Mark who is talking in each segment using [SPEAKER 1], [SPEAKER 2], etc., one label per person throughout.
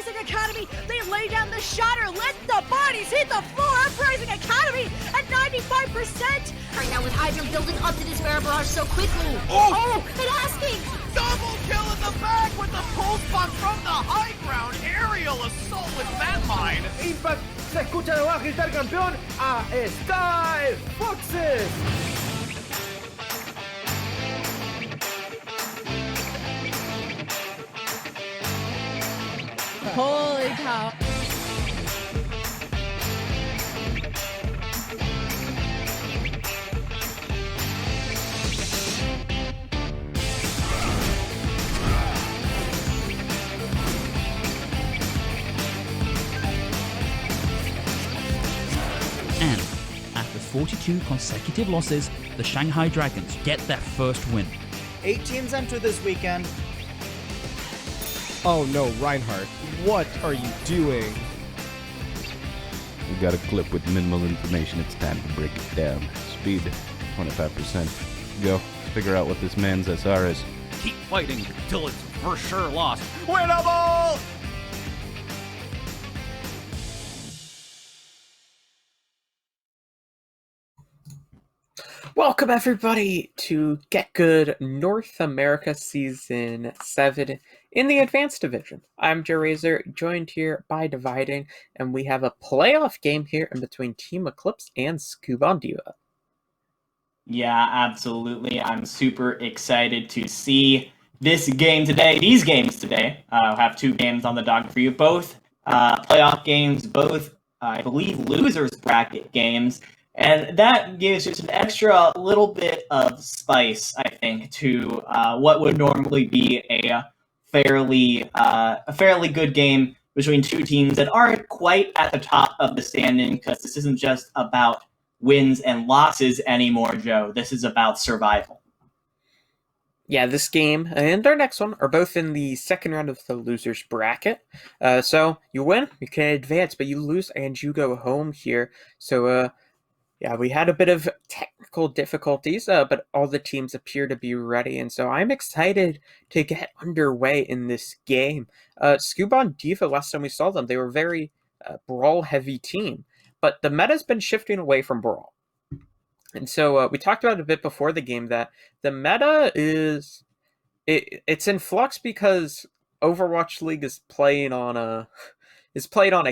[SPEAKER 1] Uprising Academy. They lay down the shatter. Let the bodies hit the floor. Uprising Academy at 95%.
[SPEAKER 2] Right now with Hydra building up to this Bear Barrage so quickly.
[SPEAKER 1] Oh, and asking.
[SPEAKER 3] Double kill in the back with the pulse bomb from the high ground. Aerial assault with that mine.
[SPEAKER 4] Impact se escucha de abajo gritar campeón a Sky Foxes.
[SPEAKER 1] Holy cow.
[SPEAKER 5] And after 42 consecutive losses, the Shanghai Dragons get their first win.
[SPEAKER 6] 8 teams enter this weekend.
[SPEAKER 7] Oh no, Reinhardt, what are you doing?
[SPEAKER 8] We got a clip with minimal information. It's time to break it down. Speed, 25%. Go, figure out what this man's SR is.
[SPEAKER 3] Keep fighting until it's for sure lost. Winnable!
[SPEAKER 9] Welcome everybody to GitGud North America Season 7 in the Advanced Division. I'm Joe Razor, joined here by Dividing, and we have a playoff game here in between Team Eclipse and Scuba Diva.
[SPEAKER 10] Yeah, absolutely. I'm super excited to see this game today. These games today. I'll have 2 games on the docket for you. Both playoff games, both, I believe, losers bracket games. And that gives just an extra little bit of spice, I think, to what would normally be a fairly good game between 2 teams that aren't quite at the top of the standing, because this isn't just about wins and losses anymore, Joe. This is about survival.
[SPEAKER 9] Yeah, this game and our next one are both in the second round of the losers bracket. So you win, you can advance, but you lose and you go home here. So yeah, we had a bit of technical difficulties, but all the teams appear to be ready, and so I'm excited to get underway in this game. Scuba and Diva, last time we saw them, they were a very brawl-heavy team, but the meta's been shifting away from brawl. And so we talked about it a bit before the game that the meta it's in flux because Overwatch League is playing on a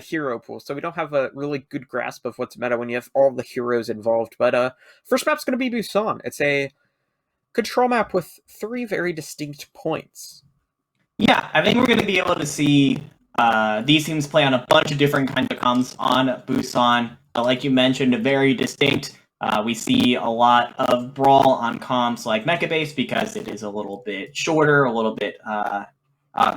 [SPEAKER 9] hero pool, so we don't have a really good grasp of what's meta when you have all the heroes involved. But first map's going to be Busan. It's a control map with 3 very distinct points.
[SPEAKER 10] Yeah, I think we're going to be able to see these teams play on a bunch of different kinds of comms on Busan. Like you mentioned, very distinct. We see a lot of brawl on comms like Mecha Base because it is a little bit shorter, a little bit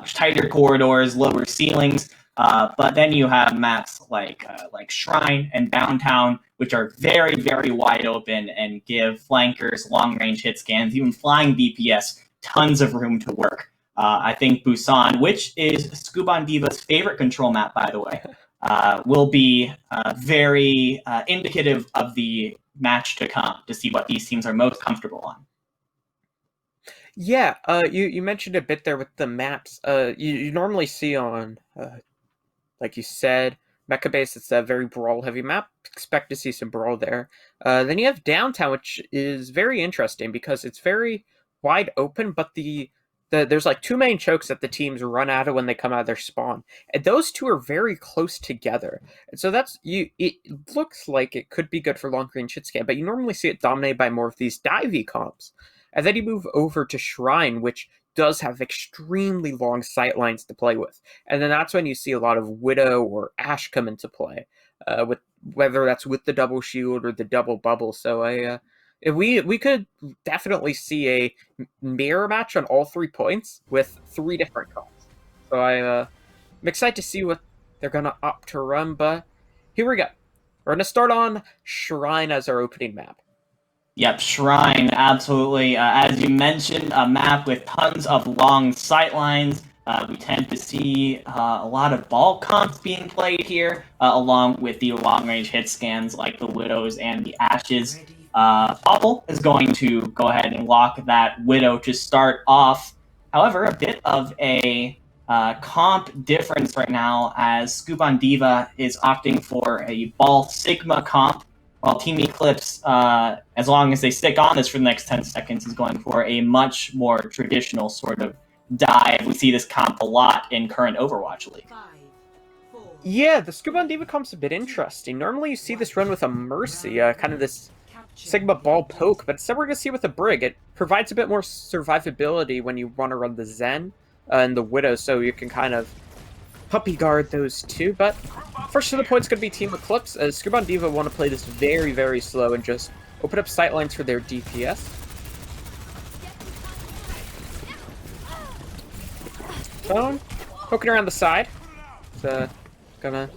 [SPEAKER 10] tighter corridors, lower ceilings. But then you have maps like Shrine and Downtown, which are very, very wide open and give flankers, long-range hit scans, even flying DPS, tons of room to work. I think Busan, which is Scuba and Diva's favorite control map, by the way, will be very indicative of the match to come to see what these teams are most comfortable on.
[SPEAKER 9] Yeah, you mentioned a bit there with the maps. You normally see on... like you said, Mecha Base, it's a very brawl-heavy map. Expect to see some brawl there. Then you have Downtown, which is very interesting because it's very wide open, but there's like 2 main chokes that the teams run out of when they come out of their spawn. And those 2 are very close together. And so it looks like it could be good for long-range hit scan, but you normally see it dominated by more of these divey comps. And then you move over to Shrine, which does have extremely long sight lines to play with. And then that's when you see a lot of Widow or Ashe come into play, with whether that's with the double shield or the double bubble. So we could definitely see a mirror match on all 3 points with 3 different calls. So I'm excited to see what they're going to opt to run, but here we go. We're going to start on Shrine as our opening map.
[SPEAKER 10] Yep, Shrine, absolutely. As you mentioned, a map with tons of long sight lines. We tend to see a lot of ball comps being played here, along with the long-range hit scans like the Widows and the Ashes. Popple is going to go ahead and lock that Widow to start off. However, a bit of a comp difference right now, as Scoop on Diva is opting for a Ball Sigma comp, while Team Eclipse, as long as they stick on this for the next 10 seconds, is going for a much more traditional sort of dive. We see this comp a lot in current Overwatch League.
[SPEAKER 9] Yeah, the Scuba on Diva comp's a bit interesting. Normally you see this run with a Mercy, kind of this Sigma ball poke, but instead we're going to see with a Brig. It provides a bit more survivability when you want to run the Zen and the Widow, so you can kind of puppy guard those two. But first to the point's going to be Team Eclipse, as Scuba on Diva want to play this very, very slow and just open up sightlines for their DPS. Phone, poking around the side. It's gonna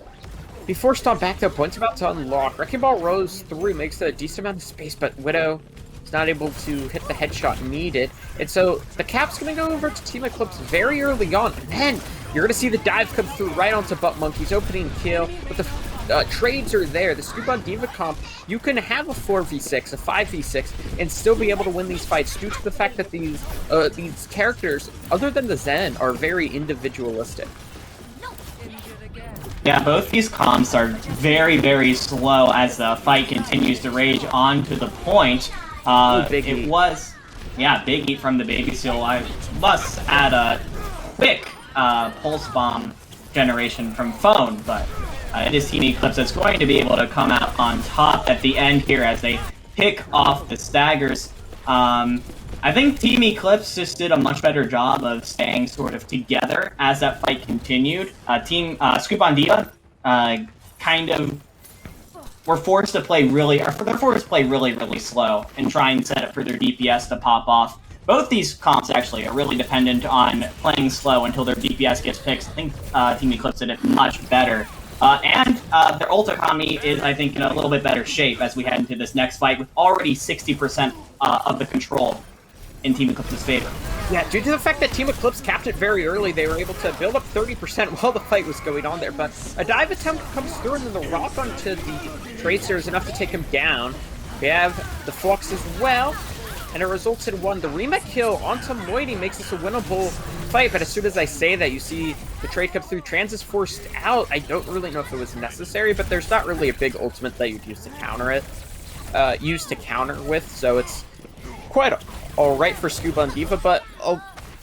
[SPEAKER 9] be forced on back, though. Point's about to unlock. Wrecking Ball rolls through, makes a decent amount of space, but Widow is not able to hit the headshot needed. And so the cap's gonna go over to Team Eclipse very early on, and then you're gonna see the dive come through right onto Butt Monkey's opening kill. But the trades are there. The Scoop on Diva comp, you can have a 4v6, a 5v6, and still be able to win these fights due to the fact that these characters, other than the Zen, are very individualistic.
[SPEAKER 10] Yeah, both these comps are very, very slow as the fight continues to rage on to the point. It was, yeah, big eat from the Baby Seal. I must add a quick pulse bomb generation from Phone, but it is Team Eclipse that's going to be able to come out on top at the end here as they pick off the staggers. I think Team Eclipse just did a much better job of staying sort of together as that fight continued. Team Scoop on Diva kind of were forced to play really slow and try and set up for their DPS to pop off. Both these comps actually are really dependent on playing slow until their DPS gets picked. I think Team Eclipse did it much better. And their ult economy is, I think, in a little bit better shape as we head into this next fight with already 60% of the control in Team Eclipse's favor.
[SPEAKER 9] Yeah, due to the fact that Team Eclipse capped it very early, they were able to build up 30% while the fight was going on there. But a dive attempt comes through, and then the rock onto the Tracer is enough to take him down. We have the Flux as well, and it results in one. The Rima kill onto Moiety makes this a winnable fight, but as soon as I say that, you see the trade come through. Trans is forced out. I don't really know if it was necessary, but there's not really a big ultimate that you'd use to counter it. So it's quite all right for Scuba on Diva, but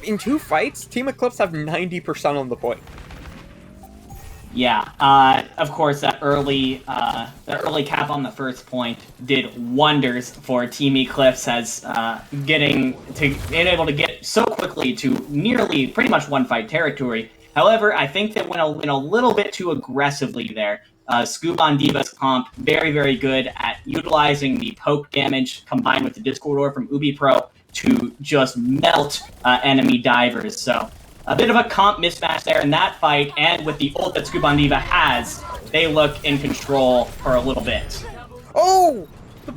[SPEAKER 9] in two fights, Team Eclipse have 90% on the point.
[SPEAKER 10] Yeah, of course, that early cap on the first point did wonders for Team Eclipse, as being able to get so quickly to nearly pretty much one fight territory. However, I think that went a little bit too aggressively there. Scoop on Diva's comp, very, very good at utilizing the poke damage combined with the Discord Orb from Ubi Pro to just melt enemy divers. So a bit of a comp mismatch there in that fight, and with the ult that Scoop on Diva has, they look in control for a little bit.
[SPEAKER 9] Oh!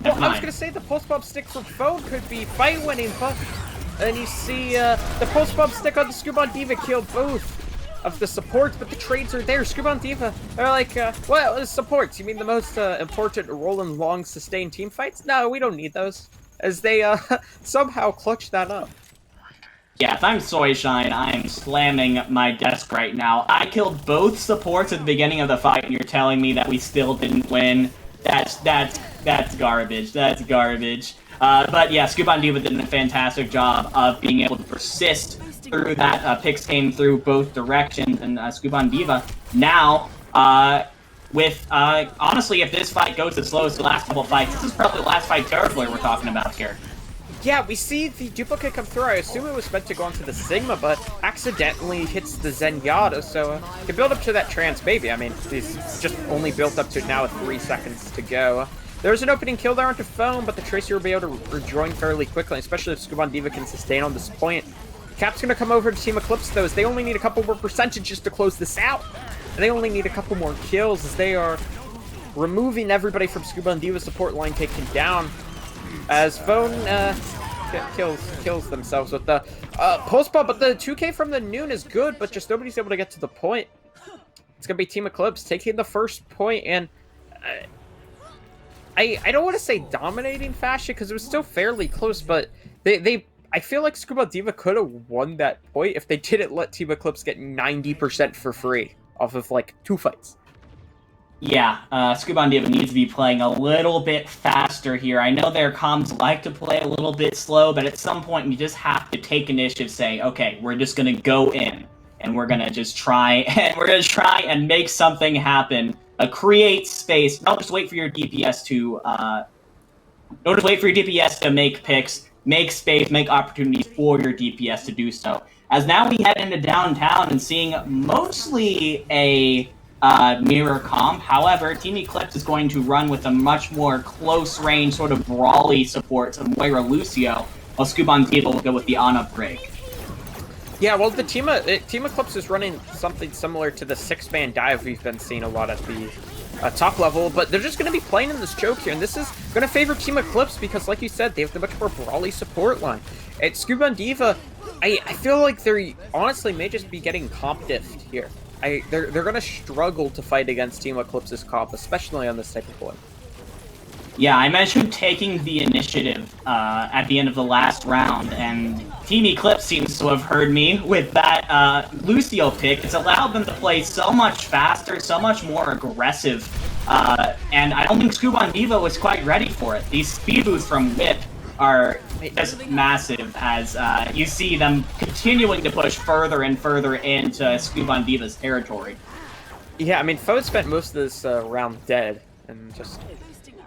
[SPEAKER 9] I was going to say the pulse bomb stick for Phone could be fight winning, but and you see the pulse bomb stick on the Scuba on Diva killed both of the supports, but the trades are there. Scuba on Diva are like, well, supports, you mean the most important role in long sustained team fights? No, we don't need those, as they somehow clutch that up.
[SPEAKER 10] Yeah, if I'm Soyshine, I'm slamming my desk right now. I killed both supports at the beginning of the fight, and you're telling me that we still didn't win? That's garbage. That's garbage. But yeah, Scoop on Diva did a fantastic job of being able to persist through that. Picks came through both directions, and Scoop on Diva now, honestly, if this fight goes as slow as the last couple fights, this is probably the last fight territory we're talking about here.
[SPEAKER 9] Yeah, we see the duplicate come through. I assume it was meant to go onto the Sigma, but accidentally hits the Zenyatta, so you build up to that trans baby. I mean, he's just only built up to now with 3 seconds to go. There's an opening kill there onto Phone, but the Tracer will be able to rejoin fairly quickly, especially if Scuba on Diva can sustain on this point. Cap's going to come over to Team Eclipse, though, as they only need a couple more percentages to close this out. And they only need a couple more kills, as they are removing everybody from Scuba on Diva's support line taken down. As Phone kills themselves with the pulse bomb, but the 2K from the Noon is good, but just nobody's able to get to the point. It's going to be Team Eclipse taking the first point, and I don't want to say dominating fashion, because it was still fairly close, but they I feel like Scuba Diva could have won that point if they didn't let Team Eclipse get 90% for free off of like 2 fights.
[SPEAKER 10] Yeah, Scuba and Diva needs to be playing a little bit faster here. I know their comms like to play a little bit slow, but at some point you just have to take initiative, say, okay, we're just gonna go in, and we're gonna just try, and we're gonna try and make something happen. Create space. Don't just wait for your DPS to, make picks, make space, make opportunities for your DPS to do so. As now we head into downtown and seeing mostly a mirror comp. However, Team Eclipse is going to run with a much more close-range, sort of brawly support to Moira Lucio, while Scuban Diva will go with the on upgrade.
[SPEAKER 9] Yeah, well, the Team Eclipse is running something similar to the 6-man dive we've been seeing a lot at the top level, but they're just going to be playing in this choke here, and this is going to favor Team Eclipse because, like you said, they have the much more brawly support line. At Scuba and Diva, I feel like they honestly may just be getting comp diffed here. They're going to struggle to fight against Team Eclipse's comp, especially on this type of point.
[SPEAKER 10] Yeah, I mentioned taking the initiative at the end of the last round, and Team Eclipse seems to have heard me with that Lucio pick. It's allowed them to play so much faster, so much more aggressive, and I don't think Scuban Diva was quite ready for it. These speed boosts from Whip are just massive as you see them continuing to push further and further into Scuban Diva's territory.
[SPEAKER 9] Yeah, I mean, Foe spent most of this round dead, and just...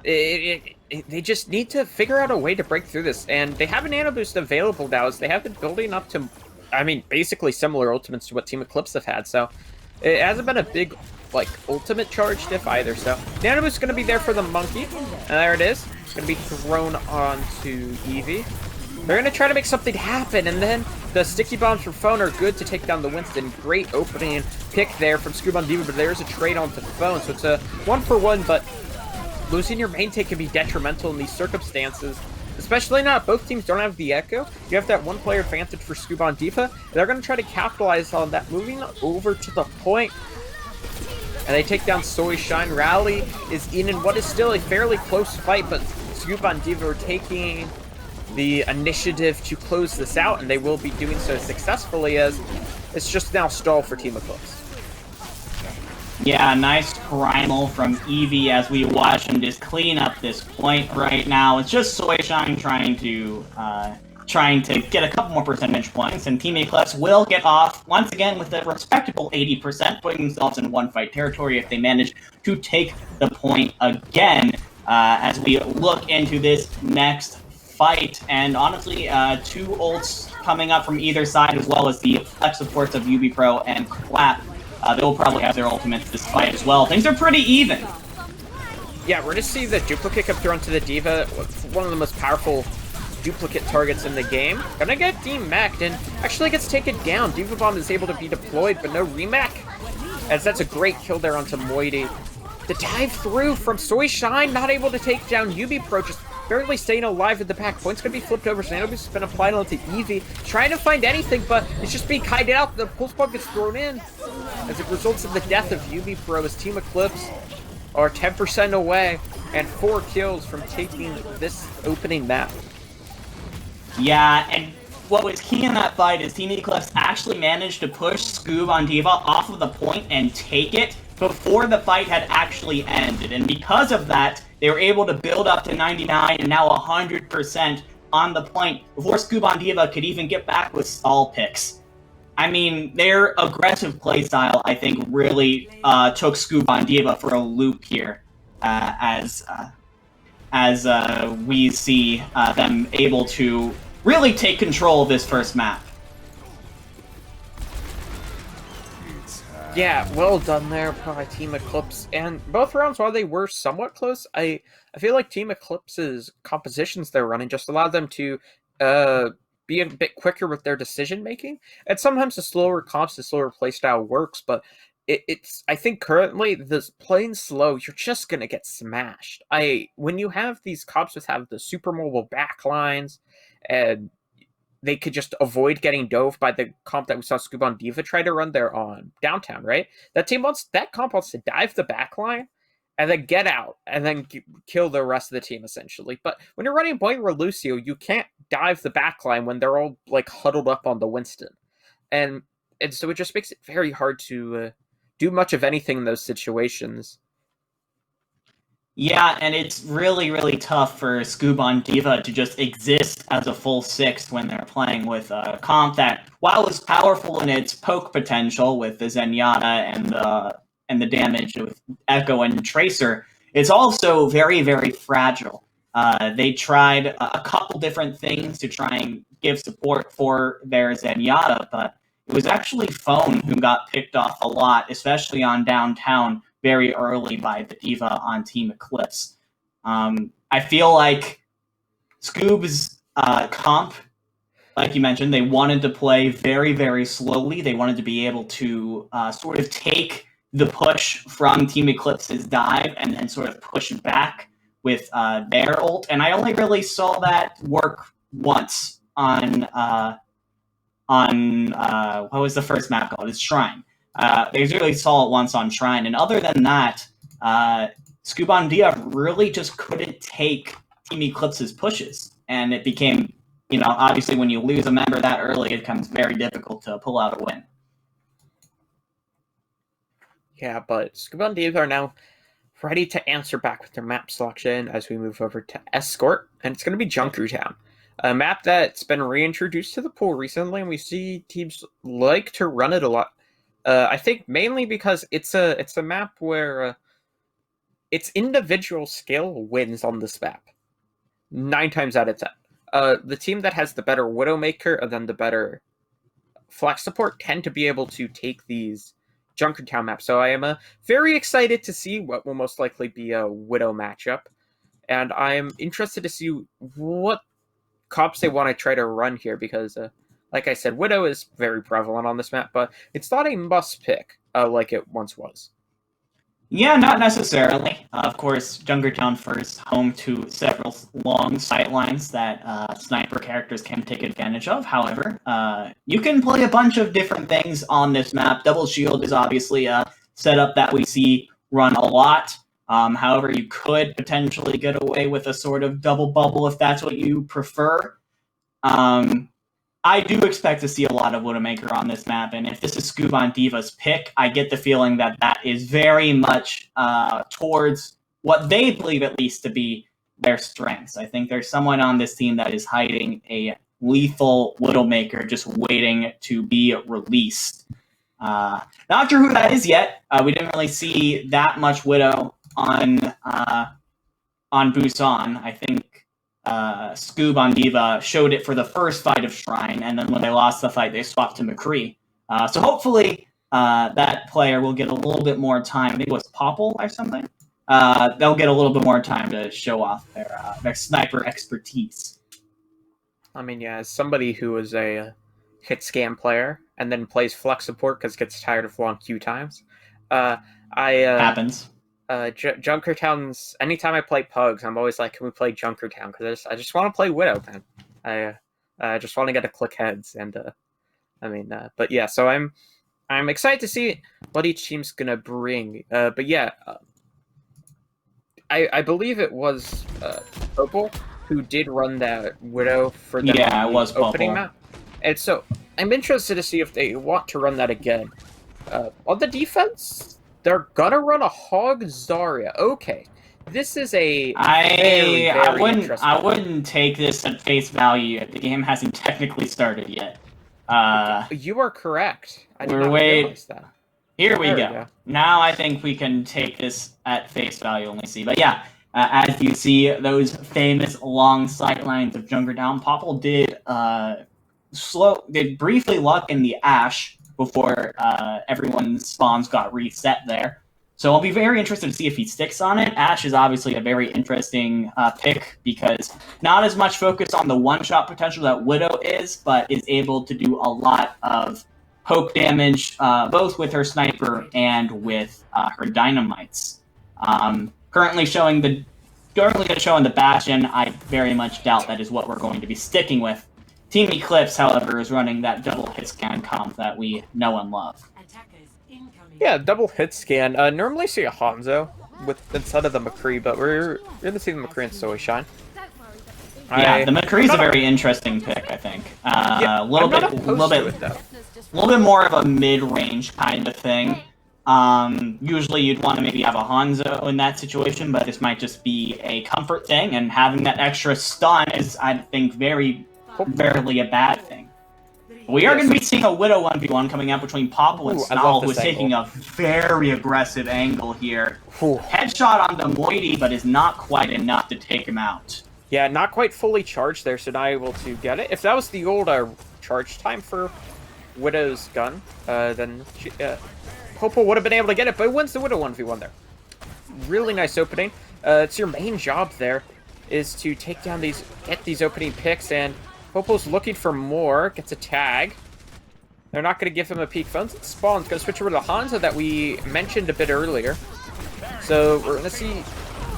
[SPEAKER 9] they just need to figure out a way to break through this, and they have a Nano Boost available now, as they have been building up to, I mean, basically similar ultimates to what Team Eclipse have had, so it hasn't been a big, like, ultimate charge diff either, so Nano Boost is going to be there for the Monkey, and there it is. It's going to be thrown onto Eevee. They're going to try to make something happen, and then the Sticky Bombs from Phone are good to take down the Winston. Great opening pick there from Scuba and Diva, but there's a trade onto Phone, so it's a 1-for-1, but losing your main take can be detrimental in these circumstances, especially not. Both teams don't have the Echo. You have that one-player advantage for Scuba and Diva. They're going to try to capitalize on that. Moving over to the point, and they take down Soy Shine. Rally is in what is still a fairly close fight, but Scuba and Diva are taking the initiative to close this out, and they will be doing so successfully, as it's just now stalled for Team Eclipse.
[SPEAKER 10] Yeah, nice primal from Eevee as we watch him just clean up this point right now. It's just Soyshine trying to get a couple more percentage points, and Team Eclipse will get off once again with a respectable 80%, putting themselves in one-fight territory if they manage to take the point again. As we look into this next fight, and honestly, 2 ults coming up from either side, as well as the flex supports of UB Pro and Clap. They will probably have their ultimates this fight as well. Things are pretty even.
[SPEAKER 9] Yeah, we're going to see the duplicate come through onto the Diva, one of the most powerful duplicate targets in the game. Gonna get demacked, and actually gets taken down. Diva Bomb is able to be deployed, but no remack, as that's a great kill there onto Moiety. The dive through from Soy Shine, not able to take down UB Pro, just barely staying alive at the back. Point's gonna be flipped over. Nano Boost has been applied onto Eevee, trying to find anything, but it's just being kited out. The pulse bomb gets thrown in, as it results in the death of UB Pro, as Team Eclipse are 10% away and 4 kills from taking this opening map.
[SPEAKER 10] Yeah, and what was key in that fight is Team Eclipse actually managed to push Scoob on Diva off of the point and take it before the fight had actually ended. And because of that, they were able to build up to 99 and now 100% on the point before Scoob on Diva could even get back with stall picks. I mean, their aggressive playstyle, I think, really took Scoob on Diva for a loop here, as we see them able to really take control of this first map.
[SPEAKER 9] Yeah, well done there by Team Eclipse. And both rounds, while they were somewhat close, I feel like Team Eclipse's compositions they're running just allowed them to be a bit quicker with their decision making. And sometimes the slower comps, the slower playstyle works, but it's I think currently this playing slow, you're just gonna get smashed. When you have these comps that have the super mobile backlines, and they could just avoid getting dove by the comp that we saw Scuba and Diva try to run there on downtown, right? That comp wants to dive the backline and then get out, and then kill the rest of the team, essentially. But when you're running Boyer or Lucio, you can't dive the backline when they're all, like, huddled up on the Winston. And so it just makes it very hard to do much of anything in those situations.
[SPEAKER 10] Yeah, and it's really, really tough for Scuban Diva to just exist as a full sixth when they're playing with a comp that, while it's powerful in its poke potential with the Zenyatta and the damage with Echo and Tracer, it's also very, very fragile. They tried a couple different things to try and give support for their Zenyatta, but it was actually Phone who got picked off a lot, especially on downtown, very early by the Diva on Team Eclipse. I feel like Scoob's comp, like you mentioned, they wanted to play very, very slowly. They wanted to be able to sort of take the push from Team Eclipse's dive and then sort of push back with their ult. And I only really saw that work once on what was the first map called? It's Shrine. They really saw it once on Shrine, and other than that, Scuban Dia really just couldn't take Team Eclipse's pushes, and it became, obviously when you lose a member that early, it becomes very difficult to pull out a win.
[SPEAKER 9] Yeah, but Scuban Dia are now ready to answer back with their map selection as we move over to Escort, and it's going to be Junkertown. A map that's been reintroduced to the pool recently, and we see teams like to run it a lot. I think mainly because it's a map where its individual skill wins on this map. 9 times out of 10. The team that has the better Widowmaker and then the better flex support tend to be able to take these Junkertown maps. So I am very excited to see what will most likely be a Widow matchup. And I'm interested to see what comps they want to try to run here because... like I said, Widow is very prevalent on this map, but it's not a must-pick like it once was.
[SPEAKER 10] Yeah, not necessarily. Of course, Junkertown first, home to several long sightlines that sniper characters can take advantage of. However, you can play a bunch of different things on this map. Double Shield is obviously a setup that we see run a lot. However, you could potentially get away with a sort of double bubble if that's what you prefer. I do expect to see a lot of Widowmaker on this map, and if this is Scuban Diva's pick, I get the feeling that that is very much towards what they believe, at least, to be their strengths. I think there's someone on this team that is hiding a lethal Widowmaker just waiting to be released. Not sure who that is yet. We didn't really see that much Widow on Busan. I think Scuban Diva showed it for the first fight of Shrine, and then when they lost the fight, they swapped to McCree. So hopefully that player will get a little bit more time. I think it was Popple or something. They'll get a little bit more time to show off their sniper expertise.
[SPEAKER 9] I mean, yeah, as somebody who is a hit scan player and then plays flex support because gets tired of long queue times,
[SPEAKER 10] happens.
[SPEAKER 9] Junkertown's, anytime I play Pugs, I'm always like, can we play Junkertown? Because I just want to play Widow, man. I just want to get to click heads, and but yeah, so I'm excited to see what each team's gonna bring. But yeah, I believe it was Popple who did run that Widow for the
[SPEAKER 10] it was
[SPEAKER 9] opening
[SPEAKER 10] Popple.
[SPEAKER 9] map, and so I'm interested to see if they want to run that again. On the defense, they're gonna run a Hog Zarya. Okay, this is a
[SPEAKER 10] I wouldn't take this at face value yet. The game hasn't technically started yet.
[SPEAKER 9] You are correct. I did
[SPEAKER 10] We're
[SPEAKER 9] not realize that.
[SPEAKER 10] Here we
[SPEAKER 9] There we
[SPEAKER 10] go.
[SPEAKER 9] go.
[SPEAKER 10] Now I think we can take this at face value only see. But yeah, as you see those famous long sight lines of Junkertown, Popple did briefly luck in the Ash before everyone's spawns got reset there. So I'll be very interested to see if he sticks on it. Ash is obviously a very interesting pick because not as much focus on the one-shot potential that Widow is, but is able to do a lot of poke damage, both with her sniper and with her dynamites. Currently showing the Bastion, I very much doubt that is what we're going to be sticking with. Team Eclipse, however, is running that double hit scan comp that we know and love.
[SPEAKER 9] Yeah, double hit scan. Normally see a Hanzo instead of the McCree, but we're gonna see the McCree and Soy Shine.
[SPEAKER 10] Yeah, the McCree's a very interesting pick, I think.
[SPEAKER 9] Yeah,
[SPEAKER 10] a little
[SPEAKER 9] I'm not
[SPEAKER 10] bit,
[SPEAKER 9] opposed to it, though.
[SPEAKER 10] a little bit more of a mid-range kind of thing. Usually you'd want to maybe have a Hanzo in that situation, but this might just be a comfort thing, and having that extra stun is, I think, very rarely a bad thing. We are going to be seeing a Widow 1v1 coming out between Popple and Snarl, who is taking a very aggressive angle here. Headshot on the Moiety, but is not quite enough to take him out.
[SPEAKER 9] Yeah, not quite fully charged there, so not able to get it. If that was the old charge time for Widow's gun, then Popple would have been able to get it, but it wins the Widow 1v1 there. Really nice opening. It's your main job there, is to take down get these opening picks, and Popo's looking for more, gets a tag. They're not going to give him a peek. Phones spawns, going to switch over to the Hanzo that we mentioned a bit earlier. So we're going to see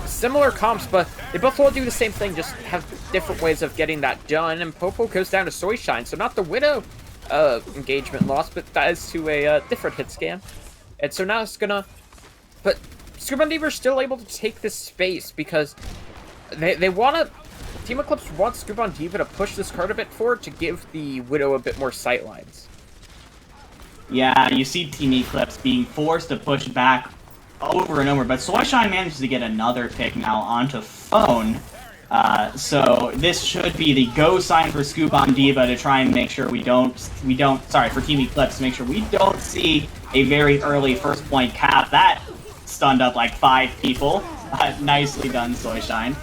[SPEAKER 9] similar comps, but they both will do the same thing, just have different ways of getting that done. And Popo goes down to Soy Shine, so not the Widow engagement loss, but that is to a different hit scan. And so now it's going to... But Scuba and Diva are still able to take this space because they want to... Team Eclipse wants Scuba and Diva to push this card a bit forward to give the Widow a bit more sightlines.
[SPEAKER 10] Yeah, you see Team Eclipse being forced to push back over and over, but Soyshine manages to get another pick now onto Phone. So this should be the go sign for Scuba and Diva to try and make sure for Team Eclipse to make sure we don't see a very early first point cap. That stunned up like 5 people. Nicely done, Soyshine.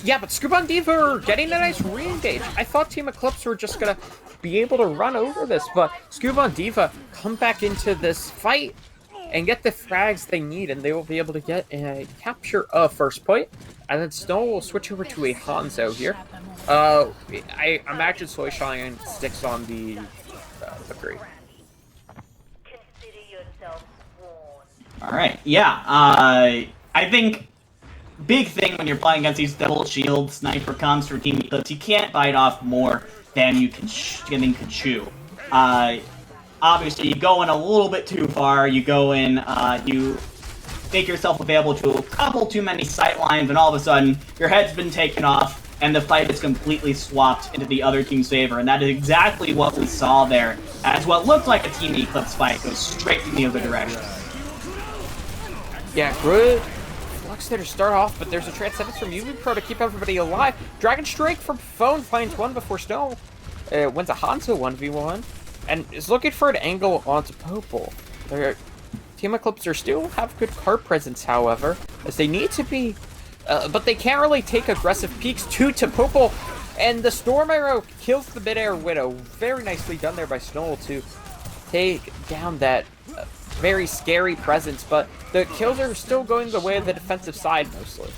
[SPEAKER 9] Yeah, but Scuba and Diva are getting a nice re-engage. I thought Team Eclipse were just gonna be able to run over this, but Scuba and Diva come back into this fight and get the frags they need, and they will be able to get a capture of first point. And then Snow will switch over to a Hanzo here. I imagine Soyshine sticks on the McCree.
[SPEAKER 10] Alright, yeah. I think big thing when you're playing against these double shield sniper comps for Team Eclipse, you can't bite off more than you can chew. Obviously, you go in a little bit too far, you go in, you make yourself available to a couple too many sightlines, and all of a sudden, your head's been taken off, and the fight is completely swapped into the other team's favor, and that is exactly what we saw there, as what looked like a Team Eclipse fight goes straight in the other direction.
[SPEAKER 9] Yeah, good flux there to start off, but there's a Transcendence from UV Pro to keep everybody alive. Dragon Strike from Phone finds one before Snow wins a Hanzo 1v1, and is looking for an angle onto Popple. Team Eclipse still have good card presence, however, as they need to be, but they can't really take aggressive peeks to Popple, and the Storm Arrow kills the mid-air Widow. Very nicely done there by Snow to take down that very scary presence, but the kills are still going the way of the defensive side mostly.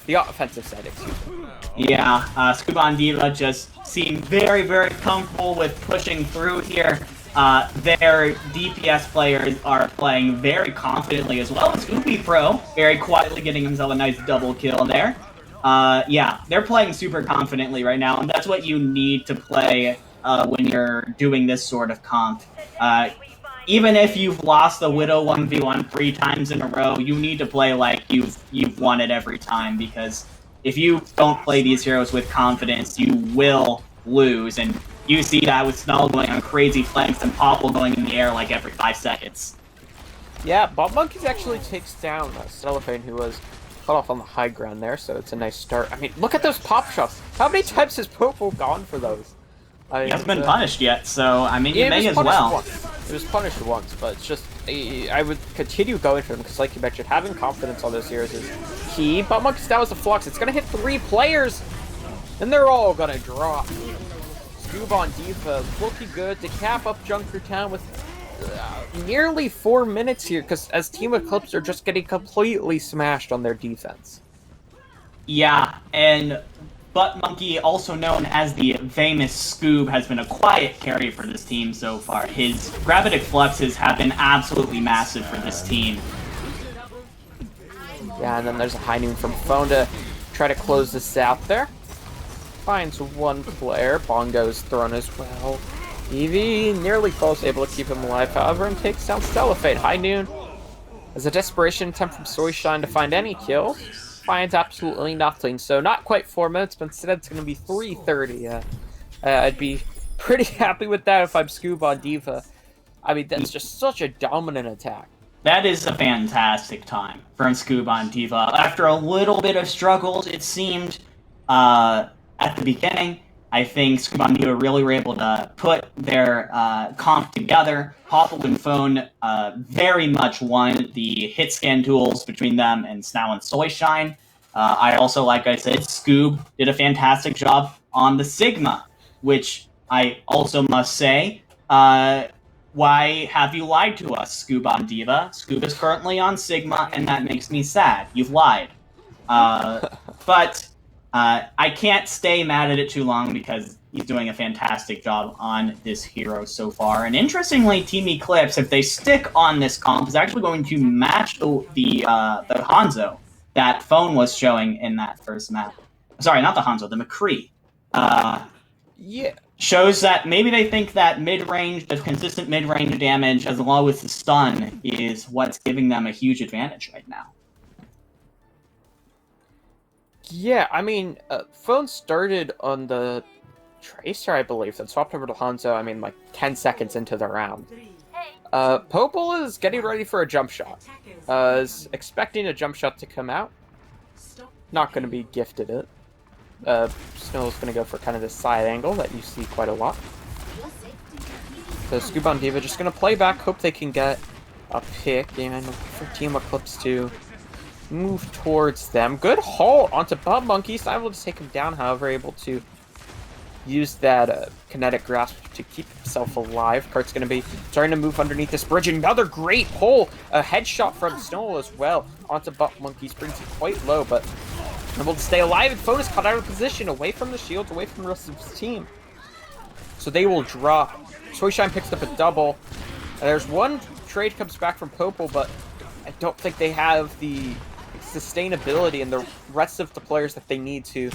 [SPEAKER 9] The offensive side, excuse me.
[SPEAKER 10] Yeah, Scuba and Diva just seem very, very comfortable with pushing through here. Their DPS players are playing very confidently as well. Scoopy Pro very quietly getting himself a nice double kill there. Yeah, they're playing super confidently right now, and that's what you need to play when you're doing this sort of comp. Even if you've lost the Widow 1v1 3 times in a row, you need to play like you've won it every time, because if you don't play these heroes with confidence, you will lose, and you see that with Snell going on crazy flanks and Popple going in the air like every 5 seconds.
[SPEAKER 9] Yeah, Bob Monkeys actually takes down Cellophane, who was cut off on the high ground there, so it's a nice start. I mean, look at those pop shots. How many times has Popple gone for those?
[SPEAKER 10] He hasn't been punished yet, so, I mean, you may as well.
[SPEAKER 9] It was punished once, but it's just, I would continue going for him, because like you mentioned, having confidence on those heroes is key. But Monkeys, that was a flux. It's going to hit 3 players, and they're all going to drop. Scuba and Diva looking good to cap up Junkertown with nearly 4 minutes here, because as Team Eclipse are just getting completely smashed on their defense.
[SPEAKER 10] Yeah, and Butt Monkey, also known as the famous Scoob, has been a quiet carry for this team so far. His Gravitic Fluxes have been absolutely massive for this team.
[SPEAKER 9] Yeah, and then there's a high noon from Phone to try to close this out there. Finds one player. Bongo's thrown as well. Eevee nearly close, able to keep him alive, however, and takes down Cellophane. High noon As a desperation attempt from Soyshine to find any kills, finds absolutely nothing. So not quite 4 minutes, but instead it's going to be 3:30. I'd be pretty happy with that if I'm Scuba Diva. I mean, that's just such a dominant attack.
[SPEAKER 10] That is a fantastic time from Scuba Diva. After a little bit of struggles, it seemed, at the beginning, I think Scuba Diva really were able to put their comp together. Popple and Phone very much won the hit scan duels between them and Snow and Soyshine. I also, like I said, Scoob did a fantastic job on the Sigma, which I also must say, why have you lied to us, Scuba Diva? Scoob is currently on Sigma, and that makes me sad. You've lied. But I can't stay mad at it too long because he's doing a fantastic job on this hero so far. And interestingly, Team Eclipse, if they stick on this comp, is actually going to match the Hanzo that Phone was showing in that first map. Sorry, not the Hanzo, the McCree.
[SPEAKER 9] Yeah.
[SPEAKER 10] Shows that maybe they think that mid-range, the consistent mid-range damage, as well with the stun, is what's giving them a huge advantage right now.
[SPEAKER 9] Yeah, I mean, Phone started on the Tracer, I believe, then swapped over to Hanzo, I mean, like, 10 seconds into the round. Popel is getting ready for a jump shot. Is expecting a jump shot to come out. Not going to be gifted it. Snow's going to go for kind of this side angle that you see quite a lot. So Scuba and Diva just going to play back, hope they can get a pick, and for Team Eclipse to move towards them. Good haul onto Bub Monkey, not able to take him down, however, able to use that kinetic grasp to keep himself alive. Kart's going to be starting to move underneath this bridge. Another great pull, a headshot from Snow as well onto Bub Monkey, brings him quite low, but able to stay alive, and Phone is caught out of position, away from the shields, away from the rest of his team. So they will drop. Soyshine picks up a double. There's one trade comes back from Popel, but I don't think they have the sustainability and the rest of the players that they need to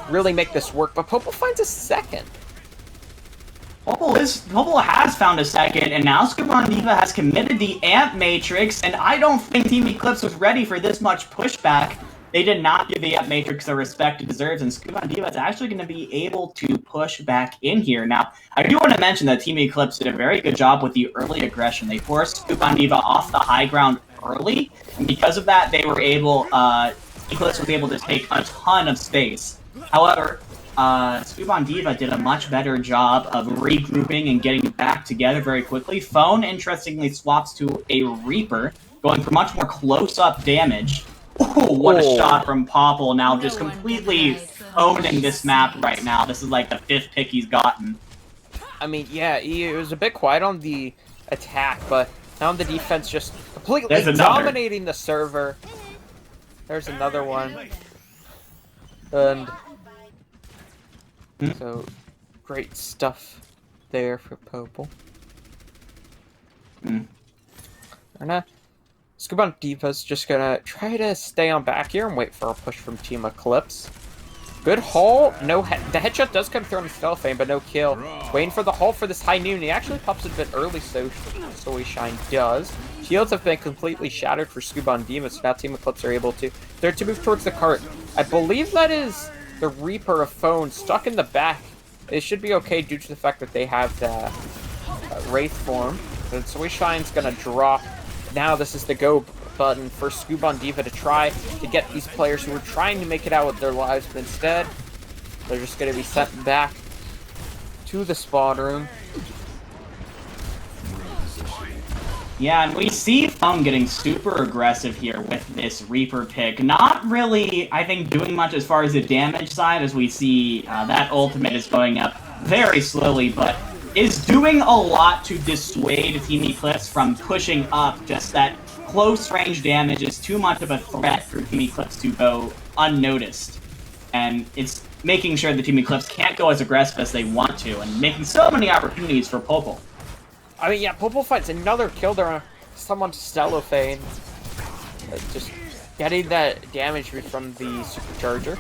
[SPEAKER 9] really make this work. But Popel finds a second.
[SPEAKER 10] Popel has found a second, and now Scuba Diva has committed the Amp Matrix, and I don't think Team Eclipse was ready for this much pushback. They did not give the Amp Matrix the respect it deserves, and Scuba Diva is actually going to be able to push back in here. Now, I do want to mention that Team Eclipse did a very good job with the early aggression. They forced Scuba Diva off the high ground early, and because of that, they were able, Eclipse was able to take a ton of space. However, Scuba Diva did a much better job of regrouping and getting back together very quickly. Phone, interestingly, swaps to a Reaper, going for much more close-up damage. Oh, what a shot from Popple, now just completely owning this map right now. This is like the 5th pick he's gotten.
[SPEAKER 9] I mean, yeah, he was a bit quiet on the attack, but now on the defense just completely dominating the server. There's another one. And so, great stuff there for Popel. Scuba Diva's just gonna try to stay on back here and wait for a push from Team Eclipse. Good haul. No, the headshot does come through on stealth aim, but no kill. Waiting for the haul for this high noon. He actually pops it a bit early, so Soyshine does. Shields have been completely shattered for Scuba Diva, so now Team Eclipse are able to. They're to move towards the cart. I believe that is the Reaper of Phone stuck in the back. It should be okay due to the fact that they have the Wraith form. But Soyshine's gonna drop. Now this is the go button for Scuba Diva to try to get these players who are trying to make it out with their lives, but instead they're just going to be sent back to the spawn room.
[SPEAKER 10] Yeah, and we see Phone getting super aggressive here with this Reaper pick. Not really, I think, doing much as far as the damage side, as we see that ultimate is going up very slowly, but is doing a lot to dissuade Team Eclipse from pushing up. Just that close range damage is too much of a threat for Team Eclipse to go unnoticed. And it's making sure the Team Eclipse can't go as aggressive as they want to, and making so many opportunities for Popel.
[SPEAKER 9] I mean, yeah, Popel finds another kill there on someone to Cellophane. Just getting that damage from the Supercharger.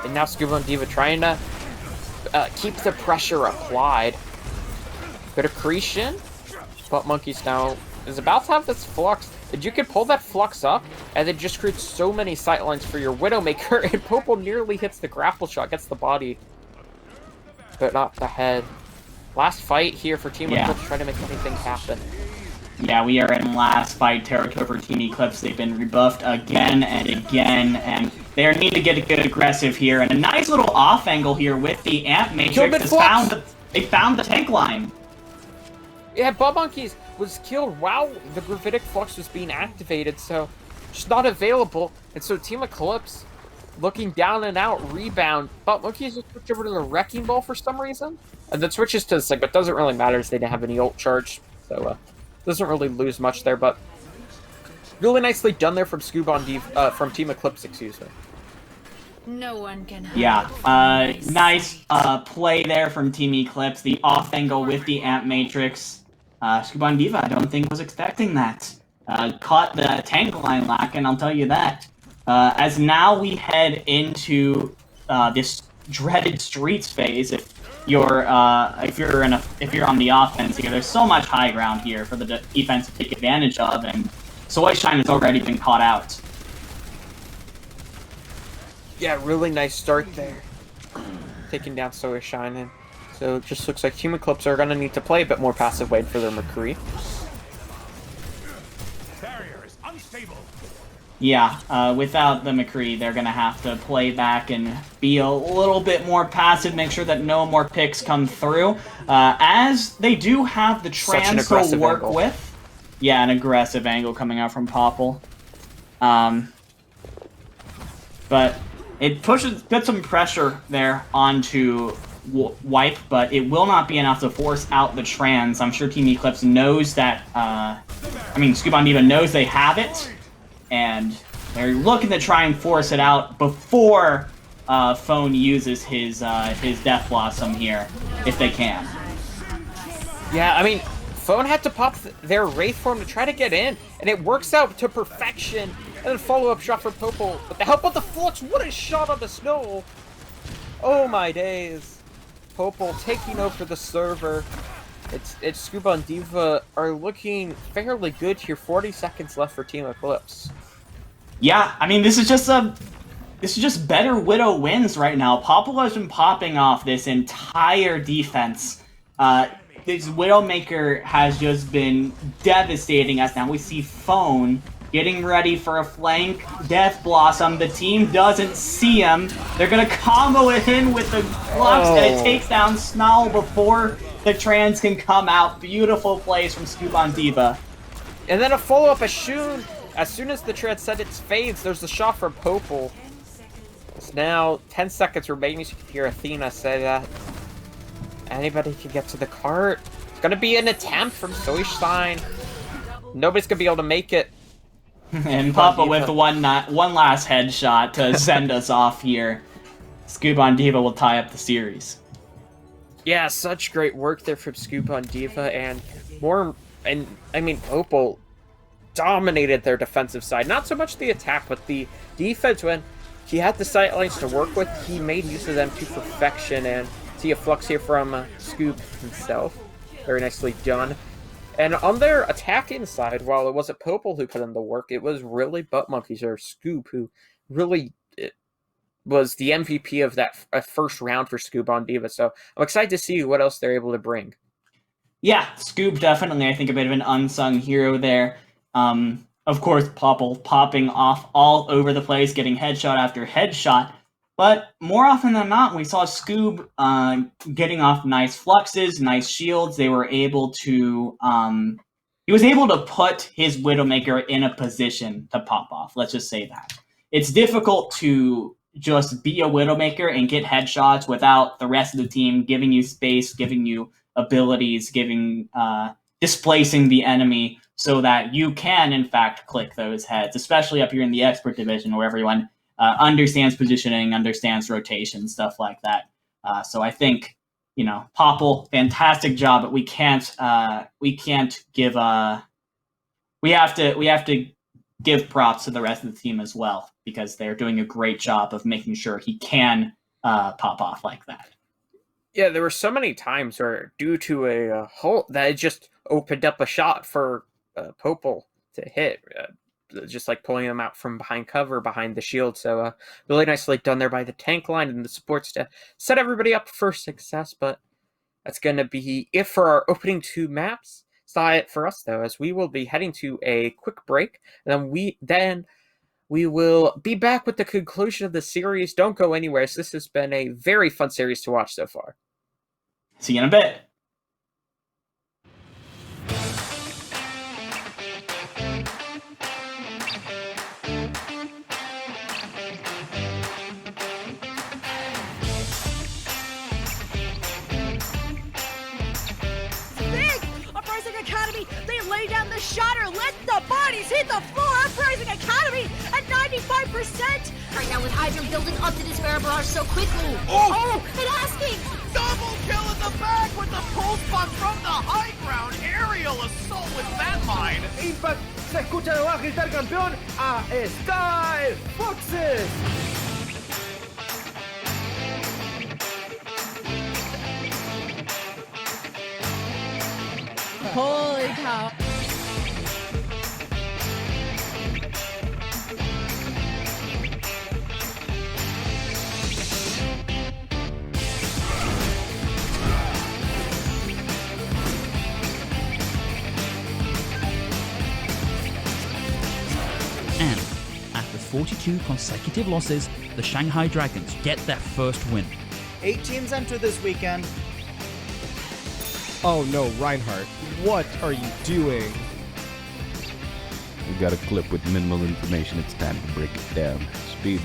[SPEAKER 9] And now Scuba Diva trying to keep the pressure applied. Good accretion. But Monkey's now is about to have this flux. And you can pull that Flux up, and then just create so many sightlines for your Widowmaker, and Popol nearly hits the grapple shot, gets the body, but not the head. Last fight here for Team Eclipse, trying to make anything happen.
[SPEAKER 10] Yeah, we are in last fight territory for Team Eclipse. They've been rebuffed again and again, and they need to get aggressive here. And a nice little off angle here with the Amp Matrix. They found the tank line.
[SPEAKER 9] Yeah, Bob Monkeys was killed while the Gravitic Flux was being activated, so just not available. And so Team Eclipse looking down and out, rebound. Bob Monkeys just switched over to the Wrecking Ball for some reason. And then switches to Sig, but doesn't really matter as they didn't have any ult charge. So, doesn't really lose much there, but really nicely done there from from Team Eclipse, excuse me.
[SPEAKER 2] No one can help.
[SPEAKER 10] Yeah, nice play there from Team Eclipse. The off angle with the Amp Matrix. Scuban Diva, I don't think was expecting that. Caught the tank line lacking, I'll tell you that. As now we head into this dreaded streets phase. If you're on the offense here, there's so much high ground here for the defense to take advantage of, and Soy Shine has already been caught out.
[SPEAKER 9] Yeah, really nice start there. Taking down Soy Shine, and so it just looks like Team Eclipse are going to need to play a bit more passive Wade for their McCree.
[SPEAKER 3] Barrier is unstable.
[SPEAKER 10] Yeah, without the McCree, they're going to have to play back and be a little bit more passive, make sure that no more picks come through, as they do have the trans to work with. Yeah, an aggressive angle coming out from Popol. But it puts some pressure there onto Wipe, but it will not be enough to force out the trans. I'm sure Team Eclipse knows that, Scuban Diva knows they have it, and they're looking to try and force it out before Phone uses his Death Blossom here, if they can.
[SPEAKER 9] Yeah, Phone had to pop their Wraith form to try to get in, and it works out to perfection. And then follow-up shot for Popol. With the help of the Flux, what a shot on the snow! Oh my days. Popol taking over the server. It's Scuba and Diva are looking fairly good here. 40 seconds left for Team Eclipse.
[SPEAKER 10] Yeah, this is just better Widow wins right now. Popol has been popping off this entire defense. This Widowmaker has just been devastating us. Now we see Phone getting ready for a flank Death Blossom. The team doesn't see him. They're gonna combo it in with the Flux, and it takes down Snarl before the trans can come out. Beautiful plays from Scuban Diva.
[SPEAKER 9] And then a follow-up as soon as the Transcendence fades, there's a shot for Popol. It's now 10 seconds remaining, so you can hear Athena say that anybody can get to the cart. It's gonna be an attempt from Soystein. Nobody's gonna be able to make it.
[SPEAKER 10] And Papa with one last headshot to send us off here. Scuban Diva will tie up the series.
[SPEAKER 9] Yeah, such great work there from Scuban Diva, and Popol dominated their defensive side. Not so much the attack, but the defense. When he had the sightlines to work with, he made use of them to perfection, and see a Flux here from Scoop himself. Very nicely done. And on their attacking side, while it wasn't Popol who put in the work, it was really Butt Monkeys or Scoop who really was the MVP of that first round for Scuban Diva. So I'm excited to see what else they're able to bring.
[SPEAKER 10] Yeah, Scoop definitely, I think, a bit of an unsung hero there. Of course, Popol popping off all over the place, getting headshot after headshot. But more often than not, we saw Scoob getting off nice fluxes, nice shields. They were able to... he was able to put his Widowmaker in a position to pop off. Let's just say that. It's difficult to just be a Widowmaker and get headshots without the rest of the team giving you space, giving you abilities, displacing the enemy so that you can, in fact, click those heads, especially up here in the Expert Division where everyone understands positioning, understands rotation, stuff like that. So I think, Popol, fantastic job, but we have to give props to the rest of the team as well, because they're doing a great job of making sure he can pop off like that.
[SPEAKER 9] Yeah, there were so many times where, due to a hole, that it just opened up a shot for Popol. to hit. Just like pulling them out from behind cover, behind the shield. So really nicely done there by the tank line and the supports to set everybody up for success. But that's going to be it for our opening 2 maps. It's not it for us, though, as we will be heading to a quick break. And then we will be back with the conclusion of the series. Don't go anywhere, as this has been a very fun series to watch so far.
[SPEAKER 10] See you in a bit.
[SPEAKER 1] Academy, they lay down the shatter, let the bodies hit the floor. Uprising Academy at 95%.
[SPEAKER 11] Right now with Hydra building up to this Bear Barrage so quickly.
[SPEAKER 3] Oh!
[SPEAKER 11] And asking!
[SPEAKER 3] Double kill in the back with the pulse bomb from the high ground. Aerial assault with that mine.
[SPEAKER 4] Impact, se escucha de abajo gritar campeón a Sky Foxes.
[SPEAKER 1] Holy cow.
[SPEAKER 5] And after 42 consecutive losses, the Shanghai Dragons get their first win.
[SPEAKER 6] 8 teams enter this weekend.
[SPEAKER 7] Oh no, Reinhardt, what are you doing?
[SPEAKER 8] We got a clip with minimal information. It's time to break it down. Speed,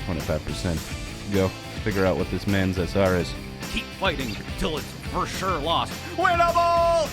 [SPEAKER 8] 25%. Go. Figure out what this man's SR is.
[SPEAKER 5] Keep fighting till it's for sure lost.
[SPEAKER 3] Winnable!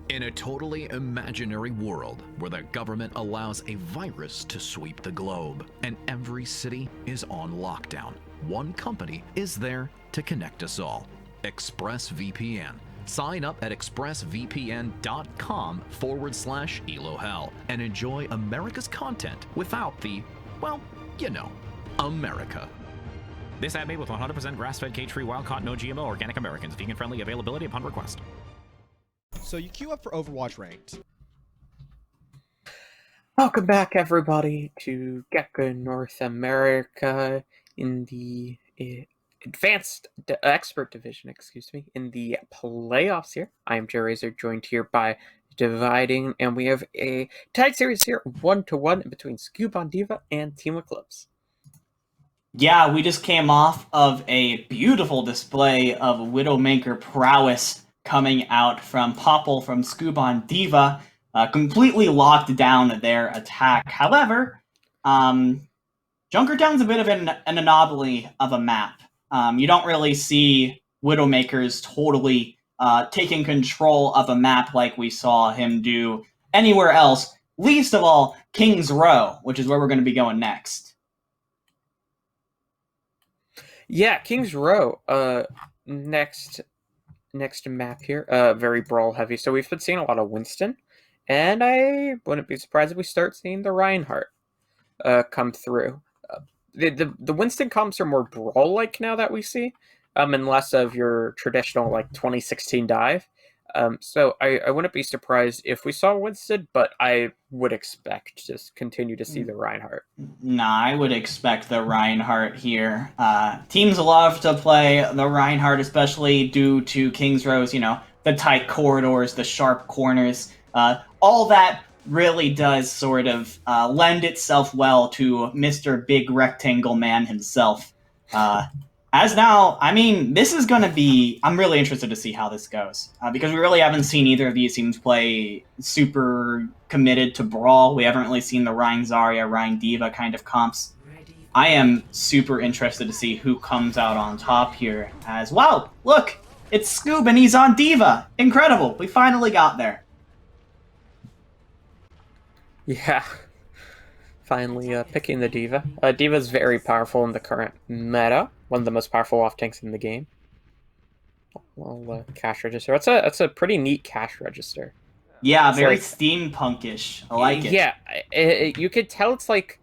[SPEAKER 12] In a totally imaginary world where the government allows a virus to sweep the globe and every city is on lockdown, one company is there to connect us all. ExpressVPN. Sign up at expressvpn.com/elohell and enjoy America's content without the, well, you know, America.
[SPEAKER 13] This ad made with 100% grass-fed, cage-free, wild-caught, no GMO, organic Americans. Vegan-friendly, availability upon request.
[SPEAKER 7] So you queue up for Overwatch Ranked.
[SPEAKER 9] Welcome back, everybody, to GitGud North America in the Advanced Expert Division, in the playoffs here. I am Joe Razor, joined here by Dividing, and we have a tied series here, 1-1 between Scuba Diva and Team Eclipse.
[SPEAKER 10] Yeah, we just came off of a beautiful display of Widowmaker prowess coming out from Popple from Scuba Diva, completely locked down their attack. However, Junkertown's a bit of an anomaly of a map. You don't really see Widowmakers totally taking control of a map like we saw him do anywhere else, least of all King's Row, which is where we're going to be going next.
[SPEAKER 9] Yeah, King's Row, next map here, very brawl heavy. So we've been seeing a lot of Winston, and I wouldn't be surprised if we start seeing the Reinhardt come through. The Winston comps are more brawl-like now that we see, and less of your traditional, like, 2016 dive. So I wouldn't be surprised if we saw Winston, but I would expect to continue to see the Reinhardt.
[SPEAKER 10] Nah, I would expect the Reinhardt here. Teams love to play the Reinhardt, especially due to King's Row's, the tight corridors, the sharp corners. All that really does sort of lend itself well to Mr. Big Rectangle Man himself. As now, this is going to be... I'm really interested to see how this goes. Because we really haven't seen either of these teams play super committed to Brawl. We haven't really seen the Ryan Zarya, Ryan Diva kind of comps. I am super interested to see who comes out on top here. As, wow, look! It's Scoob and he's on Diva! Incredible! We finally got there.
[SPEAKER 9] Yeah. Finally picking the Diva. Diva's very powerful in the current meta. One of the most powerful off tanks in the game. Well, cash register. That's a pretty neat cash register.
[SPEAKER 10] Yeah,
[SPEAKER 9] it's
[SPEAKER 10] very
[SPEAKER 9] like,
[SPEAKER 10] steampunkish. I like it.
[SPEAKER 9] Yeah, you could tell it's like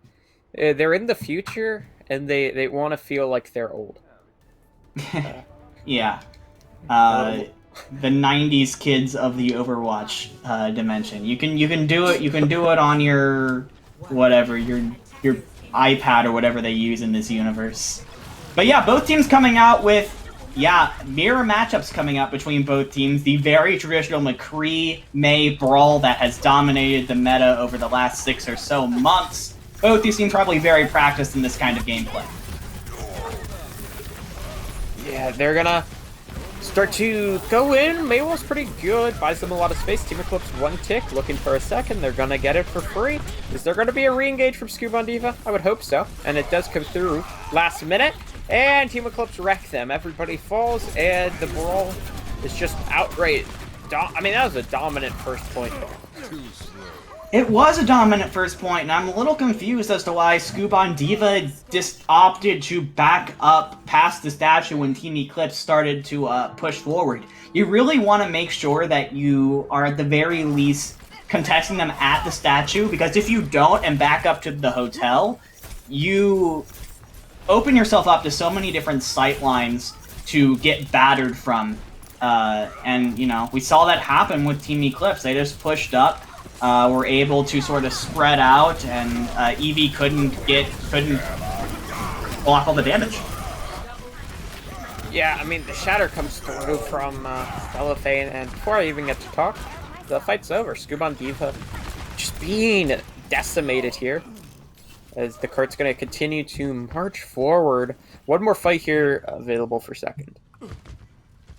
[SPEAKER 9] they're in the future and they want to feel like they're old.
[SPEAKER 10] Yeah. The 90s kids of the Overwatch dimension. You can do it. You can do it on your whatever your iPad or whatever they use in this universe. But yeah, both teams coming out with, mirror matchups coming up between both teams. The very traditional McCree-May brawl that has dominated the meta over the last 6 or so months. Both these teams probably very practiced in this kind of gameplay.
[SPEAKER 9] Yeah, they're gonna start to go in. Maywell's pretty good, buys them a lot of space. Team Eclipse 1 tick, looking for a second. They're gonna get it for free. Is there gonna be a re-engage from Scuba Diva? I would hope so. And it does come through last minute. And Team Eclipse wreck them. Everybody falls, and the brawl is just outright. That was a dominant first point.
[SPEAKER 10] It was a dominant first point, and I'm a little confused as to why Scuba Diva just opted to back up past the statue when Team Eclipse started to push forward. You really want to make sure that you are at the very least contesting them at the statue, because if you don't and back up to the hotel, you open yourself up to so many different sight lines to get battered from. And, we saw that happen with Team Eclipse. They just pushed up, were able to sort of spread out, and Eevee couldn't block all the damage.
[SPEAKER 9] Yeah, the shatter comes through from Cellophane, and before I even get to talk, the fight's over. Scuba Diva just being decimated here, as the cart's going to continue to march forward. One more fight here available for second.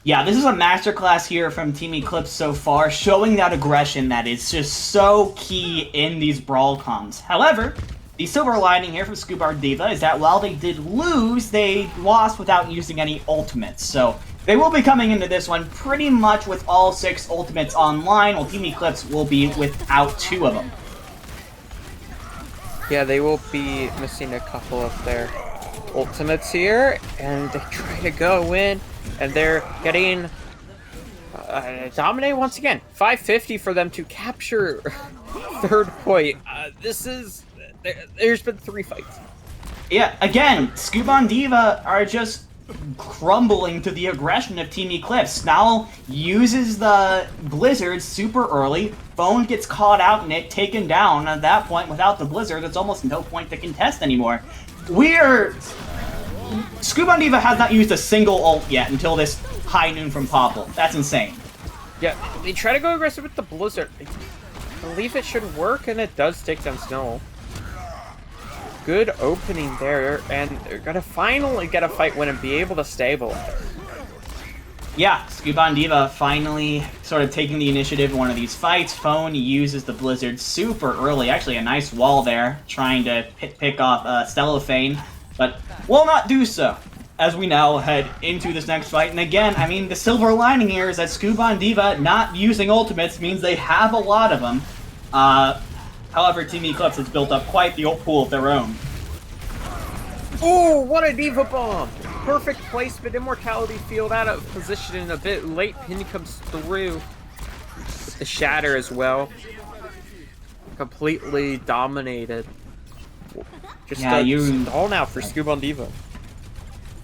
[SPEAKER 10] Yeah, this is a masterclass here from Team Eclipse so far, showing that aggression that is just so key in these brawl comms. However, the silver lining here from Scuba Diva is that while they did lose, they lost without using any ultimates. So They will be coming into this one pretty much with all 6 ultimates online, while Team Eclipse will be without 2 of them.
[SPEAKER 9] Yeah, they will be missing a couple of their ultimates here, and they try to go in, and they're getting dominated once again. 550 for them to capture 3rd point. There's been 3 fights.
[SPEAKER 10] Yeah, again, Scuba and Diva are just crumbling to the aggression of Team Eclipse. Snarl uses the Blizzard super early. Phone gets caught out and it taken down. At that point, without the Blizzard, there's almost no point to contest anymore. Scuba and Diva has not used a single ult yet until this high noon from Popple. That's insane.
[SPEAKER 9] Yeah, they try to go aggressive with the Blizzard. I believe it should work, and it does take down Snow. Good opening there, and they're gonna finally get a fight win and be able to stabilize.
[SPEAKER 10] Yeah, Scuba and Diva finally sort of taking the initiative in one of these fights. Phone uses the Blizzard super early. Actually, a nice wall there, trying to pick off Stellophane, but will not do so as we now head into this next fight. And again, I mean, the silver lining here is that Scuba and Diva not using ultimates means they have a lot of them. However, Team Eclipse has built up quite the ult pool of their own.
[SPEAKER 9] Oh, what a Diva Bomb! Perfect placement, Immortality Field out of position a bit late. Pin comes through with the Shatter as well. Completely dominated. Just all now for Scuba and Diva.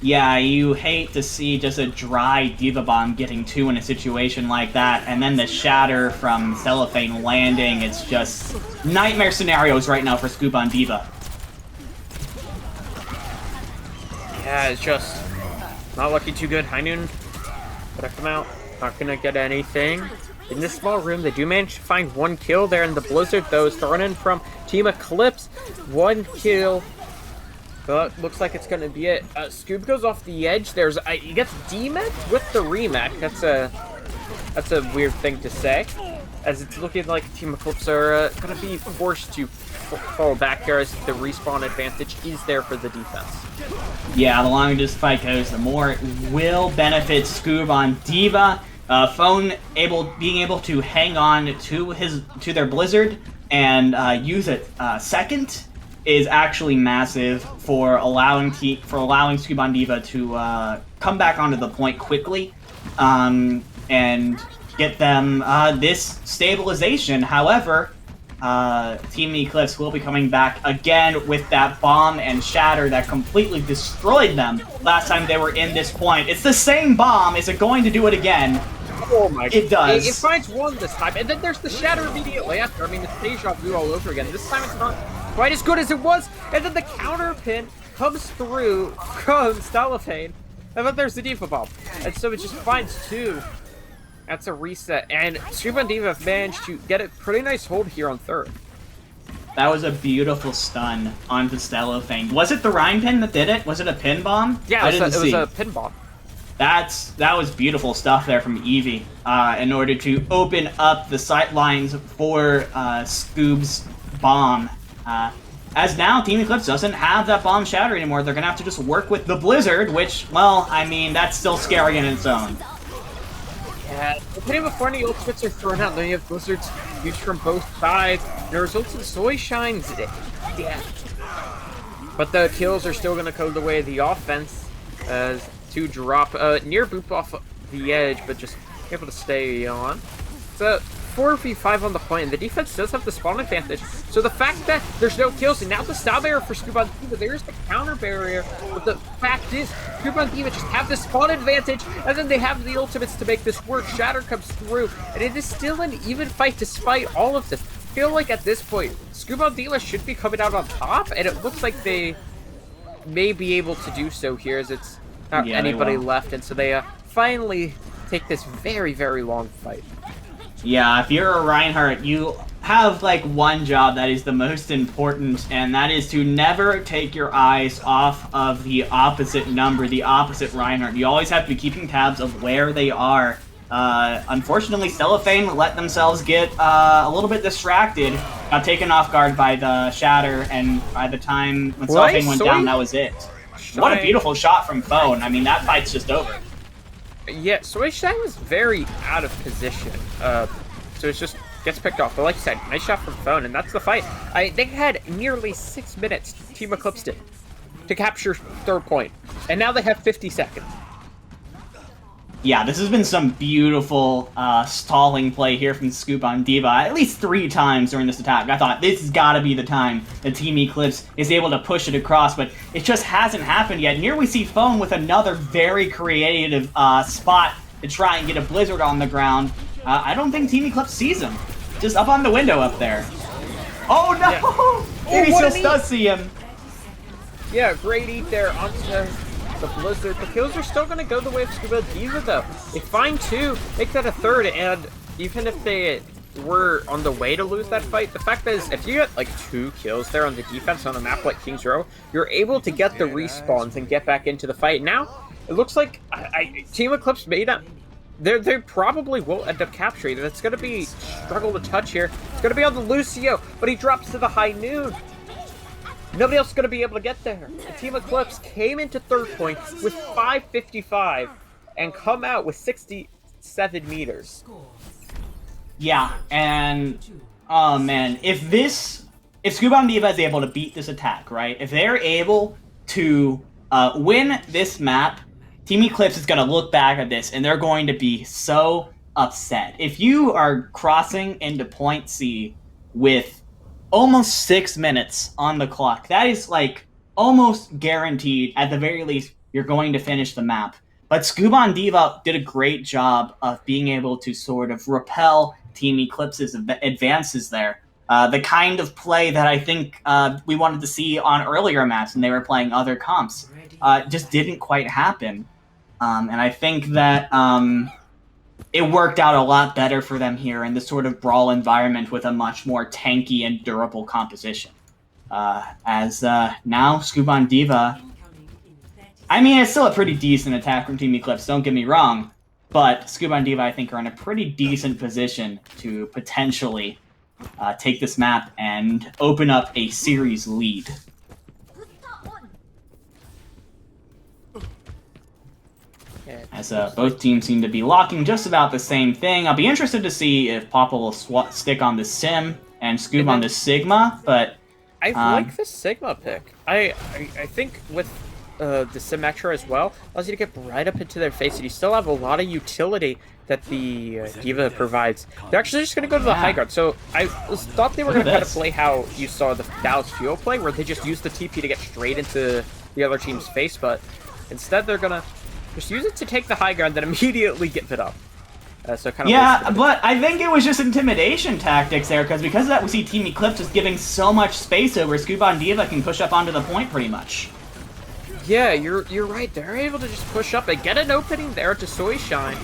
[SPEAKER 10] Yeah, you hate to see just a dry Diva Bomb getting 2 in a situation like that, and then the Shatter from Cellophane landing. It's just nightmare scenarios right now for Scuba and Diva.
[SPEAKER 9] Yeah, it's just not looking too good. High Noon, gonna come out, not gonna get anything. In this small room, they do manage to find 1 kill there, and the Blizzard, though, is thrown in from Team Eclipse. 1 kill. But looks like it's gonna be it. Scoob goes off the edge. He gets demed with the remake. That's a weird thing to say, as it's looking like Team Eclipse are gonna be forced to fall back here, as the respawn advantage is there for the defense.
[SPEAKER 10] Yeah, the longer this fight goes, the more it will benefit Scoob on Diva. Phone being able to hang on to their Blizzard and use it second is actually massive for allowing Scuba and Diva to come back onto the point quickly and get them this stabilization. However, Team Eclipse will be coming back again with that bomb and Shatter that completely destroyed them last time they were in this point. It's the same bomb. Is it going to do it again?
[SPEAKER 9] Oh my god.
[SPEAKER 10] It does.
[SPEAKER 9] It finds 1 this time, and then there's the Shatter immediately after. I mean, it's deja vu all over again. This time it's not quite as good as it was, and then the counter pin comes through from Stellophane, and then there's the Diva Bomb. And so it just finds 2. That's a reset, and Scuba and Diva have managed to get a pretty nice hold here on 3rd.
[SPEAKER 10] That was a beautiful stun onto Stellophane. Was it the Rhine pin that did it? Was it a pin bomb?
[SPEAKER 9] Yeah, it was a pin bomb.
[SPEAKER 10] That was beautiful stuff there from Eevee in order to open up the sight lines for Scoob's bomb. As now, Team Eclipse doesn't have that bomb Shatter anymore. They're going to have to just work with the Blizzard, which, well, I mean, that's still scary in its own.
[SPEAKER 9] Yeah, depending before any ultimates are thrown out, then you have Blizzards used from both sides. The results in Soy Shine's death. But the kills are still going to go the way of the offense, as to drop near boop off the edge, but just able to stay on. It's a 4v5 on the point, and the defense does have the spawn advantage. So the fact that there's no kills, and now the style barrier for Scuba and Diva, there's the counter barrier. But the fact is, Scuba and Diva just have the spawn advantage, and then they have the ultimates to make this work. Shatter comes through, and it is still an even fight despite all of this. I feel like at this point, Scuba and Diva should be coming out on top, and it looks like they may be able to do so here, as it's not anybody left, and so they finally take this very, very long fight.
[SPEAKER 10] Yeah, if you're a Reinhardt, you have like one job that is the most important, and that is to never take your eyes off of the opposite number, the opposite Reinhardt. You always have to be keeping tabs of where they are. Unfortunately, Cellophane let themselves get a little bit distracted, got taken off guard by the Shatter, and by the time when Cellophane went down, that was it. What a beautiful shot from Phone. I mean, that fight's just over.
[SPEAKER 9] Yeah, Soy-Shang was very out of position. So it just gets picked off. But like you said, nice shot from Phone, and that's the fight. They had nearly 6 minutes, Team Eclipse did, to capture third point. And now they have 50 seconds.
[SPEAKER 10] Yeah, this has been some beautiful stalling play here from Scoop on Diva at least 3 times during this attack. I thought this has got to be the time that Team Eclipse is able to push it across, but it just hasn't happened yet. And here we see Phone with another very creative spot to try and get a Blizzard on the ground. I don't think Team Eclipse sees him. Just up on the window up there. Oh no!
[SPEAKER 9] Yeah.
[SPEAKER 10] Maybe still does see him.
[SPEAKER 9] Yeah, great eat there onto the Blizzard. The kills are still going to go the way of Scuba Diva, though. They find 2, make that a 3rd, and even if they were on the way to lose that fight, the fact is, if you get like 2 kills there on the defense on a map like King's Row, you're able to get the respawns and get back into the fight. Now, it looks like Team Eclipse made up. They probably will end up capturing it. It's going to be struggle to touch here. It's going to be on the Lucio, but he drops to the High Noon. Nobody else is going to be able to get there. The Team Eclipse came into third point with 555 and come out with 67 meters.
[SPEAKER 10] Yeah, and oh man, if Scuba Diva is able to beat this attack, right? If they're able to win this map, Team Eclipse is going to look back at this and they're going to be so upset. If you are crossing into point C with almost 6 minutes on the clock, that is like almost guaranteed, at the very least, you're going to finish the map. But Scuba Diva did a great job of being able to sort of repel Team Eclipse's advances there. The kind of play that I think we wanted to see on earlier maps when they were playing other comps just didn't quite happen. And I think that it worked out a lot better for them here in this sort of brawl environment with a much more tanky and durable composition. As now, Scuba Diva, I mean, it's still a pretty decent attack from Team Eclipse, don't get me wrong, but Scuba Diva, I think, are in a pretty decent position to potentially take this map and open up a series lead. As both teams seem to be locking just about the same thing. I'll be interested to see if Papa will stick on the Sim and Scoob on the Sigma, but
[SPEAKER 9] I like the Sigma pick. I think with the Sim Extra as well, allows you to get right up into their face, and you still have a lot of utility that the Diva provides. They're actually just going to go to the high ground. So I thought they were going to kind of play how you saw the Dallas Fuel play, where they just use the TP to get straight into the other team's face, but instead they're going to just use it to take the high ground, then immediately give it up. So kind of
[SPEAKER 10] yeah, but I think it was just intimidation tactics there, because of that we see Team Eclipse just giving so much space over. Scuba and Diva can push up onto the point pretty much.
[SPEAKER 9] Yeah, you're right. They're able to just push up and get an opening there to Soy Shine.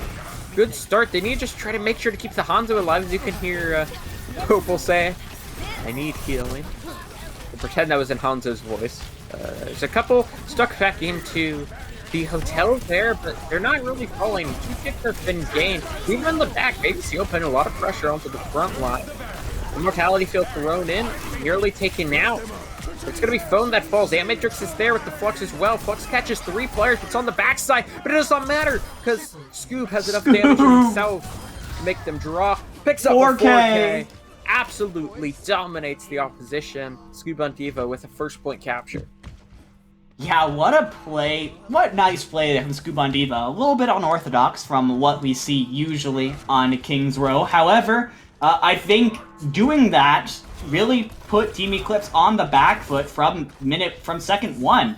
[SPEAKER 9] Good start. They need to just try to make sure to keep the Hanzo alive, as you can hear Popel say, I need healing. We'll pretend that was in Hanzo's voice. There's a couple stuck back into the hotel there, but they're not really falling. 2 kicks have been gained. Even in the back, Baby Seal putting a lot of pressure onto the front line. The Mortality Field thrown in, nearly taken out. It's going to be Phone that falls. Amatrix is there with the Flux as well. Flux catches 3 players. It's on the backside, but it does not matter because Scoob has enough damage himself to make them draw. Picks up 4K. A 4K. Absolutely dominates the opposition. Scoob on Diva with a first point capture.
[SPEAKER 10] Yeah, what a play. What nice play there from Scuba Diva. A little bit unorthodox from what we see usually on King's Row. However, I think doing that really put Team Eclipse on the back foot from second 1.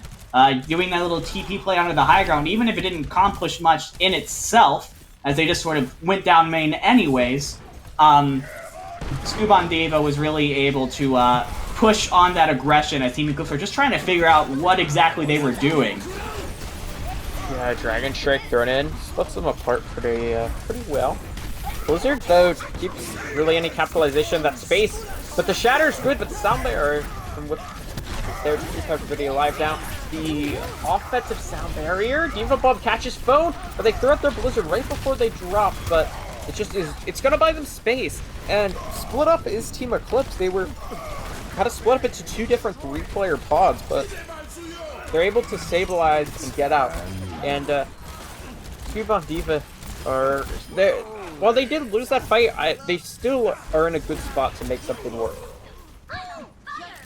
[SPEAKER 10] Doing that little TP play onto the high ground, even if it didn't accomplish much in itself, as they just sort of went down main anyways, Scuba Diva was really able to push on that aggression as Team Eclipse were just trying to figure out what exactly they were doing.
[SPEAKER 9] Yeah, Dragon Strike thrown in, splits them apart pretty well. Blizzard, though, keeps really any capitalization of that space, but the Shatter's good, but the Sound Barrier, from what there to keep everybody alive now. The offensive Sound Barrier, Diva Bomb catches Phone, but they throw out their Blizzard right before they drop, but it just is, it's gonna buy them space, and split up is Team Eclipse. They were kind of split up into 2 different 3-player pods, but they're able to stabilize and get out. And Scuba and Diva are there. While they did lose that fight, they still are in a good spot to make something work.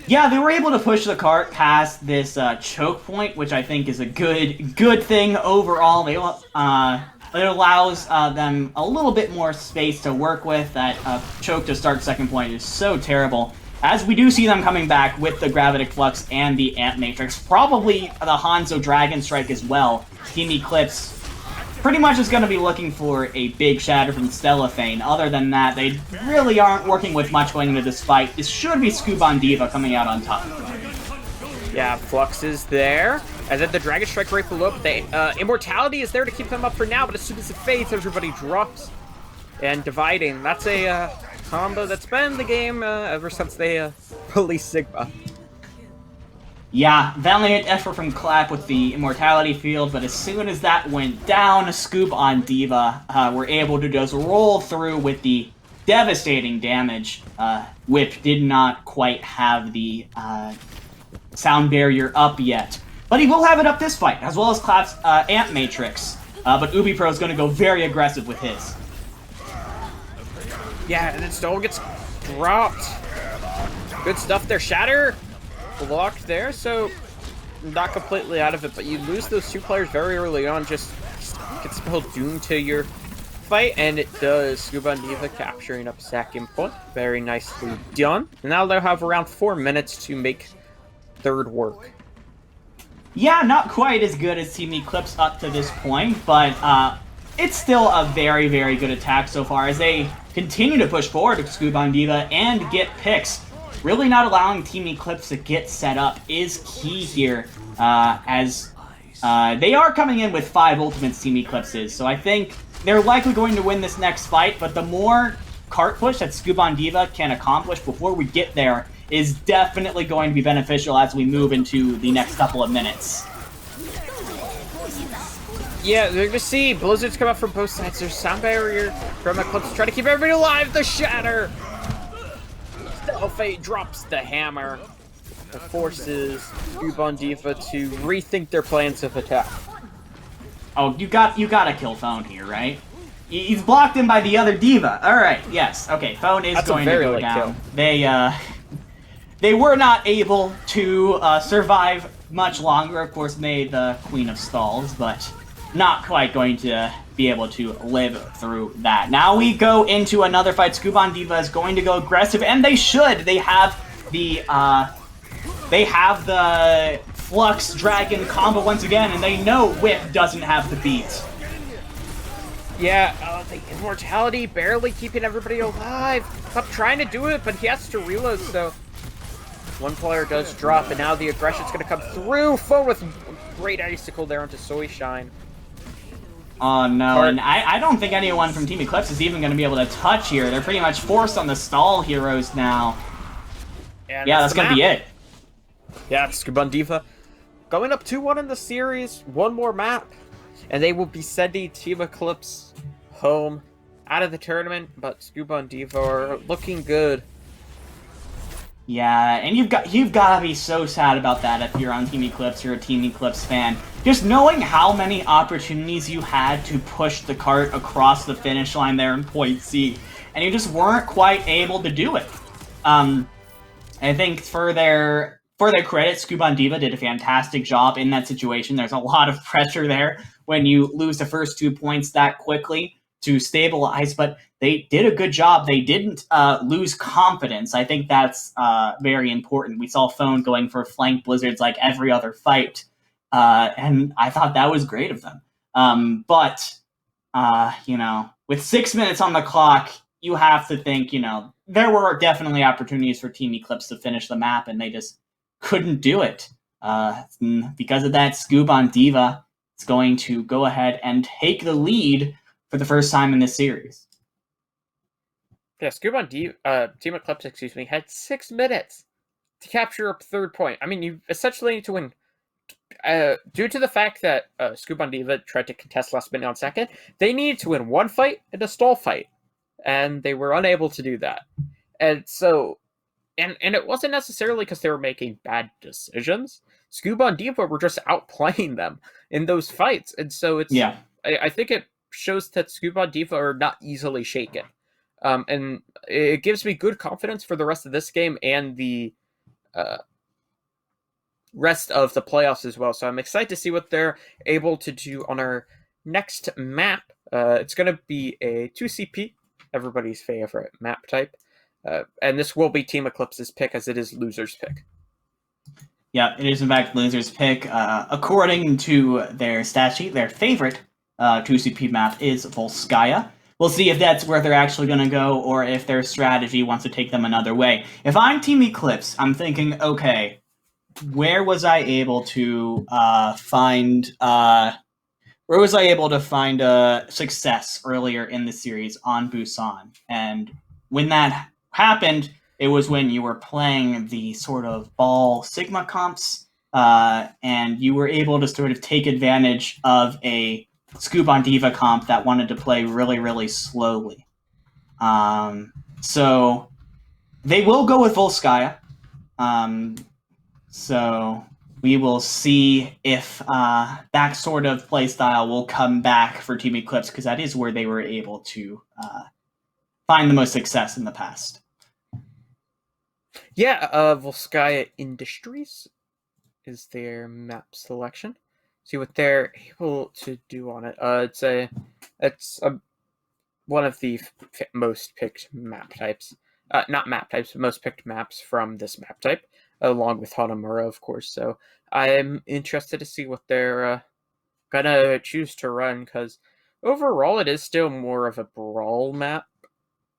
[SPEAKER 10] Yeah, they were able to push the cart past this choke point, which I think is a good thing overall. It allows them a little bit more space to work with. That choke to start second point is so terrible. As we do see them coming back with the Gravitic Flux and the Ant Matrix, probably the Hanzo Dragon Strike as well. Team Eclipse pretty much is going to be looking for a big shatter from Stellafane. Other than that, they really aren't working with much going into this fight. This should be Scuban Diva coming out on top.
[SPEAKER 9] Yeah, Flux is there. And then the Dragon Strike right below. But Immortality is there to keep them up for now, but as soon as it fades, everybody drops. And Dividing. That's a combo that's been in the game ever since they released Sigma.
[SPEAKER 10] Yeah, valiant effort from Clap with the Immortality field, but as soon as that went down, Scoop on Diva were able to just roll through with the devastating damage. Whip did not quite have the sound barrier up yet, but he will have it up this fight, as well as Clap's Ant Matrix. But Ubi Pro is going to go very aggressive with his.
[SPEAKER 9] Yeah, and it still gets dropped. Good stuff there. Shatter blocked there, so not completely out of it, but you lose those two players very early on. Just gets spelled doomed to your fight, and it does. Scuba and Diva capturing up second point. Very nicely done. And now they'll have around 4 minutes to make third work.
[SPEAKER 10] Yeah, not quite as good as Team Eclipse up to this point, but it's still a very, very good attack so far as they continue to push forward to Scuba and Diva and get picks. Really not allowing Team Eclipse to get set up is key here, as they are coming in with 5 ultimates, Team Eclipse is, so I think they're likely going to win this next fight, but the more cart push that Scuba and Diva can accomplish before we get there is definitely going to be beneficial as we move into the next couple of minutes.
[SPEAKER 9] Yeah, they're gonna see blizzards come up from both sides. There's sound barrier from Eclipse trying to keep everybody alive. The Shatter! Stellafane drops the hammer. It forces Scuba and Diva to rethink their plans of attack.
[SPEAKER 10] Oh, you gotta kill Phone here, right? He's blocked in by the other Diva. Alright, yes. Okay, Phone is going to go down. Kill. They were not able to survive much longer. Of course, May the Queen of Stalls, but not quite going to be able to live through that. Now we go into another fight. Scuba and Diva is going to go aggressive, and they should. They have the Flux Dragon combo once again, and they know Whip doesn't have the beat.
[SPEAKER 9] Yeah, the Immortality barely keeping everybody alive. Stop trying to do it, but he has to reload, so one player does drop, and now the aggression's going to come through. Phone with great icicle there onto Soy Shine.
[SPEAKER 10] Oh no, and I don't think anyone from Team Eclipse is even going to be able to touch here. They're pretty much forced on the stall heroes now.
[SPEAKER 9] And
[SPEAKER 10] yeah, that's going to be it.
[SPEAKER 9] Yeah, Scuba and Diva going up 2-1 in the series. One more map, and they will be sending Team Eclipse home out of the tournament, but Scuba and Diva are looking good.
[SPEAKER 10] Yeah, and you've got to be so sad about that if you're on Team Eclipse, you're a Team Eclipse fan. Just knowing how many opportunities you had to push the cart across the finish line there in Point C, and you just weren't quite able to do it. I think for their credit, Scuba and Diva did a fantastic job in that situation. There's a lot of pressure there when you lose the first 2 points that quickly to stabilize, but they did a good job. They didn't lose confidence. I think that's very important. We saw Phone going for flank blizzards like every other fight, and I thought that was great of them. But with 6 minutes on the clock, you have to think, there were definitely opportunities for Team Eclipse to finish the map, and they just couldn't do it. Because of that, Scuba and Diva is going to go ahead and take the lead for the first time in this series.
[SPEAKER 9] Yeah, Scuba and Team Eclipse, had 6 minutes to capture a third point. I mean, you essentially need to win. Due to the fact that Scuba and Diva tried to contest last minute on second, they needed to win one fight and a stall fight, and they were unable to do that. And so, and it wasn't necessarily because they were making bad decisions. Scuba and Diva were just outplaying them in those fights, and so it's I think it shows that Scuba and Diva are not easily shaken. And it gives me good confidence for the rest of this game and the rest of the playoffs as well. So I'm excited to see what they're able to do on our next map. It's going to be a 2CP, everybody's favorite map type. And this will be Team Eclipse's pick, as it is loser's pick.
[SPEAKER 10] Yeah, it is in fact loser's pick. According to their stat sheet, their favorite 2CP map is Volskaya. We'll see if that's where they're actually going to go, or if their strategy wants to take them another way. If I'm Team Eclipse, I'm thinking, okay, where was I able to find success earlier in the series on Busan? And when that happened, it was when you were playing the sort of ball Sigma comps, and you were able to sort of take advantage of a Scoop on Diva comp that wanted to play really, really slowly. So they will go with Volskaya. So we will see if that sort of playstyle will come back for Team Eclipse, because that is where they were able to find the most success in the past.
[SPEAKER 9] Yeah, Volskaya Industries is their map selection. See what they're able to do on it. It's one of the most picked map types. Not map types, but most picked maps from this map type, along with Hanamura, of course. So I'm interested to see what they're gonna choose to run, because overall it is still more of a brawl map.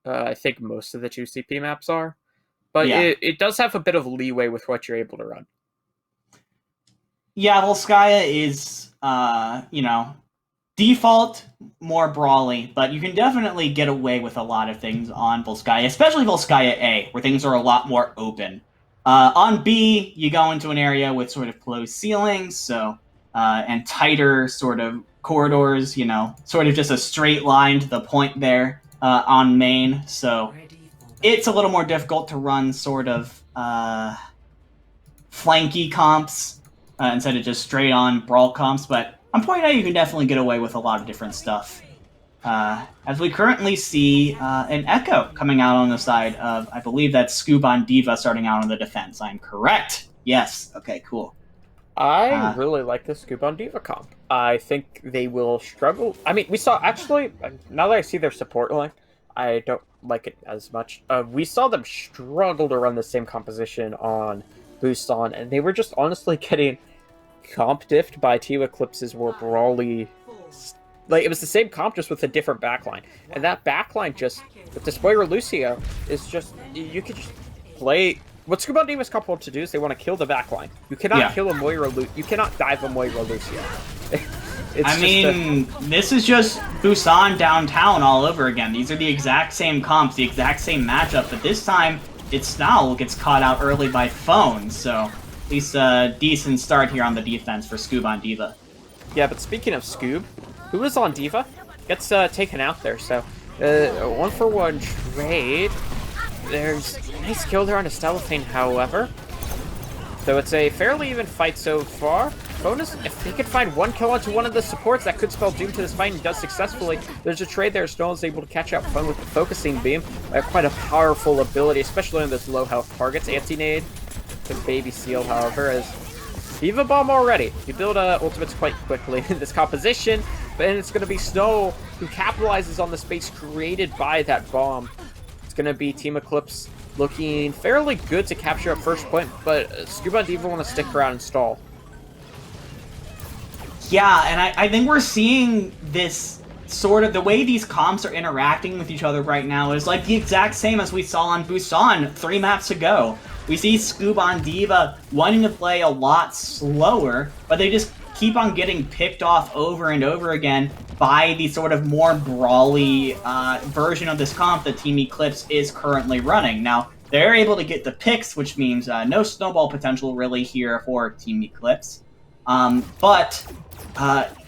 [SPEAKER 9] I think most of the 2CP maps are. But yeah, it does have a bit of leeway with what you're able to run.
[SPEAKER 10] Yeah, Volskaya is, default more brawly, but you can definitely get away with a lot of things on Volskaya, especially Volskaya A, where things are a lot more open. On B, you go into an area with sort of closed ceilings, and tighter sort of corridors, sort of just a straight line to the point there on main, so it's a little more difficult to run sort of flanky comps instead of just straight on brawl comps, but I'm pointing out you can definitely get away with a lot of different stuff. As we currently see an Echo coming out on the side of, I believe that's Scoop on Diva starting out on the defense. I'm correct. Yes. Okay, cool.
[SPEAKER 9] I really like the Scoop on Diva comp. I think they will struggle. I mean, we saw, actually, now that I see their support line, I don't like it as much. We saw them struggle to run the same composition on Busan, and they were just honestly getting comp diffed by Team Eclipse's more brawly. Like, it was the same comp, just with a different backline. And that backline just, with Despoiler Lucio, is just, you could just play. What Scuba Diva's comp want to do is they want to kill the backline. You cannot kill a Moira you cannot dive a Moira Lucio.
[SPEAKER 10] This is just Busan downtown all over again. These are the exact same comps, the exact same matchup, but this time it's Snarl gets caught out early by phone, so at least a decent start here on the defense for Scoob on Diva.
[SPEAKER 9] Yeah, but speaking of Scoob, who is on Diva, gets taken out there, so 1-for-1 trade. There's a nice kill there on Estelathane, however. So it's a fairly even fight so far. Bonus, if he could find one kill onto one of the supports, that could spell doom to this fight, and he does successfully. There's a trade there. Snow is able to catch out Fun with the focusing beam. Quite a powerful ability, especially on those low health targets. Anti-nade to Baby Seal, however, as Diva Bomb already. You build ultimates quite quickly in this composition, but then it's going to be Snow who capitalizes on the space created by that bomb. It's going to be Team Eclipse looking fairly good to capture a first point, but Scuba and Diva want to stick around and stall.
[SPEAKER 10] Yeah, and I think we're seeing this sort of, the way these comps are interacting with each other right now is like the exact same as we saw on Busan 3 maps ago. We see Scoob on Diva wanting to play a lot slower, but they just keep on getting picked off over and over again by the sort of more brawly version of this comp that Team Eclipse is currently running. Now, they're able to get the picks, which means no snowball potential really here for Team Eclipse. But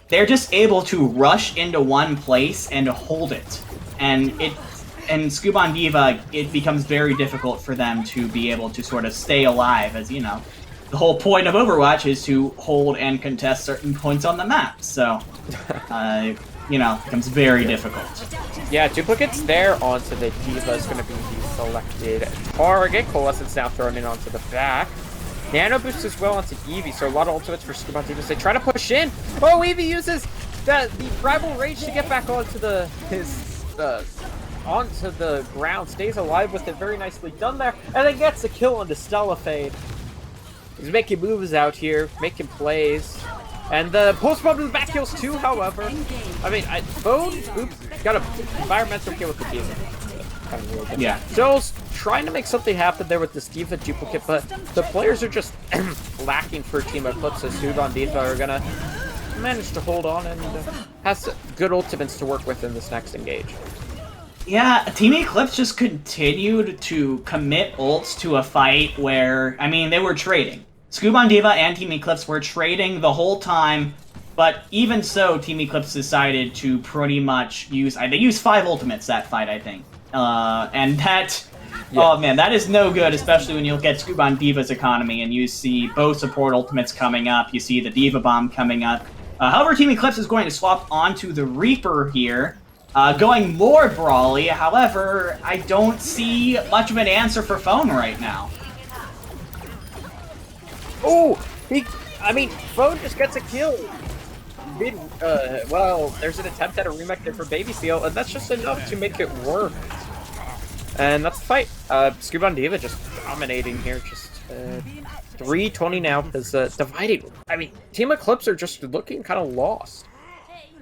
[SPEAKER 10] they're just able to rush into one place and hold it. And Scoob on Diva, it becomes very difficult for them to be able to sort of stay alive, as you know. the whole point of Overwatch is to hold and contest certain points on the map. So, you know, it becomes very difficult.
[SPEAKER 9] Yeah, duplicates there onto the D.Va is going to be the selected target. Coalescence now thrown in onto the back. Nano boost as well onto Eevee, so a lot of ultimates for Scuba D.Va. They try to push in. Oh, Eevee uses the rival rage to get back onto onto the ground. Stays alive with it, very nicely done there, and then gets a kill onto Stellafade. He's making moves out here, making plays. And the post bomb to the back kills too, however. I mean, Bone, oops, got a environmental kill with the D.Va. Kind of weird.
[SPEAKER 10] Yeah.
[SPEAKER 9] Joel's trying to make something happen there with this D.Va duplicate, but the players are just lacking for Team Eclipse, as Scuba and D.Va are gonna manage to hold on and has good ultimates to work with in this next engage.
[SPEAKER 10] Yeah, Team Eclipse just continued to commit ults to a fight where, I mean, they were trading. Scuba and D.Va and Team Eclipse were trading the whole time, but even so, Team Eclipse decided to pretty much use... They used 5 ultimates that fight, I think. And that... Yeah. Oh man, that is no good, especially when you look at Scuba and D.Va's economy and you see both support ultimates coming up, you see the D.Va bomb coming up. However, Team Eclipse is going to swap onto the Reaper here, going more brawly. However, I don't see much of an answer for Phone right now.
[SPEAKER 9] Oh, I mean, Phone just gets a kill. Well, there's an attempt at a remake there for Baby Seal, and that's just enough to make it work. And that's the fight. Scuba and D.Va just dominating here, just 3-20 now, because divided. I mean, Team Eclipse are just looking kind of lost.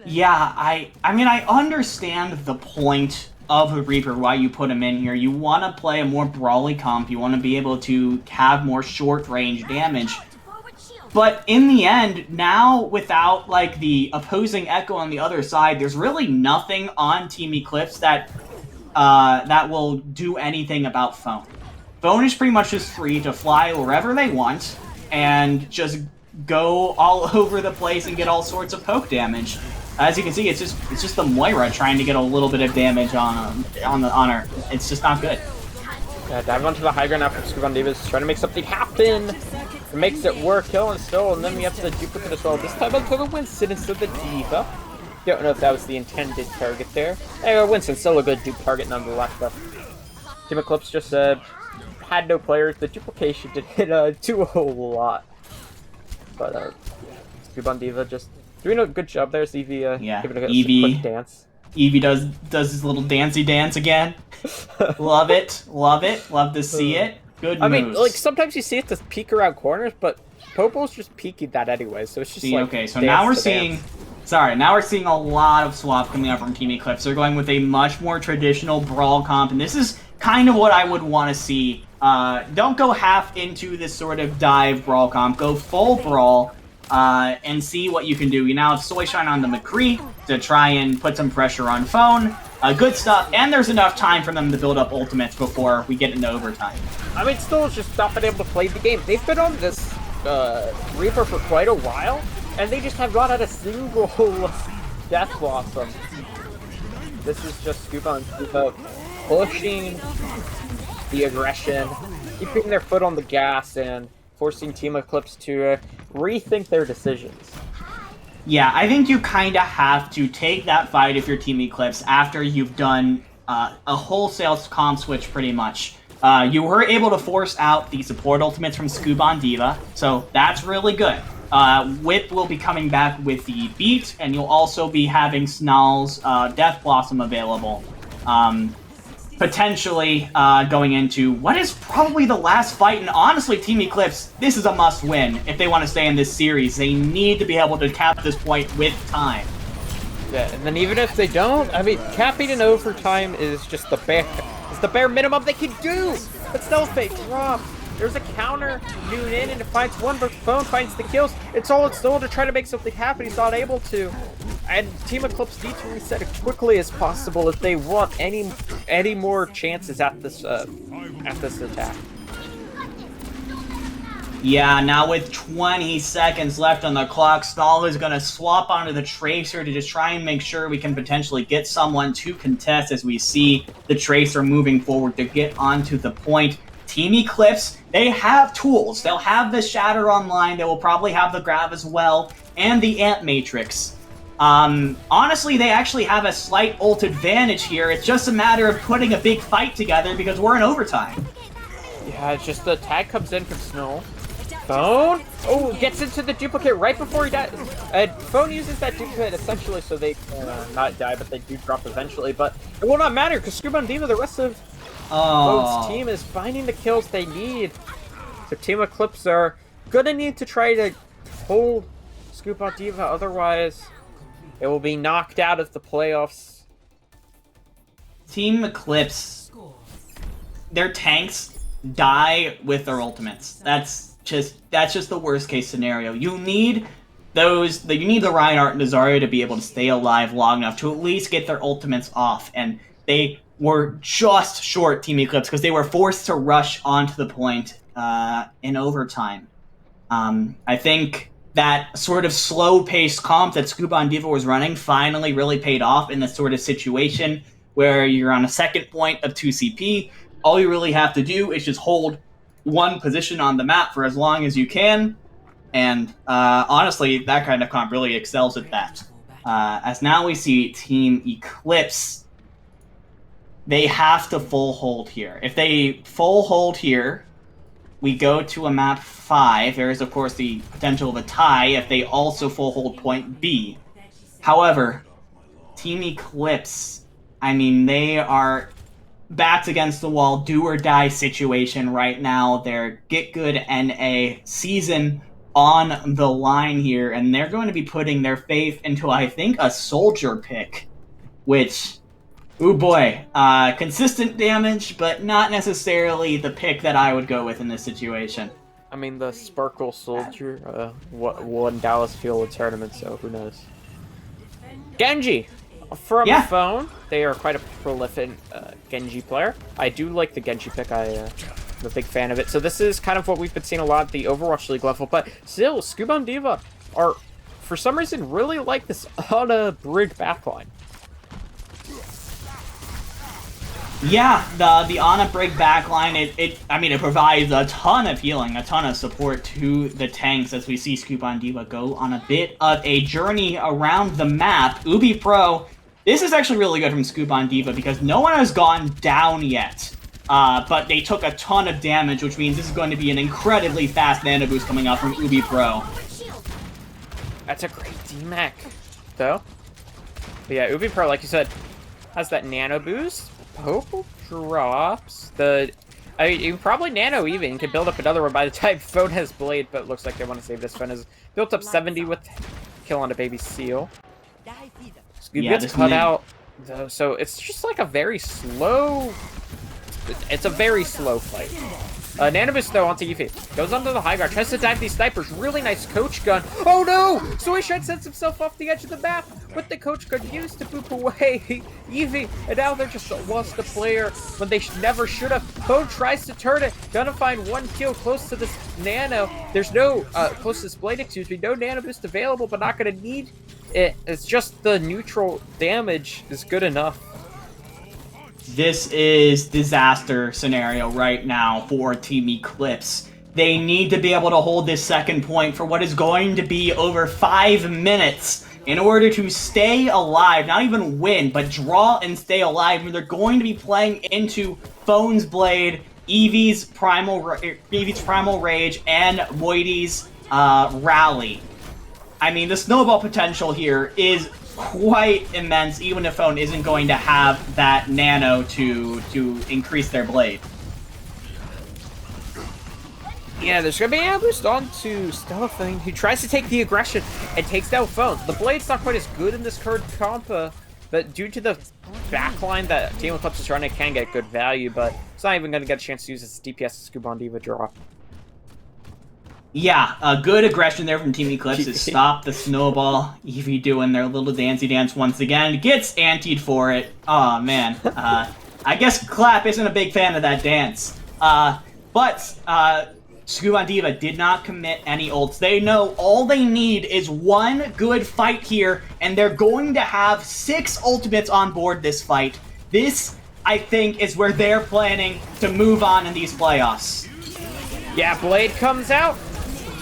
[SPEAKER 10] Yeah, I mean, I understand the point of the Reaper, why you put him in here. You want to play a more brawly comp, you want to be able to have more short-range damage. But in the end, now without, like, the opposing Echo on the other side, there's really nothing on Team Eclipse that will do anything about Phone. Phone is pretty much just free to fly wherever they want and just go all over the place and get all sorts of poke damage. As you can see, it's just the Moira trying to get a little bit of damage on her. It's just not good.
[SPEAKER 9] Yeah, dive onto the high ground now from Scuba and D.Va, trying to make something happen. It makes it work, kill and still, and then we have the duplicate as well. This time onto the Winston instead of the D.Va. Don't know if that was the intended target there. Anyway, Winston's still a good dupe target nonetheless, but Team Eclipse just had no players. The duplication didn't do a whole lot. But Scuba and D.Va just doing a good job there. Eevee giving a quick dance.
[SPEAKER 10] Eevee does his little dancey dance again. Love it, love to see it. Good moves.
[SPEAKER 9] I mean, like, sometimes you see it to peek around corners, but Popo's just peeking that anyway, so it's just like...
[SPEAKER 10] Okay, so now we're seeing... Sorry, now we're seeing a lot of swap coming up from Team Eclipse. They're going with a much more traditional brawl comp, and this is kind of what I would want to see. Don't go half into this sort of dive brawl comp. Go full brawl, and see what you can do. You now have Soy Shine on the McCree to try and put some pressure on Phone. Good stuff, and there's enough time for them to build up ultimates before we get into overtime.
[SPEAKER 9] I mean, still just not been able to play the game. They've been on this Reaper for quite a while, and they just have not had a single Death Blossom. This is just Scuba and D.Va pushing the aggression, keeping their foot on the gas, and forcing Team Eclipse to rethink their decisions.
[SPEAKER 10] Yeah, I think you kind of have to take that fight if you're Team Eclipse after you've done a wholesale comp switch pretty much. You were able to force out the support ultimates from Scuba and D.Va, so that's really good. Whip will be coming back with the Beat, and you'll also be having Snarl's Death Blossom available. Potentially going into what is probably the last fight, and honestly, Team Eclipse, this is a must-win if they want to stay in this series. They need to be able to cap this point with time.
[SPEAKER 9] Yeah, and then even if they don't, I mean, capping in overtime is just the bare minimum they can do. But Stealthfake drop. There's a counter, Noon in, and it finds one, but Phone finds the kills. It's all it's still to try to make something happen. He's not able to. And Team Eclipse need to reset as quickly as possible if they want any more chances at this attack.
[SPEAKER 10] Yeah, now with 20 seconds left on the clock, Snarl is going to swap onto the Tracer to just try and make sure we can potentially get someone to contest as we see the Tracer moving forward to get onto the point. Team Eclipse, they have tools. They'll have the Shatter online. They will probably have the Grav as well, and the Ant Matrix. Honestly, they actually have a slight ult advantage here. It's just a matter of putting a big fight together because we're in overtime.
[SPEAKER 9] Yeah, it's just the tag comes in from Snow. Phone? Oh, gets into the duplicate right before he dies. Phone uses that duplicate essentially so they not die, but they do drop eventually. But it will not matter because Scuba and Diva, the rest of Phone's team is finding the kills they need. So Team Eclipse are gonna need to try to hold Scuba Diva, otherwise it will be knocked out of the playoffs.
[SPEAKER 10] Team Eclipse, their tanks die with their ultimates. That's just the worst case scenario. You need the Reinhardt and the Zarya to be able to stay alive long enough to at least get their ultimates off, and they were just short Team Eclipse because they were forced to rush onto the point in overtime. I think that sort of slow-paced comp that Scuba and Diva was running finally really paid off in this sort of situation where you're on a second point of 2 CP. All you really have to do is just hold one position on the map for as long as you can, and honestly, that kind of comp really excels at that. As now we see Team Eclipse, they have to full hold here. If they full hold here, we go to a map 5. There is, of course, the potential of a tie if they also full hold point B. However, Team Eclipse, I mean, they are backs against the wall, do or die situation right now. Their GitGud NA season on the line here, and they're going to be putting their faith into, I think, a soldier pick, which, ooh boy, consistent damage, but not necessarily the pick that I would go with in this situation.
[SPEAKER 9] I mean, the Sparkle Soldier won Dallas Field tournament, so who knows. Genji! From Phone, they are quite a prolific Genji player. I do like the Genji pick. I'm a big fan of it. So this is kind of what we've been seeing a lot at the Overwatch League level. But still, Scuba and Diva are, for some reason, really like this Ana Brig backline.
[SPEAKER 10] Yeah, the Ana Brig backline, it provides a ton of healing, a ton of support to the tanks as we see Scuba and Diva go on a bit of a journey around the map. Ubi Pro, this is actually really good from Scuba and Diva because no one has gone down yet, but they took a ton of damage, which means this is going to be an incredibly fast nano boost coming out from Ubi Pro.
[SPEAKER 9] That's a great DMAC, though. But yeah, Ubi Pro, like you said, has that nano boost. Popo drops you probably nano even. You could build up another one by the time Phone has Blade, but it looks like they want to save this. Phone has built up 70 with kill on a baby seal. Gets cut out though, so it's just like a very slow. It's a very slow fight. Nanobus though onto Eevee. Goes onto the high ground, tries to dive these snipers. Really nice coach gun. Oh no! Soyshed sends himself off the edge of the map, but the coach gun used to boop away Eevee, and now they're just lost a player when they never should have. Phone tries to turn it, gonna find one kill close to this nano. There's no close to this blade, excuse me, no nano boost available, but not gonna need it. It's just the neutral damage is good enough.
[SPEAKER 10] This is disaster scenario right now for Team Eclipse. They need to be able to hold this second point for what is going to be over 5 minutes in order to stay alive, not even win, but draw and stay alive. They're going to be playing into Phone's Blade, Eevee's Primal Rage, and Voidy's Rally. I mean, the snowball potential here is quite immense, even if Phone isn't going to have that nano to increase their blade.
[SPEAKER 9] Yeah, there's gonna be an boost onto Stealthing, who tries to take the aggression and takes down Phone. The blade's not quite as good in this current comp, but due to the backline that Team Eclipse is running, it can get good value, but it's not even gonna get a chance to use its DPS Scuba and Diva draw.
[SPEAKER 10] Yeah, a good aggression there from Team Eclipse to stop the snowball. Eevee doing their little dancey dance once again. Gets antied for it. Oh man. I guess Clap isn't a big fan of that dance. But Scuba and Diva did not commit any ults. They know all they need is one good fight here, and they're going to have 6 ultimates on board this fight. This I think, is where they're planning to move on in these playoffs.
[SPEAKER 9] Yeah, Blade comes out.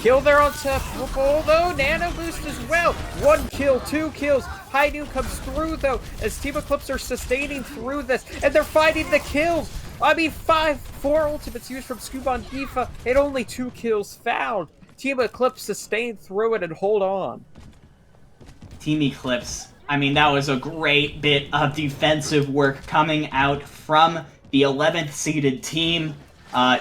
[SPEAKER 9] Kill there on Purple, though. Nano boost as well. 1 kill, 2 kills. High Noon comes through, though, as Team Eclipse are sustaining through this, and they're fighting the kills. I mean, 4 ultimates used from Scuba and Diva, and only 2 kills found. Team Eclipse sustain through it and hold on.
[SPEAKER 10] Team Eclipse. I mean, that was a great bit of defensive work coming out from the 11th seeded team.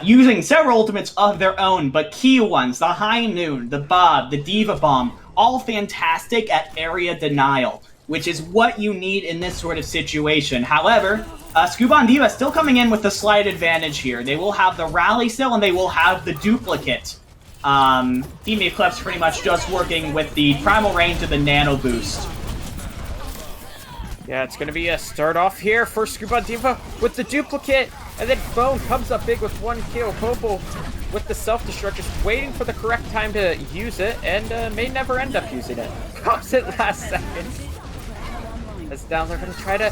[SPEAKER 10] Using several ultimates of their own, but key ones, the High Noon, the Bob, the Diva Bomb, all fantastic at area denial, which is what you need in this sort of situation. However, Scuba and Diva still coming in with a slight advantage here. They will have the rally still, and they will have the duplicate. Team Eclipse pretty much just working with the primal range of the nano boost.
[SPEAKER 9] Yeah, it's going to be a start off here for Scuba Diva with the duplicate. And then Bone comes up big with 1 kill. Popo with the self-destruct, just waiting for the correct time to use it, and may never end up using it. Pops it last second. As down, they're going to try to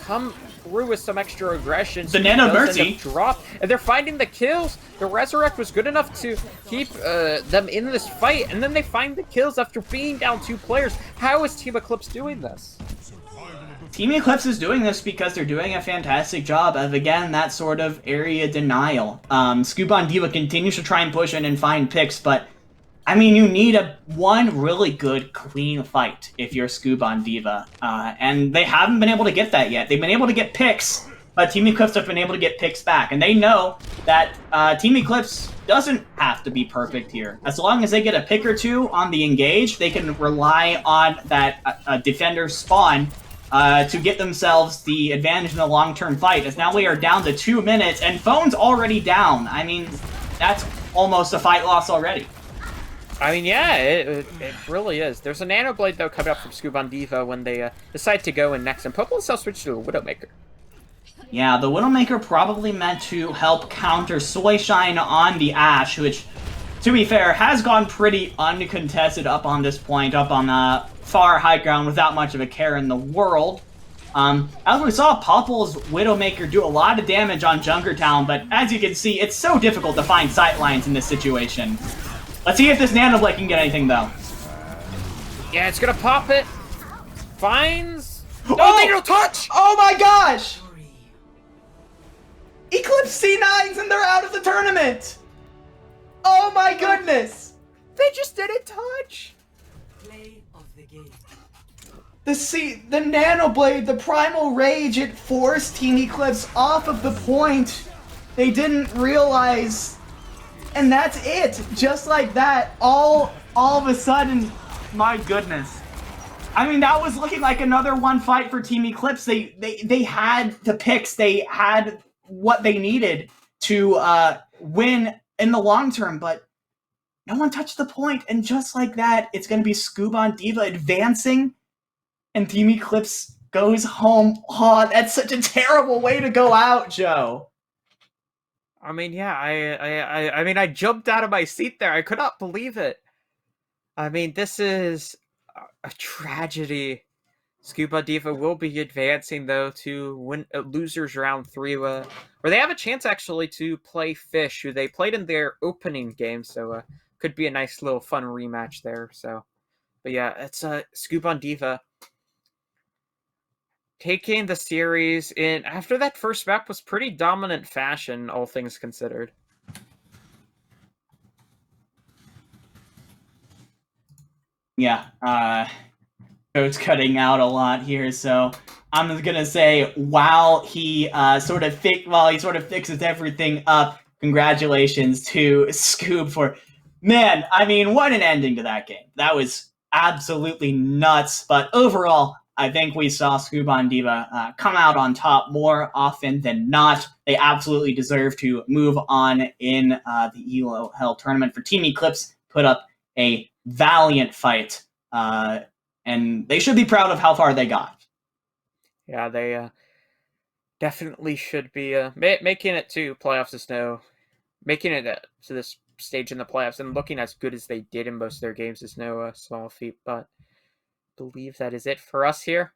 [SPEAKER 9] come through with some extra aggression.
[SPEAKER 10] The Nano Mercy
[SPEAKER 9] drop, and they're finding the kills. The Resurrect was good enough to keep them in this fight, and then they find the kills after being down 2 players. How is Team Eclipse doing this?
[SPEAKER 10] Team Eclipse is doing this because they're doing a fantastic job of, again, that sort of area denial. Scuba and Diva continues to try and push in and find picks, but, I mean, you need one really good, clean fight if you're Scuba and Diva. And they haven't been able to get that yet. They've been able to get picks, but Team Eclipse have been able to get picks back. And they know that Team Eclipse doesn't have to be perfect here. As long as they get a pick or 2 on the engage, they can rely on that defender spawn to get themselves the advantage in the long-term fight, as now we are down to 2 minutes, and Phone's already down. I mean, that's almost a fight loss already.
[SPEAKER 9] I mean, yeah, it really is. There's a Nano Blade, though, coming up from Scuba and Diva when they decide to go in next, and Popo will switch to the Widowmaker.
[SPEAKER 10] Yeah, the Widowmaker probably meant to help counter Soy Shine on the Ashe, which, to be fair, has gone pretty uncontested up on this point, up on far high ground without much of a care in the world. As we saw, Popple's Widowmaker do a lot of damage on Junkertown, but as you can see, it's so difficult to find sightlines in this situation. Let's see if this Nano Blade can get anything, though.
[SPEAKER 9] Yeah, it's gonna pop it. Finds... No, they don't touch!
[SPEAKER 10] Oh my gosh! Eclipse C9s and they're out of the tournament! Oh my goodness!
[SPEAKER 4] They just didn't touch!
[SPEAKER 10] The Nano Blade, the Primal Rage, it forced Team Eclipse off of the point. They didn't realize, and that's it. Just like that, all of a sudden, my goodness. I mean, that was looking like another one fight for Team Eclipse. They had the picks, they had what they needed to win in the long term, but no one touched the point, and just like that, it's going to be Scuba and Diva advancing, and Team Eclipse goes home. Oh, that's such a terrible way to go out, Joe.
[SPEAKER 9] I mean, yeah, I mean, I jumped out of my seat there. I could not believe it. I mean, this is a tragedy. Scuba Diva will be advancing, though, to win losers round 3, where they have a chance, actually, to play Fish, who they played in their opening game, so could be a nice little fun rematch there. So, but yeah, it's Scuba Diva taking the series in after that first map was pretty dominant fashion, all things considered.
[SPEAKER 10] Yeah, Code's cutting out a lot here, so I'm just gonna say while he sort of fixes everything up, congratulations to Scoob for, man, I mean, what an ending to that game. That was absolutely nuts, but overall, I think we saw Scuba and Diva come out on top more often than not. They absolutely deserve to move on in the ELO Hell tournament. For Team Eclipse, put up a valiant fight, and they should be proud of how far they got.
[SPEAKER 9] Yeah, they definitely should be making it to playoffs is making it to this stage in the playoffs and looking as good as they did in most of their games is no small feat, but believe that is it for us here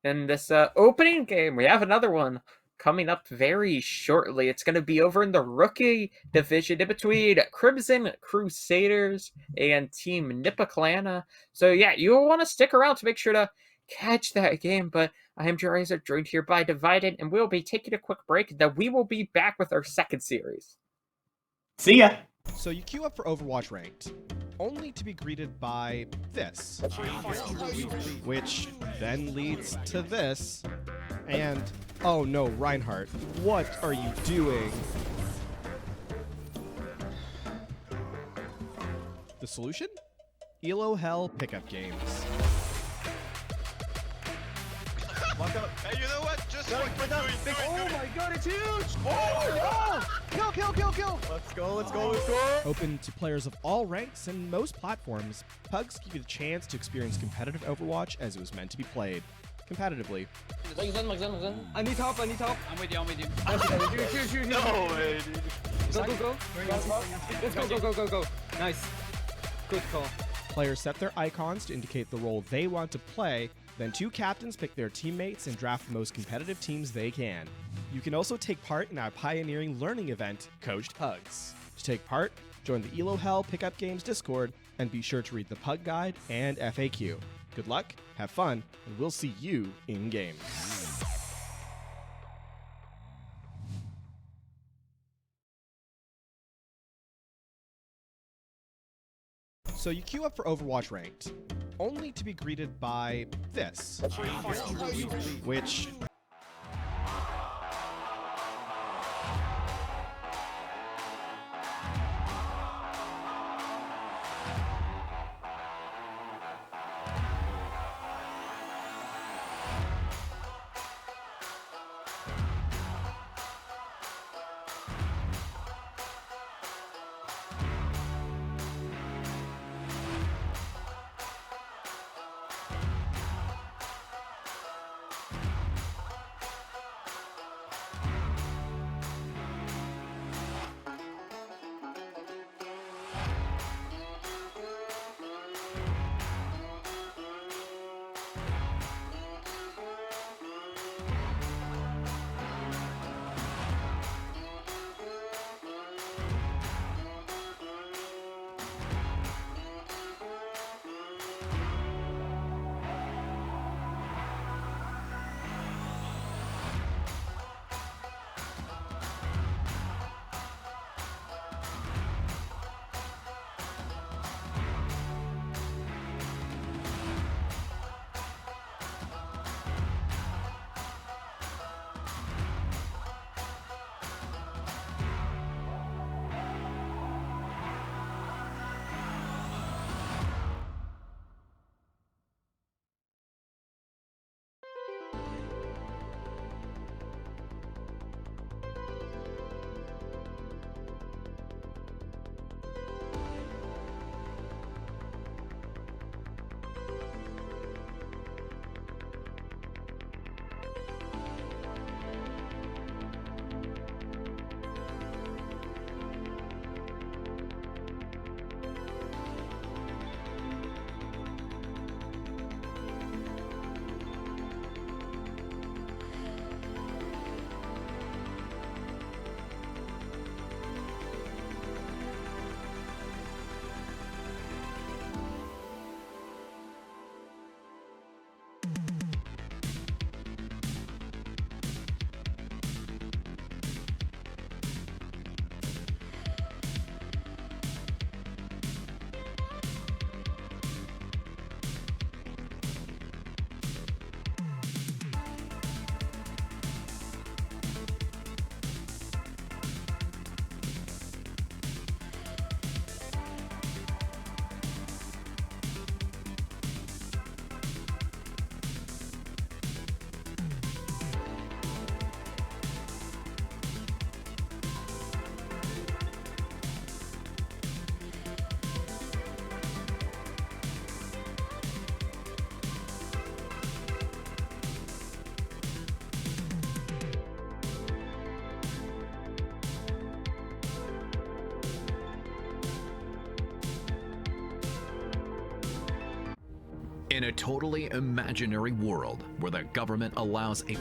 [SPEAKER 9] in this opening game. We have another one coming up very shortly. It's going to be over in the rookie division in between Crimson Crusaders and Team Nipaclana. So yeah, you'll want to stick around to make sure to catch that game. But I am Jerizer, joined here by Divided, and we'll be taking a quick break. Then we will be back with our second series.
[SPEAKER 10] See ya!
[SPEAKER 7] So you queue up for Overwatch Ranked, only to be greeted by this, which then leads to this, and oh no, Reinhardt, what are you doing? The solution? Elo Hell pickup games.
[SPEAKER 3] Hey, you know what? Just
[SPEAKER 4] Oh my god, it's huge! Oh! Kill! Let's go.
[SPEAKER 7] Open to players of all ranks and most platforms, Pugs give you the chance to experience competitive Overwatch as it was meant to be played. Competitively.
[SPEAKER 4] I need help.
[SPEAKER 3] I'm with you.
[SPEAKER 4] Shoot.
[SPEAKER 3] No way, dude.
[SPEAKER 4] Go. Let's go. Nice. Good call.
[SPEAKER 7] Players set their icons to indicate the role they want to play, then two captains pick their teammates and draft the most competitive teams they can. You can also take part in our pioneering learning event, Coached Pugs. To take part, join the Elo Hell Pickup Games Discord and be sure to read the Pug Guide and FAQ. Good luck, have fun, and we'll see you in-game. So you queue up for Overwatch Ranked, only to be greeted by this, which
[SPEAKER 12] In a totally imaginary world where the government allows a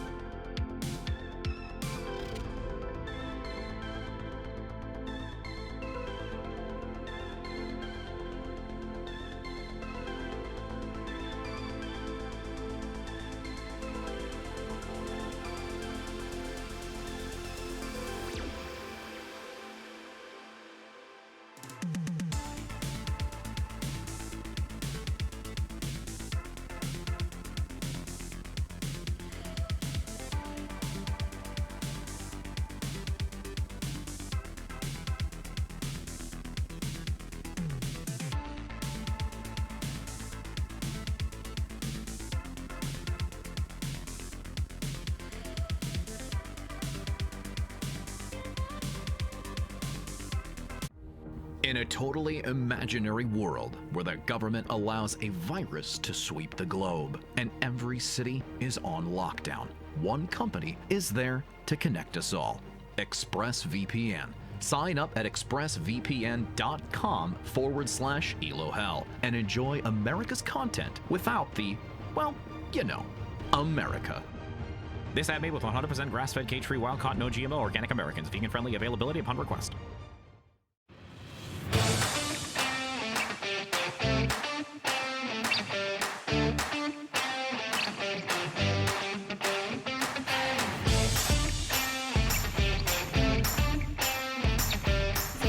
[SPEAKER 12] In a totally imaginary world where the government allows a virus to sweep the globe and every city is on lockdown, one company is there to connect us all. ExpressVPN. Sign up at expressvpn.com/elohell and enjoy America's content without the, well, you know, America.
[SPEAKER 13] This ad made with 100% grass-fed, cage-free, wild-caught, no GMO, organic Americans. Vegan-friendly. Availability upon request.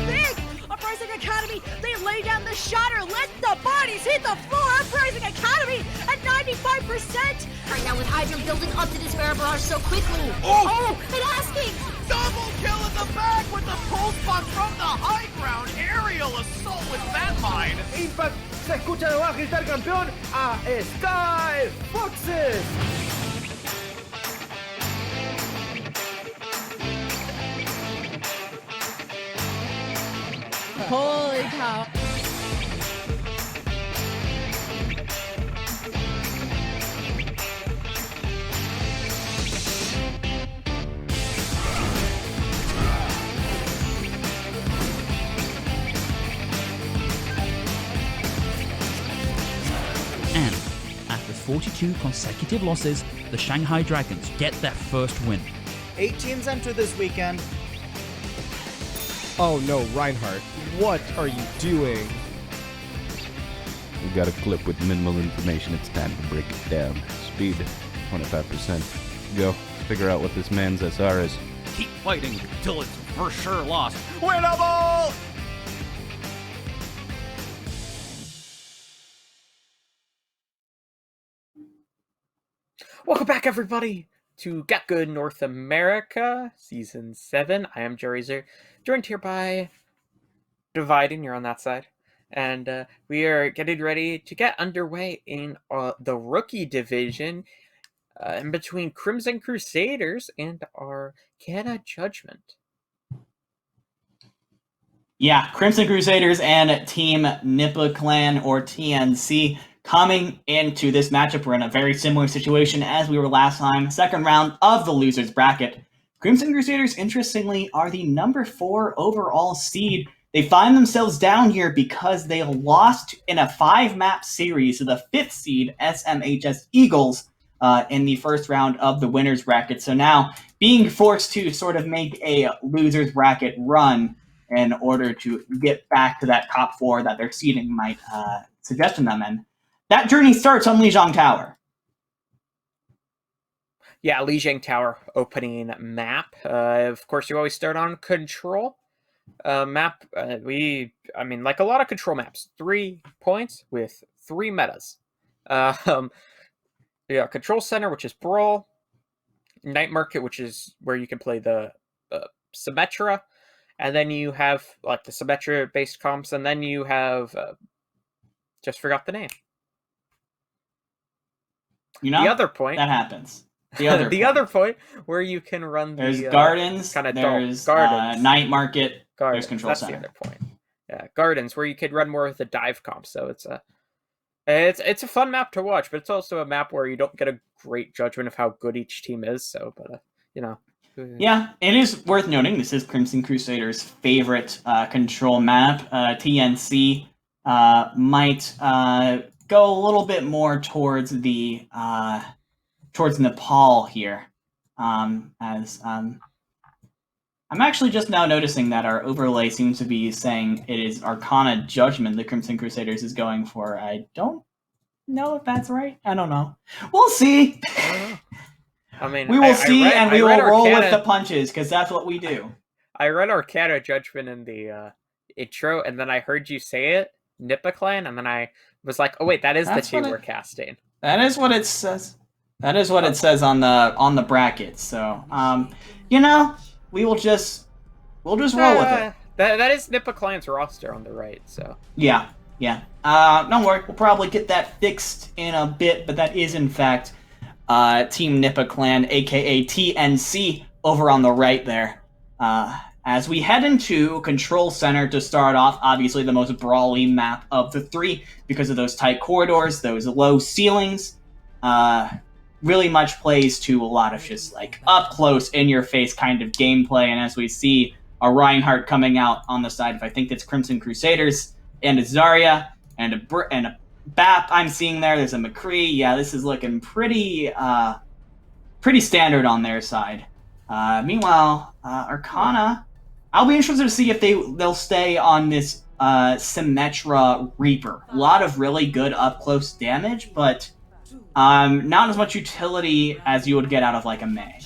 [SPEAKER 1] Big! Uprising Academy, they lay down the shatter, let the bodies hit the floor. Uprising Academy at 95%.
[SPEAKER 11] Right now with Hydra building up to this Bear Barrage so quickly.
[SPEAKER 3] Oh!
[SPEAKER 11] And asking!
[SPEAKER 3] Double kill in the back with the pulse bomb from the high ground. Aerial assault with that mine.
[SPEAKER 4] Impact, se escucha debajo gritar campeón a Sky Foxes.
[SPEAKER 1] Holy cow.
[SPEAKER 5] And after 42 consecutive losses, the Shanghai Dragons get their first win.
[SPEAKER 6] 8 teams enter this weekend.
[SPEAKER 7] Oh no, Reinhardt, what are you doing?
[SPEAKER 8] We got a clip with minimal information. It's time to break it down. Speed, 25%. Go. Figure out what this man's SR is.
[SPEAKER 3] Keep fighting till it's for sure lost. Winnable!
[SPEAKER 9] Welcome back, everybody, to GitGud North America, Season 7. I am Jerryzer, joined here by Dividing, you're on that side. And we are getting ready to get underway in the rookie division in between Crimson Crusaders and Arcana Judgment.
[SPEAKER 10] Yeah, Crimson Crusaders and Team Nippa Clan, or TNC, coming into this matchup. We're in a very similar situation as we were last time. Second round of the losers bracket. Crimson Crusaders, interestingly, are the number 4 overall seed. They find themselves down here because they lost in a 5-map series to the 5th seed SMHS Eagles in the first round of the winners bracket. So now being forced to sort of make a losers bracket run in order to get back to that top 4 that their seeding might suggest to them. And that journey starts on Lijiang Tower.
[SPEAKER 9] Yeah, Lijiang Tower opening map. Of course, you always start on control. Map, like a lot of control maps, 3 points with 3 metas. Yeah, Control Center, which is Brawl, Night Market, which is where you can play the Symmetra, and then you have like the Symmetra-based comps, and then you have just forgot the name.
[SPEAKER 10] You know,
[SPEAKER 9] the other point
[SPEAKER 10] that happens. The other
[SPEAKER 9] the other point where you can run
[SPEAKER 10] there's
[SPEAKER 9] the
[SPEAKER 10] gardens,
[SPEAKER 9] kind of
[SPEAKER 10] there's
[SPEAKER 9] gardens,
[SPEAKER 10] Night Market,
[SPEAKER 9] gardens.
[SPEAKER 10] There's Control
[SPEAKER 9] That's
[SPEAKER 10] Center.
[SPEAKER 9] the other point. Yeah, gardens where you could run more of the dive comp. So it's a fun map to watch, but it's also a map where you don't get a great judgment of how good each team is. So, but you know.
[SPEAKER 10] Yeah, it is worth noting this is Crimson Crusaders' favorite control map. TNC might go a little bit more towards the towards Nepal here, as I'm actually just now noticing that our overlay seems to be saying it is Arcana Judgment the Crimson Crusaders is going for. I don't know if that's right. I don't know. We'll see.
[SPEAKER 9] I mean,
[SPEAKER 10] we will see, and we will roll
[SPEAKER 9] Arcana,
[SPEAKER 10] with the punches, because that's what we do.
[SPEAKER 9] I read Arcana Judgment in the intro, and then I heard you say it, Nippa Clan, and then I was like, oh wait, that is the team we're casting.
[SPEAKER 10] That is what it says. That is what it says on the bracket. So, you know, we'll just roll with it.
[SPEAKER 9] That is Nippa Clan's roster on the right. So
[SPEAKER 10] yeah. Don't worry, we'll probably get that fixed in a bit. But that is in fact Team Nippa Clan, aka TNC, over on the right there. as we head into Control Center to start off, obviously the most brawly map of the three because of those tight corridors, those low ceilings. Really much plays to a lot of just like up close, in your face kind of gameplay. And as we see a Reinhardt coming out on the side of, I think it's Crimson Crusaders, and a Zarya, and a BAP I'm seeing there. There's a McCree. Yeah, this is looking pretty standard on their side. Meanwhile, Arcana, I'll be interested to see if they'll stay on this Symmetra Reaper. A lot of really good up-close damage, but not as much utility as you would get out of like a Mei.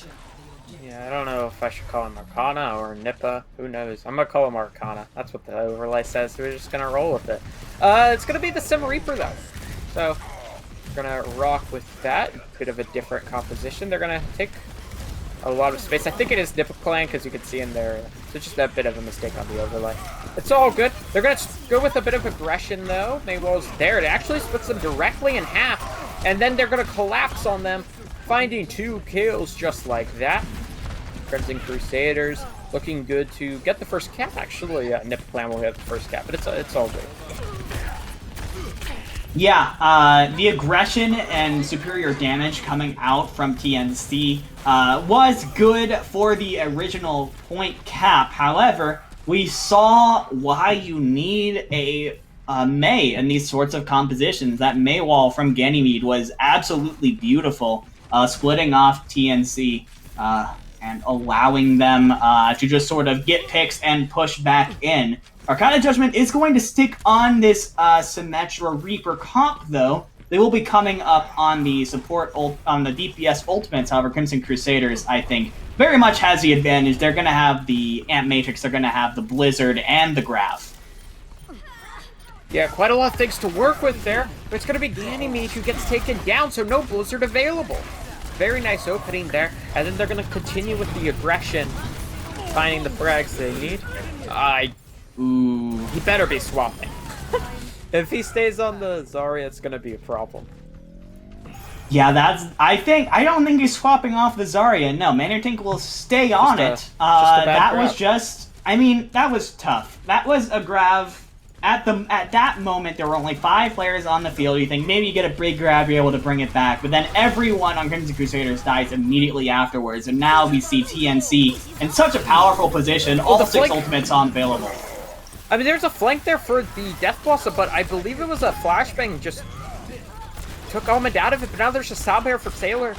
[SPEAKER 9] Yeah, I don't know if I should call him Arcana or Nippa. Who knows? I'm gonna call him Arcana. That's what the overlay says. We're just gonna roll with it. It's gonna be the Sim Reaper though, so we're gonna rock with that. Bit of a different composition. They're gonna take a lot of space. I think it is Nippa Clan because you can see in there. So just a bit of a mistake on the overlay. It's all good. They're gonna go with a bit of aggression though. Maywell's there. It actually splits them directly in half. And then they're going to collapse on them, finding 2 kills just like that. Crimson Crusaders looking good to get the first cap. Actually, Nip Clan will get the first cap, but it's all good.
[SPEAKER 10] Yeah, the aggression and superior damage coming out from TNC was good for the original point cap. However, we saw why you need a Mei in these sorts of compositions. That Mei wall from Ganymede was absolutely beautiful, splitting off TNC and allowing them to just sort of get picks and push back in. Arcana Judgment is going to stick on this Symmetra Reaper comp, though. They will be coming up on the support on the DPS ultimates. However, Crimson Crusaders, I think, very much has the advantage. They're going to have the Ant Matrix, they're going to have the Blizzard, and the Graph.
[SPEAKER 9] Yeah, quite a lot of things to work with there, but it's going to be Ganymede who gets taken down, so no Blizzard available. Very nice opening there, and then they're going to continue with the aggression, finding the frags they need. He better be swapping. If he stays on the Zarya, it's going to be a problem.
[SPEAKER 10] Yeah, I don't think he's swapping off the Zarya. No, Mannertink will stay on it. That was tough. That was a Grav. At that moment, there were only 5 players on the field. You think maybe you get a big grab, you're able to bring it back, but then everyone on Crimson Crusaders dies immediately afterwards, and now we see TNC in such a powerful position, all 6 ultimates on available.
[SPEAKER 9] I mean, there's a flank there for the Death Blossom, but I believe it was a flashbang just took Almond out of it, but now there's a Salbear for Taylor.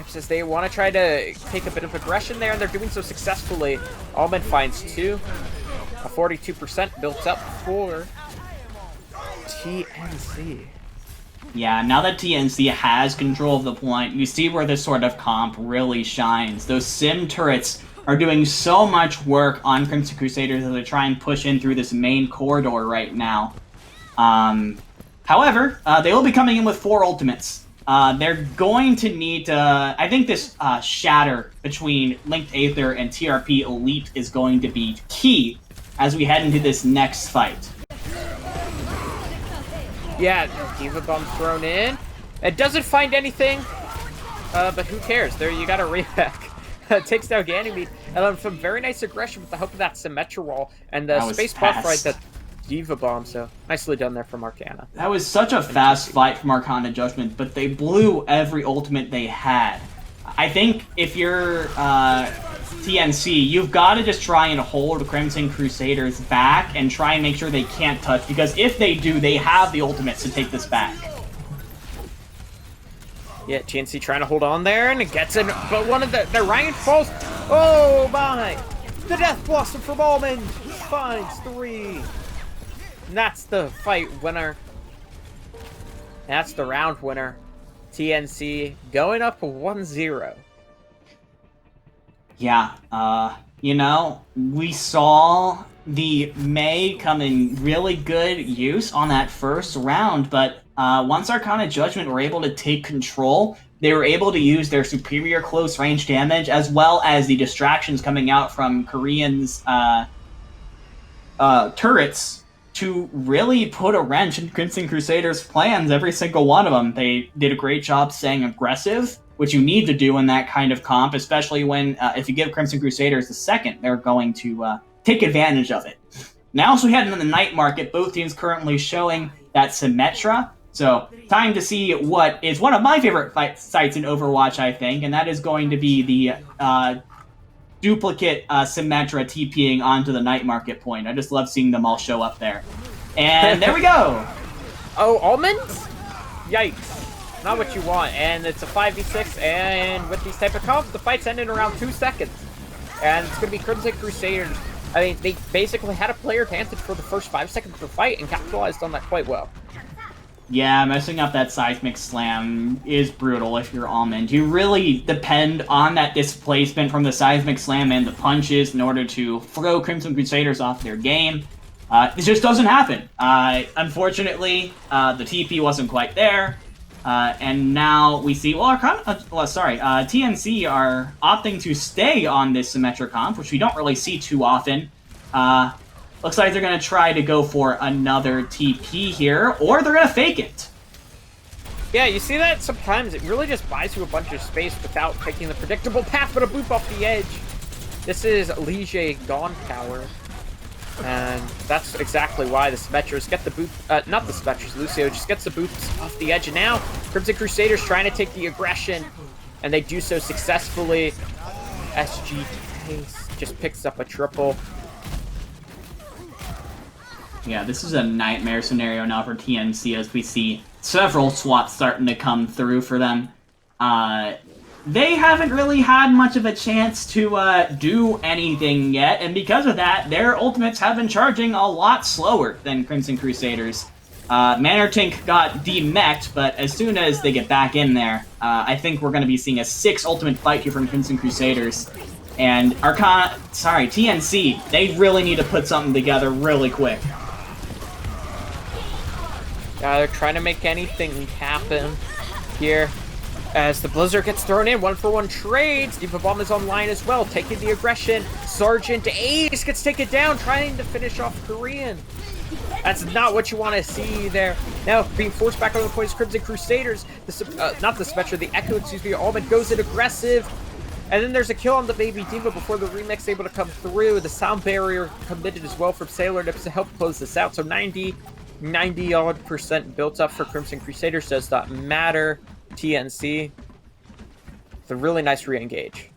[SPEAKER 9] Says they want to try to take a bit of aggression there, and they're doing so successfully. Almond finds 2. A 42% built up for TNC.
[SPEAKER 10] Yeah, now that TNC has control of the point, you see where this sort of comp really shines. Those sim turrets are doing so much work on Crimson Crusaders as they try and push in through this main corridor right now. However, they will be coming in with 4 ultimates. They're going to need to... I think this shatter between Linked Aether and TRP Elite is going to be key as we head into this next fight.
[SPEAKER 9] Yeah, Diva Bomb thrown in. It doesn't find anything, but who cares? There, you got a reback. Takes down Ganymede, and then some very nice aggression with the help of that Symmetra wall and the space buff right, that Diva Bomb, so nicely done there from Arcana.
[SPEAKER 10] That was such a fast fight from Arcana Judgment, but they blew every ultimate they had. I think if you're TNC, you've got to just try and hold Crimson Crusaders back and try and make sure they can't touch, because if they do, they have the ultimates to take this back.
[SPEAKER 9] Yeah, TNC trying to hold on there, and it gets in, but one of the Ryan falls. Oh my! The Death Blossom from Almond finds 3. And that's the fight winner. That's the round winner. TNC going up 1-0.
[SPEAKER 10] Yeah, you know, we saw the Mei come in really good use on that first round, but once Arcana Judgment were able to take control, they were able to use their superior close range damage as well as the distractions coming out from Korean's turrets to really put a wrench in Crimson Crusaders' plans, every single one of them. They did a great job staying aggressive, which you need to do in that kind of comp, especially when if you give Crimson Crusaders the second, they're going to take advantage of it. Now, as we head into the night market, both teams currently showing that Symmetra. So, time to see what is one of my favorite sites in Overwatch, I think, and that is going to be the duplicate Symmetra TPing onto the night market point. I just love seeing them all show up there. And there we go!
[SPEAKER 9] Oh, almonds? Yikes. Not what you want. And it's a 5v6, and with these type of comps, the fight's ending in around 2 seconds. And it's going to be Crimson Crusaders. I mean, they basically had a player advantage for the first 5 seconds of the fight and capitalized on that quite well.
[SPEAKER 10] Yeah, messing up that Seismic Slam is brutal if you're Almond. You really depend on that displacement from the Seismic Slam and the punches in order to throw Crimson Crusaders off their game. It just doesn't happen. Unfortunately, the TP wasn't quite there. And now we see, TNC are opting to stay on this Symmetra comp, which we don't really see too often. Looks like they're going to try to go for another TP here, or they're going to fake it.
[SPEAKER 9] Yeah, you see that sometimes. It really just buys you a bunch of space without taking the predictable path, but a boop off the edge. This is Lige Dawn Tower. And that's exactly why the Symmetras get the boot, not the Symmetras, Lucio just gets the boots off the edge. And now, Crimson Crusaders trying to take the aggression, and they do so successfully. SG Case just picks up a triple.
[SPEAKER 10] Yeah, this is a nightmare scenario now for TNC as we see several swaps starting to come through for them. They haven't really had much of a chance to do anything yet, and because of that, their ultimates have been charging a lot slower than Crimson Crusaders. Manortink got demech'd, but as soon as they get back in there, I think we're going to be seeing a 6 ultimate fight here from Crimson Crusaders. And TNC, they really need to put something together really quick.
[SPEAKER 9] They're trying to make anything happen here. As the Blizzard gets thrown in, 1-for-1 trades. Diva Bomb is online as well, taking the aggression. Sergeant Ace gets taken down, trying to finish off Korean. That's not what you want to see there. Now, being forced back on the points, Crimson Crusaders. Not the Spectre, the Echo, excuse me. Almond goes in aggressive. And then there's a kill on the Baby Diva before the remix able to come through. The sound barrier committed as well from Sailor Nips to help close this out. So 90-odd% built up for Crimson Crusaders. Does not matter. TNC. It's a really nice re-engage.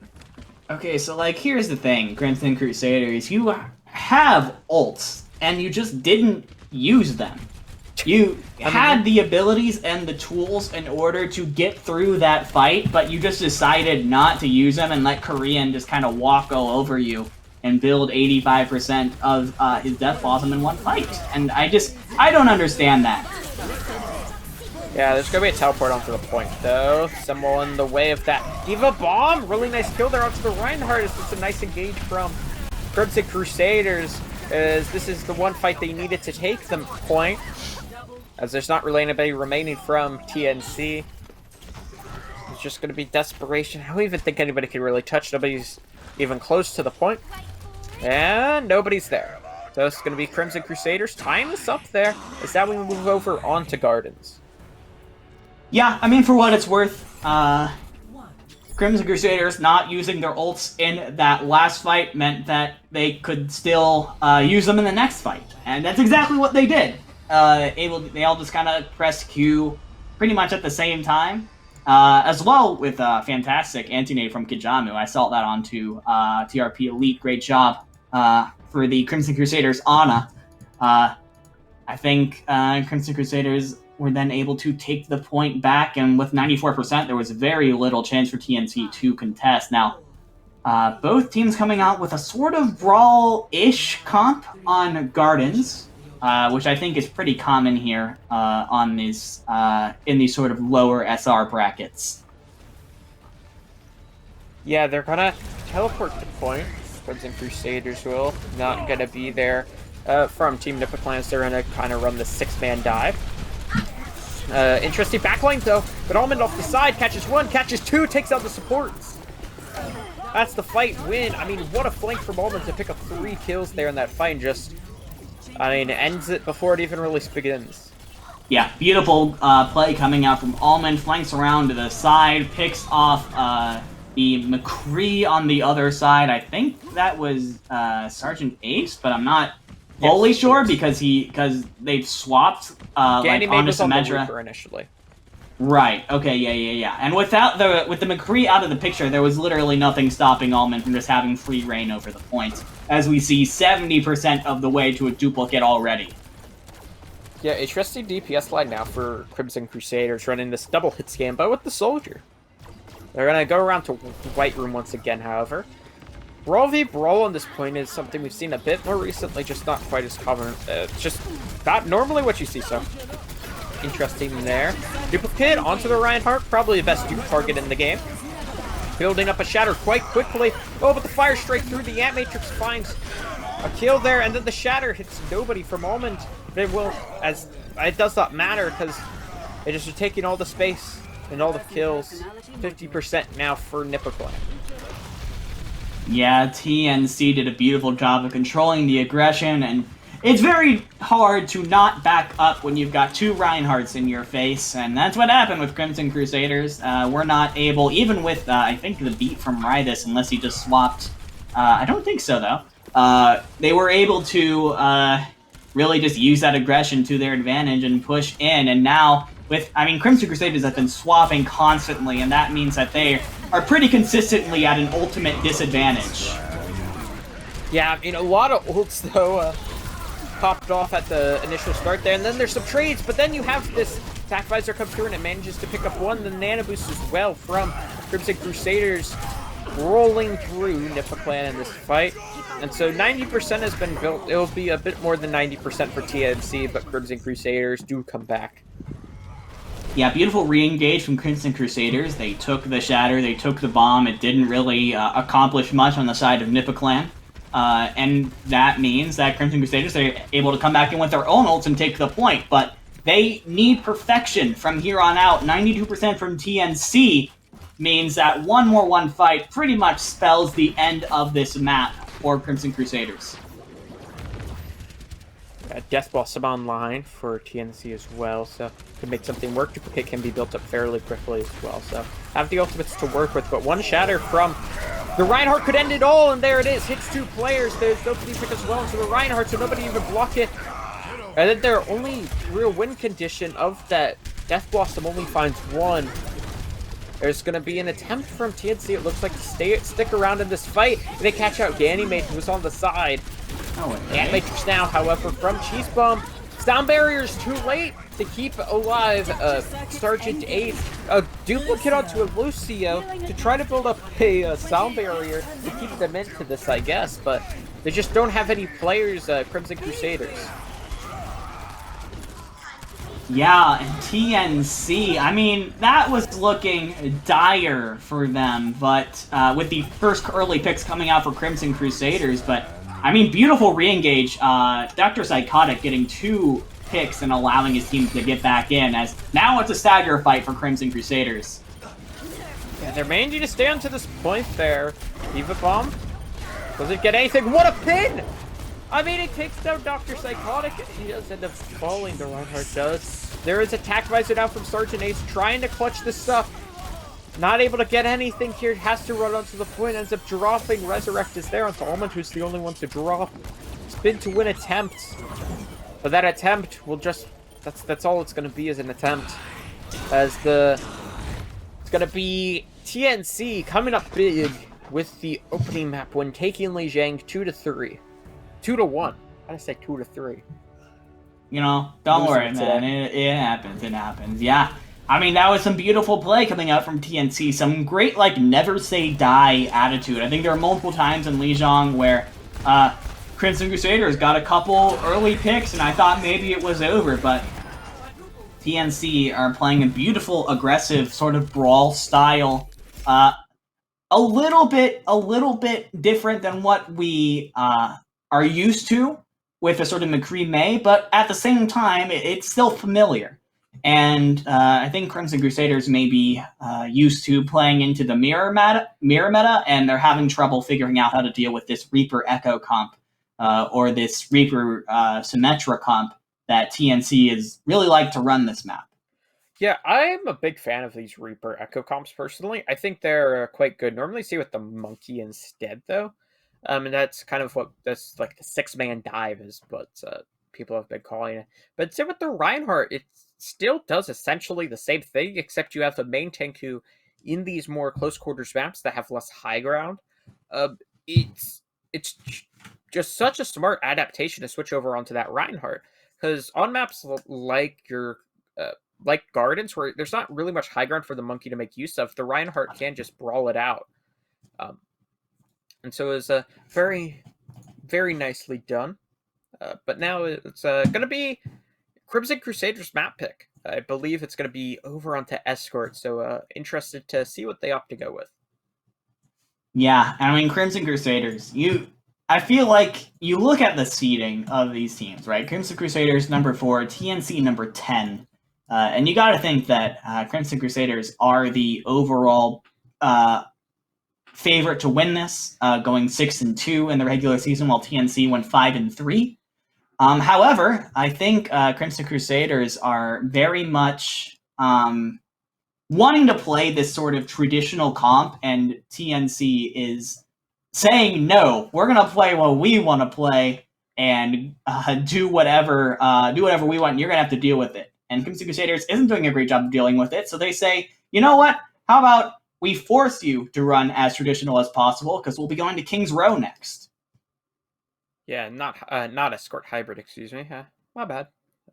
[SPEAKER 10] Okay, so here's the thing, Crimson Crusaders. You have ults, and you just didn't use them. You had the abilities and the tools in order to get through that fight, but you just decided not to use them and let Korean just kind of walk all over you and build 85% of his death blossom in one fight. And I don't understand that.
[SPEAKER 9] Yeah, there's going to be a teleport onto the point, though. Someone in the way of that. Diva Bomb! Really nice kill there onto the Reinhardt. It's a nice engage from Crimson Crusaders, as this is the one fight they needed to take the point, as there's not really anybody remaining from TNC. It's just going to be desperation. I don't even think anybody can really touch. Nobody's even close to the point. And nobody's there. So it's going to be Crimson Crusaders. Time is up there. Is that when we move over onto Gardens?
[SPEAKER 10] Yeah, I mean, for what it's worth, Crimson Crusaders not using their ults in that last fight meant that they could still use them in the next fight. And that's exactly what they did. They all just kind of pressed Q pretty much at the same time. As well with fantastic anti-nade from Kijamu. I saw that onto TRP Elite. Great job for the Crimson Crusaders Ana. I think Crimson Crusaders were then able to take the point back, and with 94%, there was very little chance for TNC to contest. Now, both teams coming out with a sort of brawl-ish comp on Gardens, which I think is pretty common here on these in these sort of lower SR brackets.
[SPEAKER 9] Yeah, they're gonna teleport to point. Crimson Crusaders will not gonna be there from Team Nipperclans. They're gonna kind of run the 6-man dive. Interesting backline though, but Almond off the side catches 1, catches 2, takes out the supports. That's the fight win. I mean, what a flank from Almond to pick up 3 kills there in that fight and just, ends it before it even really begins.
[SPEAKER 10] Yeah, beautiful play coming out from Almond, flanks around to the side, picks off the McCree on the other side. I think that was Sergeant Ace, but I'm not fully sure because they've swapped like onto
[SPEAKER 9] was on the
[SPEAKER 10] Symmetra.
[SPEAKER 9] Reaper initially.
[SPEAKER 10] Right. Okay. Yeah. And with the McCree out of the picture, there was literally nothing stopping Almond from just having free reign over the point, as we see 70% of the way to a duplicate already.
[SPEAKER 9] Yeah, a trusty DPS line now for Crimson Crusaders running this double hit scan, but with the Soldier. They're gonna go around to White Room once again, however. Brawl v Brawl on this point is something we've seen a bit more recently, just not quite as common. Just not normally what you see, so interesting there. Duplicate onto the Reinhardt, probably the best dupe target in the game. Building up a Shatter quite quickly. Oh, but the Fire Strike through the Ant Matrix finds a kill there, and then the Shatter hits nobody from Almond. It will, as it does not matter, because they just are taking all the space and all the kills. 50% now for Nipperclan.
[SPEAKER 10] Yeah, TNC did a beautiful job of controlling the aggression, and it's very hard to not back up when you've got two Reinhardts in your face, and that's what happened with Crimson Crusaders. We're not able, even with, I think, the beat from Rydus, unless he just swapped. I don't think so, though. They were able to really just use that aggression to their advantage and push in, and now Crimson Crusaders have been swapping constantly, and that means that they are pretty consistently at an ultimate disadvantage.
[SPEAKER 9] Yeah, a lot of ults, though, popped off at the initial start there, and then there's some trades, but then you have this attack visor come through, and it manages to pick up one, the Nano Boost as well from Crimson Crusaders, rolling through Nipperclan in this fight. And so 90% has been built. It'll be a bit more than 90% for TNC, but Crimson Crusaders do come back.
[SPEAKER 10] Yeah, beautiful re-engage from Crimson Crusaders. They took the Shatter, they took the bomb. It didn't really accomplish much on the side of Nipperclan. And that means that Crimson Crusaders are able to come back in with their own ults and take the point. But they need perfection from here on out. 92% from TNC means that one more one fight pretty much spells the end of this map for Crimson Crusaders.
[SPEAKER 9] Death Blossom online for TNC as well, so to make something work, Duplicate can be built up fairly quickly as well. So have the ultimates to work with, but one Shatter from the Reinhardt could end it all, and there it is. Hits two players. There's nobody pick as well into the Reinhardt, so nobody even block it. And then their only real win condition of that Death Blossom only finds one. There's going to be an attempt from TNC, it looks like, to stick around in this fight. They catch out Ganymede, who was on the side. Ant Matrix now, however, from Cheese Bomb. Sound barrier's too late to keep alive Sergeant Ace. A duplicate onto a Lucio to try to build up a sound barrier to keep them into this, I guess. But they just don't have any players, Crimson Crusaders.
[SPEAKER 10] Yeah, and TNC, that was looking dire for them, but with the first early picks coming out for Crimson Crusaders, but, beautiful re-engage. Dr. Psychotic getting 2 picks and allowing his team to get back in, as now it's a stagger fight for Crimson Crusaders.
[SPEAKER 9] Yeah, they're managing to stay on to this point there. Diva Bomb doesn't get anything. What a pin! It takes down Dr. Psychotic. He does end up falling, the Reinhardt does. There is attack visor now from Sergeant Ace, trying to clutch this stuff. Not able to get anything here, has to run onto the point, ends up dropping. Resurrect is there onto Almond, who's the only one to drop. Spin to win attempt. But that attempt will just, that's all it's going to be, is an attempt. As it's going to be TNC coming up big with the opening map when taking Lijiang 2-3. 2-1. How did I say 2-3?
[SPEAKER 10] Don't worry, man. It happens. Yeah. That was some beautiful play coming out from TNC. Some great, never say die attitude. I think there are multiple times in Lijiang where Crimson Crusaders got a couple early picks, and I thought maybe it was over, but TNC are playing a beautiful, aggressive sort of brawl style. A little bit different than what we are used to with a sort of McCree May, but at the same time, it's still familiar. And I think Crimson Crusaders may be used to playing into the mirror meta, and they're having trouble figuring out how to deal with this Reaper Echo comp, or this Reaper Symmetra comp that TNC is really like to run this map.
[SPEAKER 9] Yeah, I'm a big fan of these Reaper Echo comps personally. I think they're quite good. Normally see with the Monkey instead, though. And that's kind of that's like the 6-man dive is what people have been calling it. But with the Reinhardt, it still does essentially the same thing, except you have the main tank who, in these more close quarters maps that have less high ground, it's just such a smart adaptation to switch over onto that Reinhardt. Because on maps like your like Gardens, where there's not really much high ground for the Monkey to make use of, the Reinhardt can just brawl it out. And so it was very, very nicely done. But now it's going to be Crimson Crusaders map pick. I believe it's going to be over onto Escort, so interested to see what they opt to go with.
[SPEAKER 10] Yeah, I mean, Crimson Crusaders, I feel like you look at the seeding of these teams, right? Crimson Crusaders number 4, TNC number 10. And you got to think that Crimson Crusaders are the overall favorite to win this, going 6-2 in the regular season, while TNC went 5-3. However, I think Crimson Crusaders are very much wanting to play this sort of traditional comp, and TNC is saying, no, we're going to play what we want to play and do whatever we want, and you're going to have to deal with it. And Crimson Crusaders isn't doing a great job of dealing with it, so they say, you know what? How about we force you to run as traditional as possible, because we'll be going to King's Row next.
[SPEAKER 9] Yeah, not Escort Hybrid, excuse me. My bad.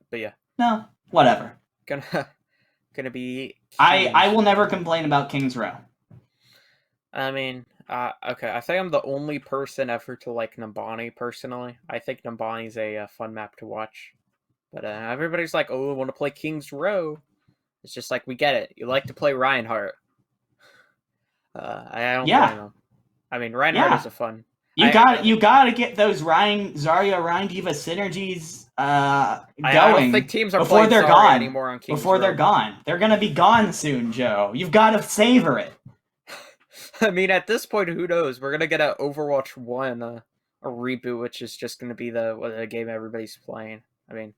[SPEAKER 9] But yeah.
[SPEAKER 10] No, whatever.
[SPEAKER 9] Gonna be...
[SPEAKER 10] I will never complain about King's Row.
[SPEAKER 9] I mean, okay, I think I'm the only person ever to like Nambani, personally. I think Nambani's a fun map to watch. But everybody's like, oh, I want to play King's Row. It's just like, we get it. You like to play Reinhardt. I don't know. I mean, Reinhardt is a fun... You got to get those Zarya Rein Diva synergies going. I don't think teams are
[SPEAKER 10] before they're
[SPEAKER 9] Zarya
[SPEAKER 10] gone
[SPEAKER 9] anymore on King's
[SPEAKER 10] Before
[SPEAKER 9] Row.
[SPEAKER 10] they're gone. They're going to be gone soon, Joe. You've got to savor it.
[SPEAKER 9] I mean, at this point, who knows? We're going to get an Overwatch 1 a reboot, which is just going to be the game everybody's playing. I mean,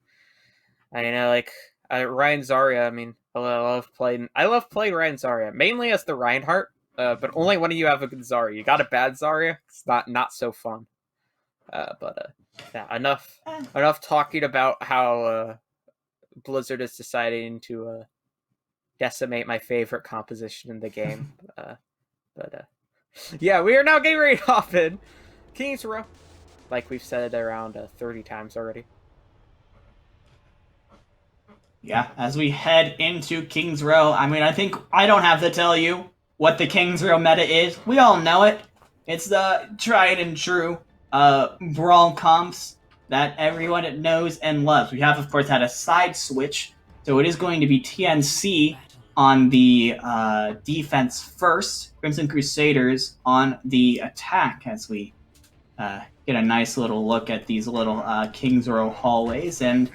[SPEAKER 9] like Ryan Zarya. I mean, I love playing Ryan Zarya mainly as the Reinhardt, but only when you have a good Zarya. You got a bad Zarya, it's not so fun. Yeah, enough talking about how Blizzard is deciding to decimate my favorite composition in the game. Yeah, we are now getting ready to hop in King's Row, like we've said around 30 times already.
[SPEAKER 10] Yeah, as we head into King's Row, I mean, I think I don't have to tell you what the King's Row meta is. We all know it. It's the tried and true brawl comps that everyone knows and loves. We have, of course, had a side switch, so it is going to be TNC on the defense first, Crimson Crusaders on the attack, as we get a nice little look at these little King's Row hallways. And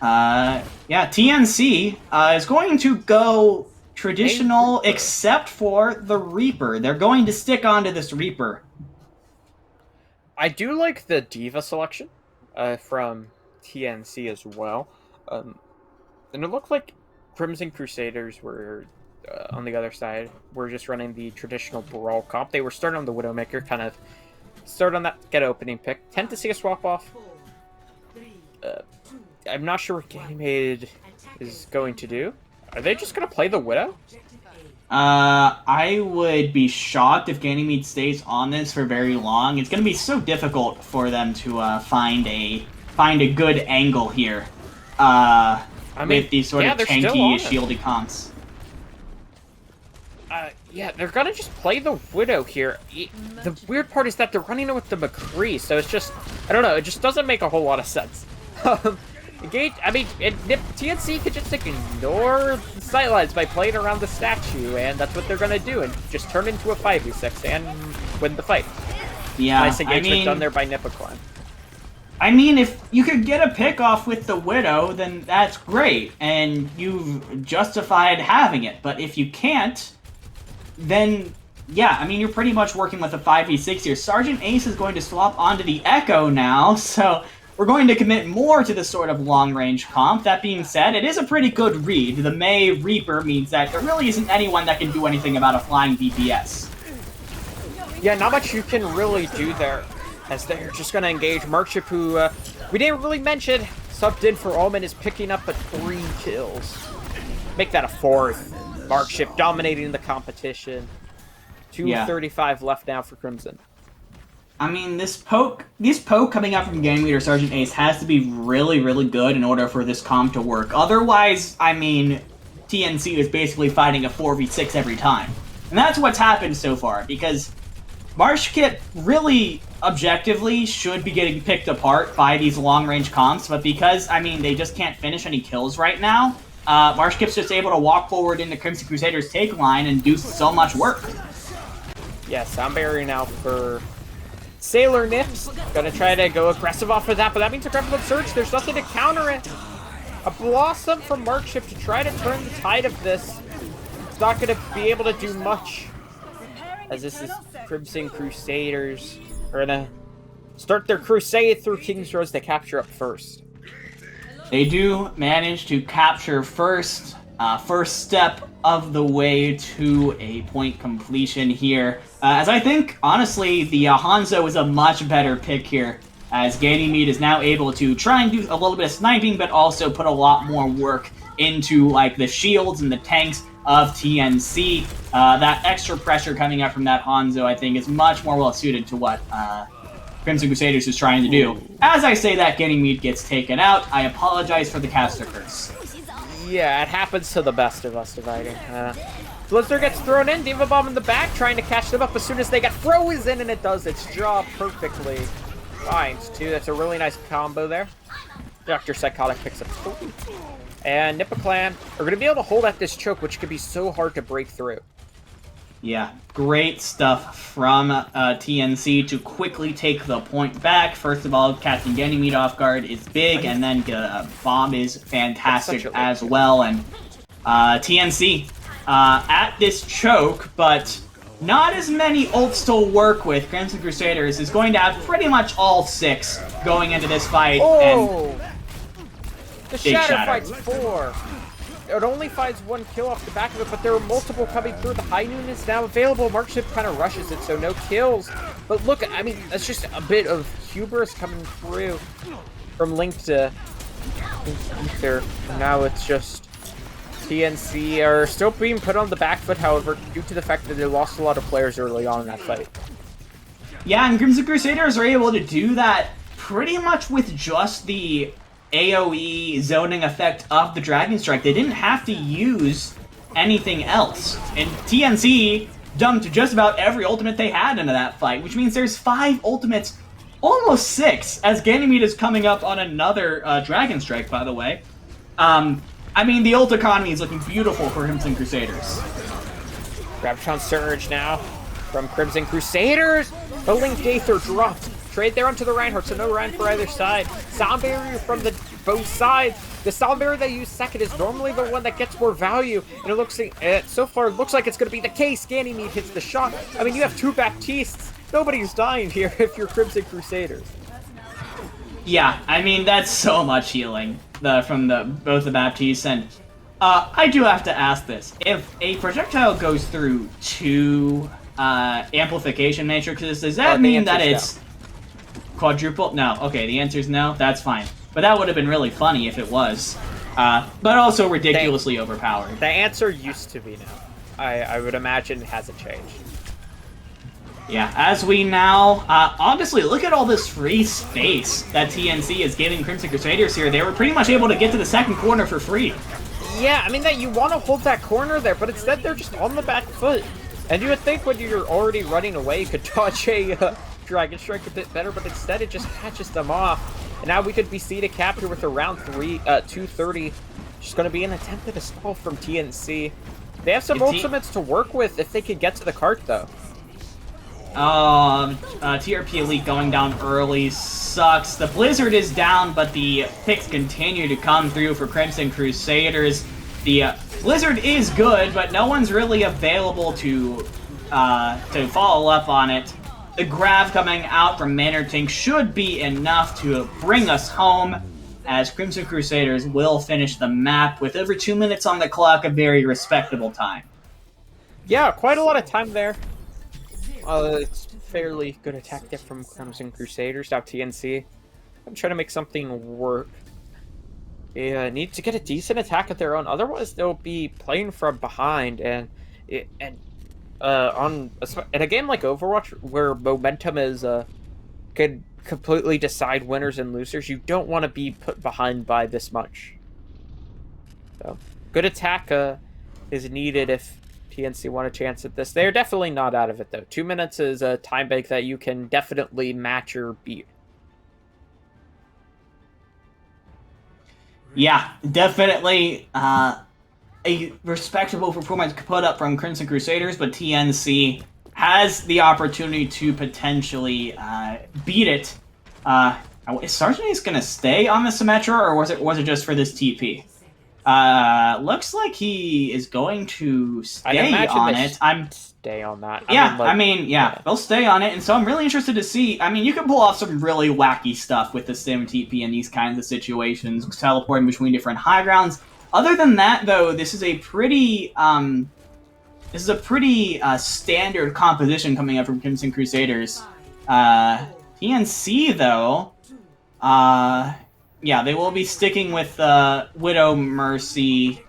[SPEAKER 10] yeah, TNC is going to go traditional except for the Reaper. They're going to stick onto this Reaper.
[SPEAKER 9] I do like the Diva selection from TNC as well. And it looked like Crimson Crusaders were, on the other side, were just running the traditional Brawl comp. They were starting on the Widowmaker, kind of start on that get opening pick. Tend to see a swap off. I'm not sure what Ganymede is going to do. Are they just going to play the Widow?
[SPEAKER 10] I would be shocked if Ganymede stays on this for very long. It's going to be so difficult for them to find a good angle here. With these sort of tanky, shieldy comps.
[SPEAKER 9] Yeah, they're gonna just play the Widow here. The weird part is that they're running it with the McCree, so it's just, I don't know, it just doesn't make a whole lot of sense. TNC could just ignore the sightlines by playing around the statue, and that's what they're gonna do, and just turn into a 5v6 and win the fight.
[SPEAKER 10] Yeah,
[SPEAKER 9] nice engagement done there by Nipaclan.
[SPEAKER 10] I mean, if you could get a pick off with the Widow, then that's great, and you've justified having it. But if you can't, then, yeah, I mean, you're pretty much working with a 5v6 here. Sergeant Ace is going to swap onto the Echo now, so we're going to commit more to this sort of long-range comp. That being said, it is a pretty good read. The May Reaper means that there really isn't anyone that can do anything about a flying DPS.
[SPEAKER 9] Yeah, not much you can really do there, as they're just going to engage. Markship, who we didn't really mention, subbed in for Omen, is picking up at 3 kills. Make that a 4th. Markship dominating the competition. 2:35 left now for Crimson.
[SPEAKER 10] I mean, this poke coming out from Game Leader Sergeant Ace has to be really, really good in order for this comp to work. Otherwise, I mean, TNC is basically fighting a 4v6 every time. And that's what's happened so far, because Marshkit really, objectively, should be getting picked apart by these long-range comps, but because, I mean, they just can't finish any kills right now, Marshkit's just able to walk forward into Crimson Crusaders' take line and do so much work.
[SPEAKER 9] Yeah, Sound Barrier now for Sailor Nips. Gonna try to go aggressive off of that, but that means a Grapple Surge. There's nothing to counter it. A Blossom from Markship to try to turn the tide of this. It's not gonna be able to do much, as this is Crimson Crusaders. Are gonna start their crusade through King's Road to capture up first.
[SPEAKER 10] They do manage to capture first. First step of the way to a point completion here. As I think, honestly, the Hanzo is a much better pick here, as Ganymede is now able to try and do a little bit of sniping, but also put a lot more work into like the shields and the tanks of TNC. That extra pressure coming out from that Hanzo, I think, is much more well suited to what Crimson Crusaders is trying to do. As I say that, Ganymede gets taken out. I apologize for the caster curse.
[SPEAKER 9] Yeah, it happens to the best of us dividing. Blizzard gets thrown in, Diva Bomb in the back, trying to catch them up as soon as they get frozen, and it does its job perfectly. Finds 2, that's a really nice combo there. Dr. Psychotic picks up 2. And Nippa Clan are going to be able to hold at this choke, which could be so hard to break through.
[SPEAKER 10] Yeah, great stuff from TNC to quickly take the point back. First of all, catching Ganymede off guard is big, and then Bomb is fantastic as well. And TNC at this choke, but not as many ults to work with. Crimson Crusaders is going to have pretty much all 6 going into this fight.
[SPEAKER 9] Oh!
[SPEAKER 10] And
[SPEAKER 9] the Shatter fights 4. It only finds 1 kill off the back of it, but there are multiple coming through. The High Noon is now available. Markship kind of rushes it, so no kills. But look, I mean, that's just a bit of hubris coming through from Link to Ether. Now it's just TNC are still being put on the back foot, however, due to the fact that they lost a lot of players early on in that fight.
[SPEAKER 10] Yeah, and Crimson Crusaders are able to do that pretty much with just the AoE zoning effect of the Dragon Strike. They didn't have to use anything else. And TNC dumped just about every ultimate they had into that fight, which means there's 5 ultimates, almost 6, as Ganymede is coming up on another Dragon Strike, by the way. I mean, the ult economy is looking beautiful for Crimson Crusaders.
[SPEAKER 9] Gravitron Surge now from Crimson Crusaders. The Link Aether dropped. Trade there onto the Reinhardt, so no Rein for either side. Sound Barrier from both sides. The Sound Barrier they use second is normally the one that gets more value, and it looks so far it looks like it's going to be the case. Ganymede hits the shot. I mean, you have 2 Baptistes. Nobody's dying here if you're Crimson Crusaders.
[SPEAKER 10] Yeah, I mean, that's so much healing from both the Baptistes, and I do have to ask this. If a projectile goes through 2 amplification matrices, does that mean that it's quadruple? No. Okay, the answer is no. That's fine. But that would have been really funny if it was. But also ridiculously overpowered.
[SPEAKER 9] The answer used to be no. I would imagine it hasn't changed.
[SPEAKER 10] Yeah, as we now, honestly, look at all this free space that TNC is giving Crimson Crusaders here. They were pretty much able to get to the second corner for free.
[SPEAKER 9] Yeah, I mean, that you want to hold that corner there, but instead they're just on the back foot. And you would think when you're already running away, you could dodge a Dragon Strike a bit better, but instead it just catches them off. And now we could be seeing a capture with around 230. Just going to be an attempted assault from TNC. They have some ultimates to work with if they could get to the cart, though.
[SPEAKER 10] TRP Elite going down early sucks. The Blizzard is down, but the picks continue to come through for Crimson Crusaders. The Blizzard is good, but no one's really available to follow up on it. the grab coming out from Manor Tank should be enough to bring us home, as Crimson Crusaders will finish the map with over 2 minutes on the clock, a very respectable time.
[SPEAKER 9] Yeah, quite a lot of time there. It's fairly good attack there from Crimson Crusaders. Now TNC, I'm trying to make something work. Yeah, need to get a decent attack of their own. Otherwise, they'll be playing from behind, and in a game like Overwatch, where momentum is could completely decide winners and losers, you don't want to be put behind by this much. So, good attack is needed if TNC want a chance at this. They're definitely not out of it, though. 2 minutes is a time bank that you can definitely match or beat.
[SPEAKER 10] Yeah, definitely a respectable performance put up from Crimson Crusaders, but TNC has the opportunity to potentially beat it. Is Sergeant Ace going to stay on the Symmetra, or was it just for this TP? Looks like he is going to stay on it.
[SPEAKER 9] Stay on that.
[SPEAKER 10] Yeah, they'll stay on it, and so I'm really interested to see. I mean, you can pull off some really wacky stuff with the Sim TP in these kinds of situations, teleporting between different high grounds. Other than that, though, this is a pretty standard composition coming up from Crimson Crusaders. TNC, though, yeah, they will be sticking with Widow Mercy,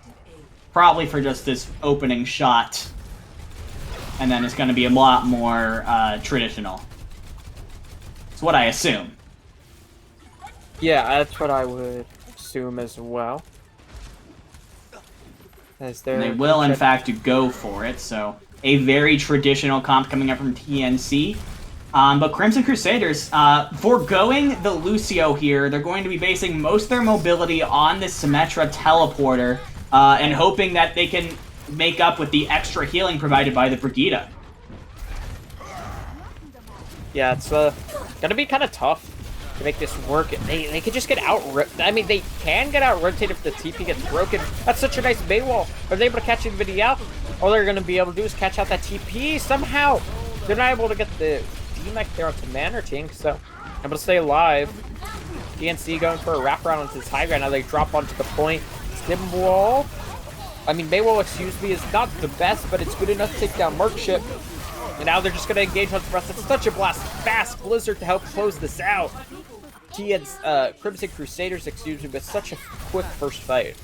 [SPEAKER 10] probably for just this opening shot. And then it's going to be a lot more traditional. That's what I assume.
[SPEAKER 9] Yeah, that's what I would assume as well.
[SPEAKER 10] They will, in fact, go for it, so a very traditional comp coming up from TNC. But Crimson Crusaders, foregoing the Lucio here, they're going to be basing most of their mobility on this Symmetra teleporter, and hoping that they can make up with the extra healing provided by the Brigida.
[SPEAKER 9] Yeah, it's gonna be kind of tough to make this work. They could just get I mean, they can get out-rotated if the TP gets broken. That's such a nice Bay wall. Are they able to catch anybody out? All they're gonna be able to do is catch out that TP somehow. They're not able to get the D-Mech there onto Manor Tank, so able to stay alive. TNC going for a wraparound onto this high ground. Now they drop onto the point. Stim wall. I mean, Bay wall, excuse me, is not the best, but it's good enough to take down Mercship. And now they're just going to engage on the rest. It's such a fast Blizzard to help close this out. Crimson Crusaders, excuse me, but such a quick first fight.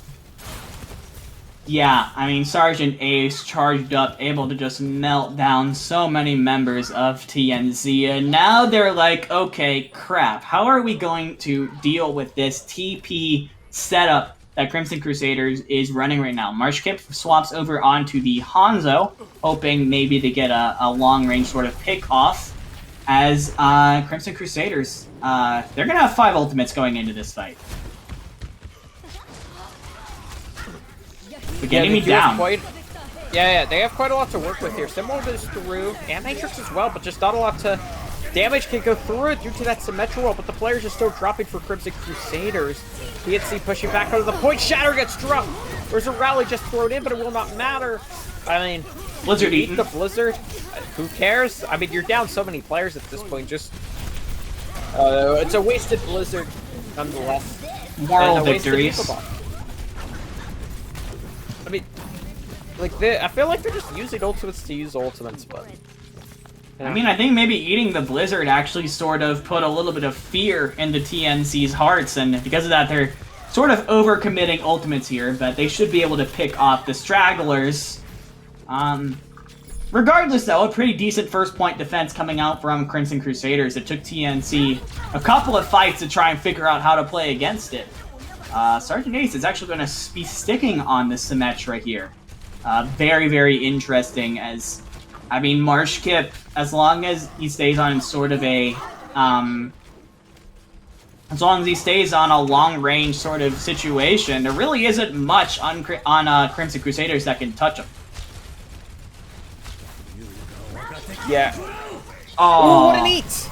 [SPEAKER 10] Yeah, I mean, Sergeant Ace charged up, able to just melt down so many members of TNC, and now they're like, okay, crap, how are we going to deal with this TP setup that Crimson Crusaders is running right now? Marshkip swaps over onto the Hanzo, hoping maybe to get a long-range sort of pick-off, as Crimson Crusaders, they're going to have 5 ultimates going into this fight. They're getting me down.
[SPEAKER 9] Yeah, they have quite a lot to work with here. Symbol goes through, and Matrix as well, but just not a lot to... Damage can go through it due to that Symmetra roll, but the players are still dropping for Crimson Crusaders. PNC pushing back onto the point. Shatter gets dropped. There's a rally just thrown in, but it will not matter. I mean,
[SPEAKER 10] Blizzard
[SPEAKER 9] eat the Blizzard. Who cares? I mean, you're down so many players at this point. Just it's a wasted Blizzard, nonetheless.
[SPEAKER 10] Moral victories.
[SPEAKER 9] I mean, like I feel like they're just using ultimates to use ultimates, but.
[SPEAKER 10] I mean, I think maybe eating the Blizzard actually sort of put a little bit of fear into TNC's hearts, and because of that, they're sort of overcommitting ultimates here, but they should be able to pick off the stragglers. Regardless, though, a pretty decent first-point defense coming out from Crimson Crusaders. It took TNC a couple of fights to try and figure out how to play against it. Sergeant Ace is actually going to be sticking on the Symmetra here. Very, very interesting, as... I mean, Marshkip, as long as he stays on sort of a, as long as he stays on a long-range sort of situation, there really isn't much on Crimson Crusaders that can touch him.
[SPEAKER 9] Yeah. Oh, what an eat!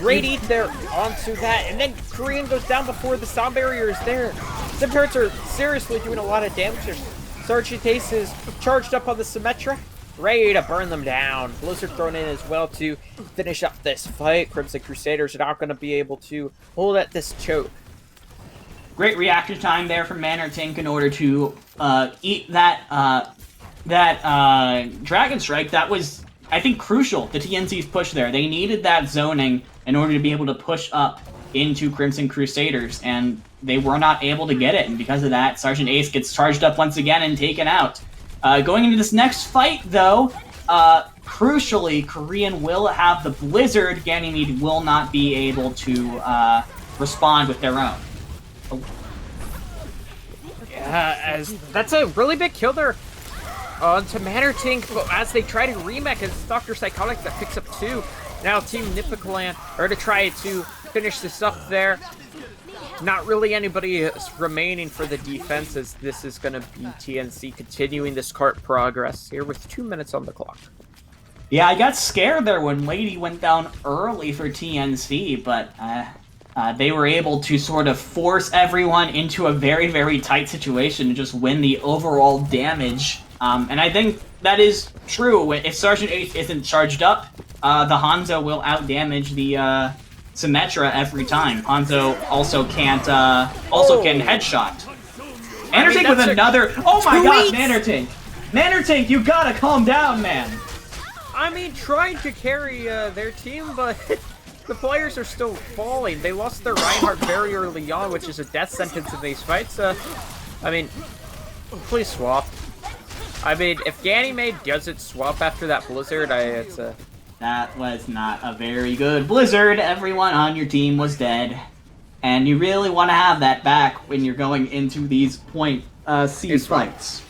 [SPEAKER 9] Great eat there onto that, and then Korean goes down before the sound barrier is there. The parents are seriously doing a lot of damage here. Sergeant Ace is charged up on the Symmetra. ready to burn them down. Blizzard thrown in as well to finish up this fight. Crimson Crusaders are not going to be able to hold at this choke.
[SPEAKER 10] Great reaction time there from Manor Tink in order to eat that Dragon Strike. That was, I think, crucial to TNC's push there. They needed that zoning in order to be able to push up into Crimson Crusaders, and they were not able to get it, and because of that, Sergeant Ace gets charged up once again and taken out. Going into this next fight, though, crucially, Korean will have the Blizzard. Ganymede will not be able to respond with their own.
[SPEAKER 9] Yeah, as that's a really big kill there onto Manor Tink, but as they try to remake, it's Dr. Psychotic that picks up 2. Now Team Nipikoland are to try to finish this up there. Not really anybody remaining for the defense, as this is going to be TNC continuing this cart progress here with 2 minutes on the clock.
[SPEAKER 10] Yeah, I got scared there when Lady went down early for TNC, but they were able to sort of force everyone into a very, very tight situation and just win the overall damage. And I think that is true. If Sergeant Ace isn't charged up, the Hanzo will outdamage the Symmetra every time. Hanzo also can headshot. Manor Tink with another. Oh my God, Manor Tink! Manor Tink, you gotta calm down, man.
[SPEAKER 9] I mean, trying to carry their team, but the players are still falling. They lost their Reinhardt very early on, which is a death sentence in these fights. I mean, please swap. I mean, if Ganymede doesn't swap after that Blizzard, it's a...
[SPEAKER 10] That was not a very good Blizzard. Everyone on your team was dead. And you really want to have that back when you're going into these point C fights.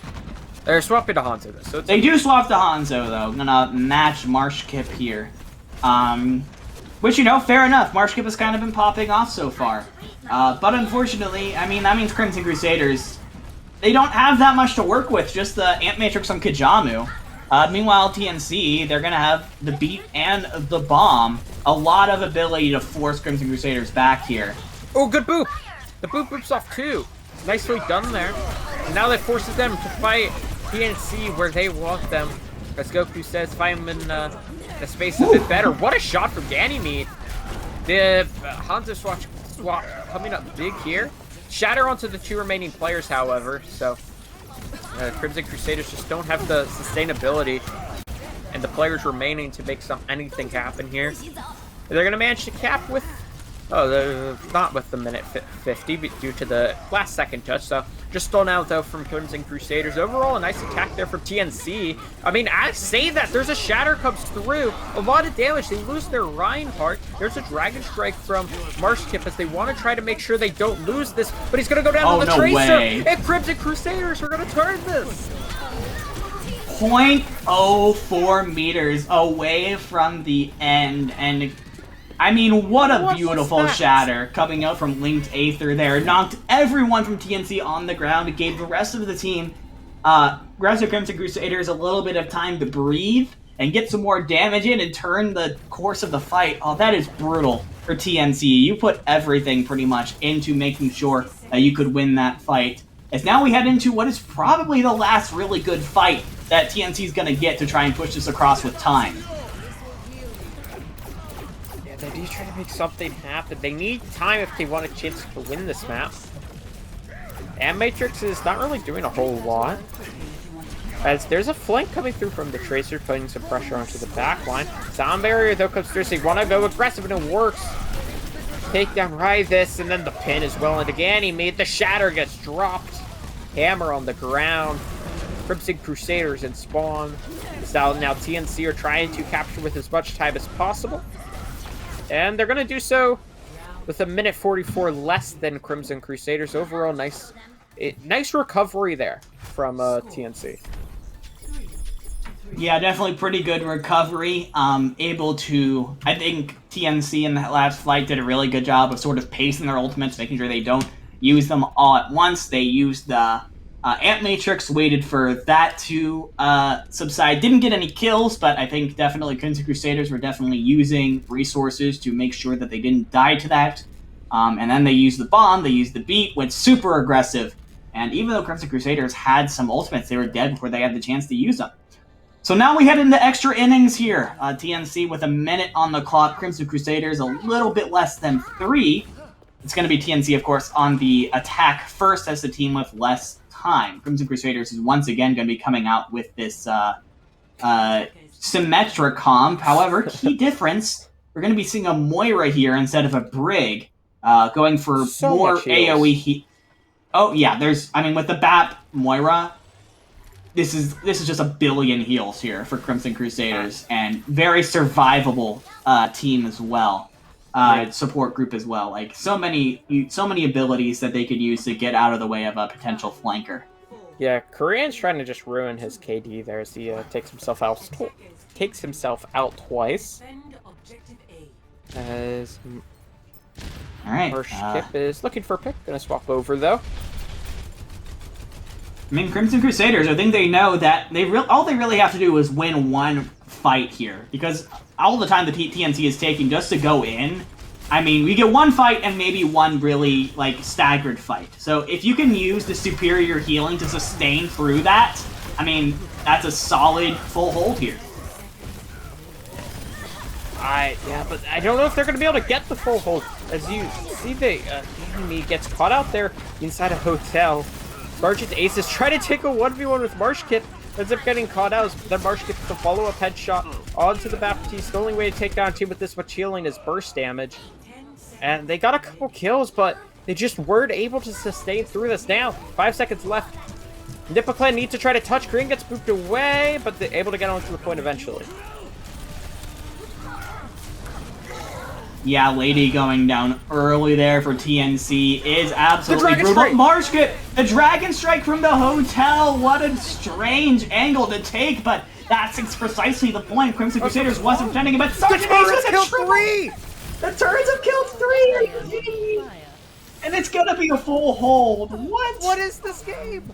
[SPEAKER 9] They're swapping to Hanzo, though. So
[SPEAKER 10] they do swap to Hanzo, though. Gonna match Marshkip here. Which, you know, fair enough. Marshkip has kind of been popping off so far. But unfortunately, I mean, that means Crimson Crusaders, they don't have that much to work with, just the Ant Matrix on Kajamu. Meanwhile, TNC, they're going to have the beat and the bomb. A lot of ability to force Crimson Crusaders back here.
[SPEAKER 9] Oh, good boop! The boop boops off too. Nicely done there. And now that forces them to fight TNC where they want them. As Goku says, find them in the space a bit better. What a shot from Ganymede. The Hanzo swap coming up big here. Shatter onto the 2 remaining players, however, so Crimson Crusaders just don't have the sustainability and the players remaining to make anything happen here. They're going to manage to cap with... Oh, not with the minute 50 due to the last second touch, so just thrown out though from Crimson Crusaders. Overall, a nice attack there from TNC. I mean, I say that, there's a Shatter comes through, a lot of damage, they lose their Reinhardt. There's a Dragon Strike from Marshkip as they want to try to make sure they don't lose this, but he's going to go down to the Tracer,
[SPEAKER 10] way.
[SPEAKER 9] And Crimson Crusaders are going to turn this.
[SPEAKER 10] 0.04 meters away from the end, and I mean, what a beautiful Shatter coming out from Linked Aether there. Knocked everyone from TNC on the ground. It gave the rest of the team, rest of Crimson Crusaders, a little bit of time to breathe and get some more damage in and turn the course of the fight. Oh, that is brutal for TNC. You put everything pretty much into making sure that you could win that fight. As now we head into what is probably the last really good fight that TNC is going to get to try and push this across with time.
[SPEAKER 9] They do try to make something happen. They need time if they want a chance to win this map. And Matrix is not really doing a whole lot, as there's a flank coming through from the Tracer, putting some pressure onto the back line. Sound Barrier, though, comes through, so they want to go aggressive, and it works. Take down Rythis, and then the pin as well into Ganymede. The Shatter gets dropped. Hammer on the ground. Crimson Crusaders in spawn. So now TNC are trying to capture with as much time as possible. And they're going to do so with a minute 44 less than Crimson Crusaders. Overall, nice recovery there from TNC.
[SPEAKER 10] Yeah, definitely pretty good recovery. Able to, I think TNC in that last fight did a really good job of sort of pacing their ultimates, making sure they don't use them all at once. They used the Ant Matrix, waited for that to subside. Didn't get any kills, but I think definitely Crimson Crusaders were definitely using resources to make sure that they didn't die to that. And then they used the bomb, they used the beat, went super aggressive. And even though Crimson Crusaders had some ultimates, they were dead before they had the chance to use them. So now we head into extra innings here. TNC with a minute on the clock. Crimson Crusaders a little bit less than 3. It's going to be TNC, of course, on the attack first as the team with less time. Crimson Crusaders is once again going to be coming out with this Symmetra comp. However, key difference, we're going to be seeing a Moira here instead of a Brig, going for more AoE heat. Oh, yeah, with the BAP Moira, this is just a billion heals here for Crimson Crusaders, and very survivable team as well. Support group as well. Like so many abilities that they could use to get out of the way of a potential flanker.
[SPEAKER 9] Yeah, Korean's trying to just ruin his KD there as he takes himself out twice. As
[SPEAKER 10] all right,
[SPEAKER 9] Skip is looking for a pick. Gonna swap over though.
[SPEAKER 10] I mean, Crimson Crusaders, I think they know that all they really have to do is win one fight here, because all the time the TNC is taking just to go in, I mean, we get one fight and maybe one really, staggered fight. So if you can use the superior healing to sustain through that, I mean, that's a solid full hold here.
[SPEAKER 9] Yeah, but I don't know if they're going to be able to get the full hold. As you see, the enemy gets caught out there inside a hotel. Sergeant Ace is trying to take a 1v1 with Marshkit. Ends up getting caught out. Then Marsh gets the follow-up headshot onto the Baptiste. The only way to take down a team with this much healing is burst damage. And they got a couple kills, but they just weren't able to sustain through this. Now, 5 seconds left. Nipaclan needs to try to touch. Green gets booped away, but they're able to get onto the point eventually.
[SPEAKER 10] Yeah, Lady going down early there for TNC is absolutely brutal. Marshkit, the Dragon Strike from the hotel. What a strange angle to take, but that's precisely the point. Crimson Crusaders wasn't defending it, but
[SPEAKER 3] the turrets killed 3!
[SPEAKER 10] The turrets have killed 3! And it's gonna be a full hold. What?
[SPEAKER 3] What is this game?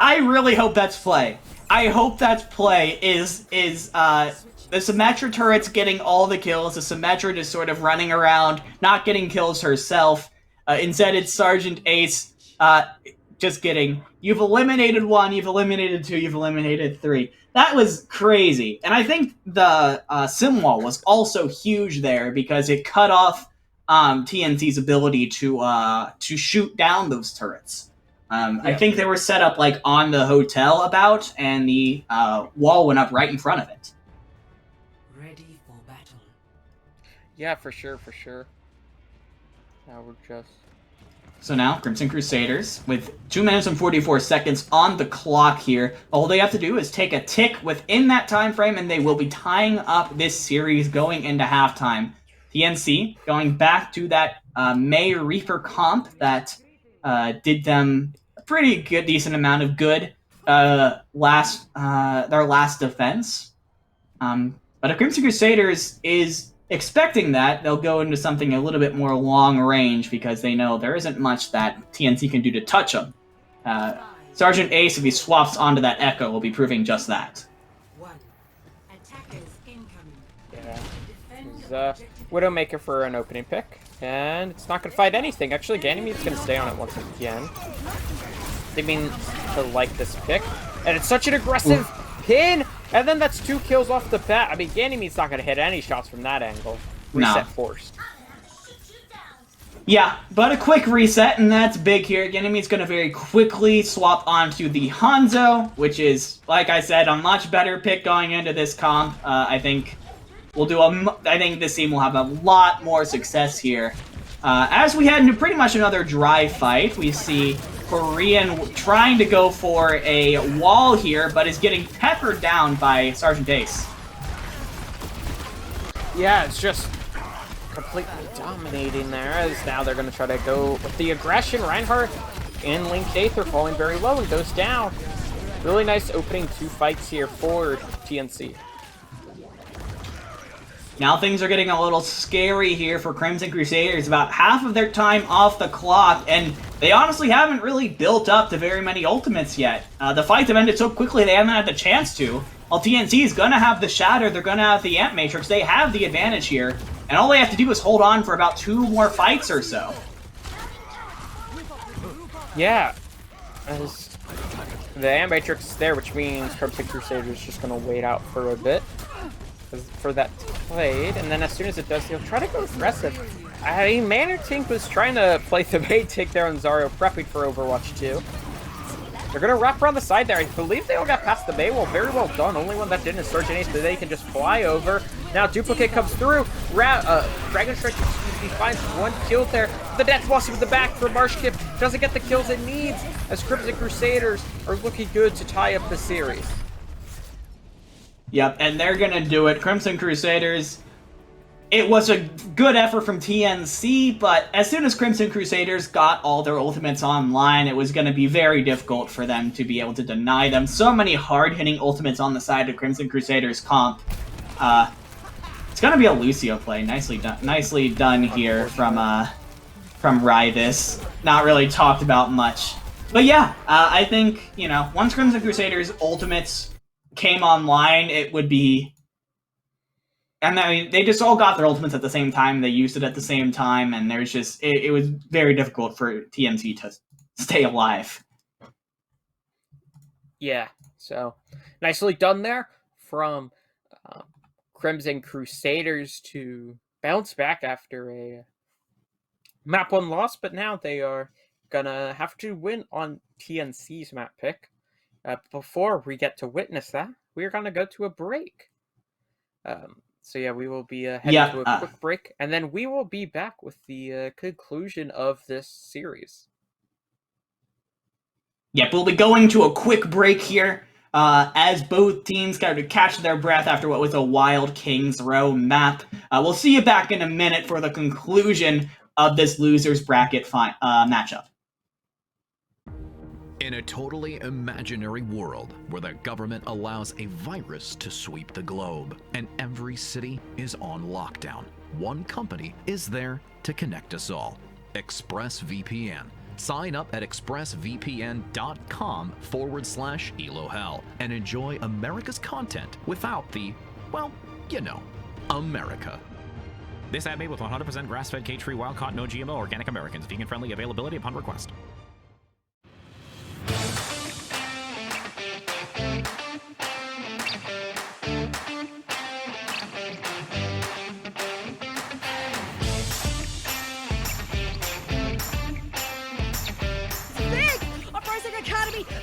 [SPEAKER 10] I really hope that's play. I hope that's play is the Symmetra turret's getting all the kills, the Symmetra just sort of running around, not getting kills herself. Instead, it's Sergeant Ace. Just kidding. You've eliminated 1, you've eliminated 2, you've eliminated 3. That was crazy. And I think the sim wall was also huge there because it cut off TNC's ability to shoot down those turrets. I think they were set up on the hotel about, and the wall went up right in front of it.
[SPEAKER 2] Ready for battle.
[SPEAKER 9] Yeah, for sure. Now we're just...
[SPEAKER 10] So now, Crimson Crusaders, with 2 minutes and 44 seconds on the clock here, all they have to do is take a tick within that time frame, and they will be tying up this series going into halftime. TNC going back to that May Reaper comp that did them a pretty good, decent amount of good their last defense. But if Crimson Crusaders is expecting that, they'll go into something a little bit more long range because they know there isn't much that TNC can do to touch them. Sergeant Ace, if he swaps onto that Echo, will be proving just that.
[SPEAKER 9] Yeah. Widowmaker for an opening pick. And it's not going to fight anything. Actually, Ganymede's going to stay on it once again. They mean to like this pick. And it's such an aggressive pin! And then that's 2 kills off the bat. I mean, Ganymede's not going to hit any shots from that angle. Reset forced.
[SPEAKER 10] Yeah, but a quick reset, and that's big here. Ganymede's going to very quickly swap onto the Hanzo, which is, like I said, a much better pick going into this comp. I think this team will have a lot more success here. As we head into pretty much another dry fight, we see Korean trying to go for a wall here, but is getting peppered down by Sergeant Ace.
[SPEAKER 9] Yeah, it's just completely dominating there, as now they're going to try to go with the aggression. Reinhardt and Link Aether falling very low and goes down. Really nice opening 2 fights here for TNC.
[SPEAKER 10] Now things are getting a little scary here for Crimson Crusaders. About half of their time off the clock, and they honestly haven't really built up to very many ultimates yet. The fights have ended so quickly they haven't had the chance to. While TNC is going to have the Shatter, they're going to have the Amp Matrix, they have the advantage here. And all they have to do is hold on for about 2 more fights or so.
[SPEAKER 9] Yeah. As the Animatrix is there, which means Crimson Crusader is just going to wait out for a bit for that to play. And then as soon as it does, he'll try to go aggressive. I mean, Manatink was trying to play the bait take there on Zaryo, prepping for Overwatch 2. They're going to wrap around the side there. I believe they all got past the bait. Well, very well done. Only one that didn't is Surgeon Ace, but they can just fly over. Now Duplicate comes through. Dragon Strike finds one kill there. The Death Blossom in the back for Marshkip. Doesn't get the kills it needs as Crimson Crusaders are looking good to tie up the series.
[SPEAKER 10] Yep, and they're gonna do it. Crimson Crusaders. It was a good effort from TNC, but as soon as Crimson Crusaders got all their ultimates online, it was going to be very difficult for them to be able to deny them. So many hard-hitting ultimates on the side of Crimson Crusaders comp. It's going to be a Lucio play. Nicely done here from Ryvis. Not really talked about much. But yeah, I think, you know, once Crimson Crusaders ultimates came online, it would be... And I mean, they just all got their ultimates at the same time. They used it at the same time, and there's just it was very difficult for TNC to stay alive.
[SPEAKER 9] Yeah, so nicely done there from Crimson Crusaders to bounce back after a map 1 loss, but now they are gonna have to win on TNC's map pick. Before we get to witness that, we're gonna go to a break. So yeah, we will be heading to a quick break, and then we will be back with the conclusion of this series.
[SPEAKER 10] Yep, we'll be going to a quick break here, as both teams kind of catch their breath after what was a wild Kings Row map. We'll see you back in a minute for the conclusion of this losers bracket matchup.
[SPEAKER 12] In a totally imaginary world where the government allows a virus to sweep the globe and every city is on lockdown, one company is there to connect us all: ExpressVPN. Sign up at expressvpn.com/elohell and enjoy America's content without the, well, you know, America.
[SPEAKER 13] This ad made with 100% grass-fed, cage-free, wild-caught, no GMO, organic Americans. Vegan-friendly. Availability upon request.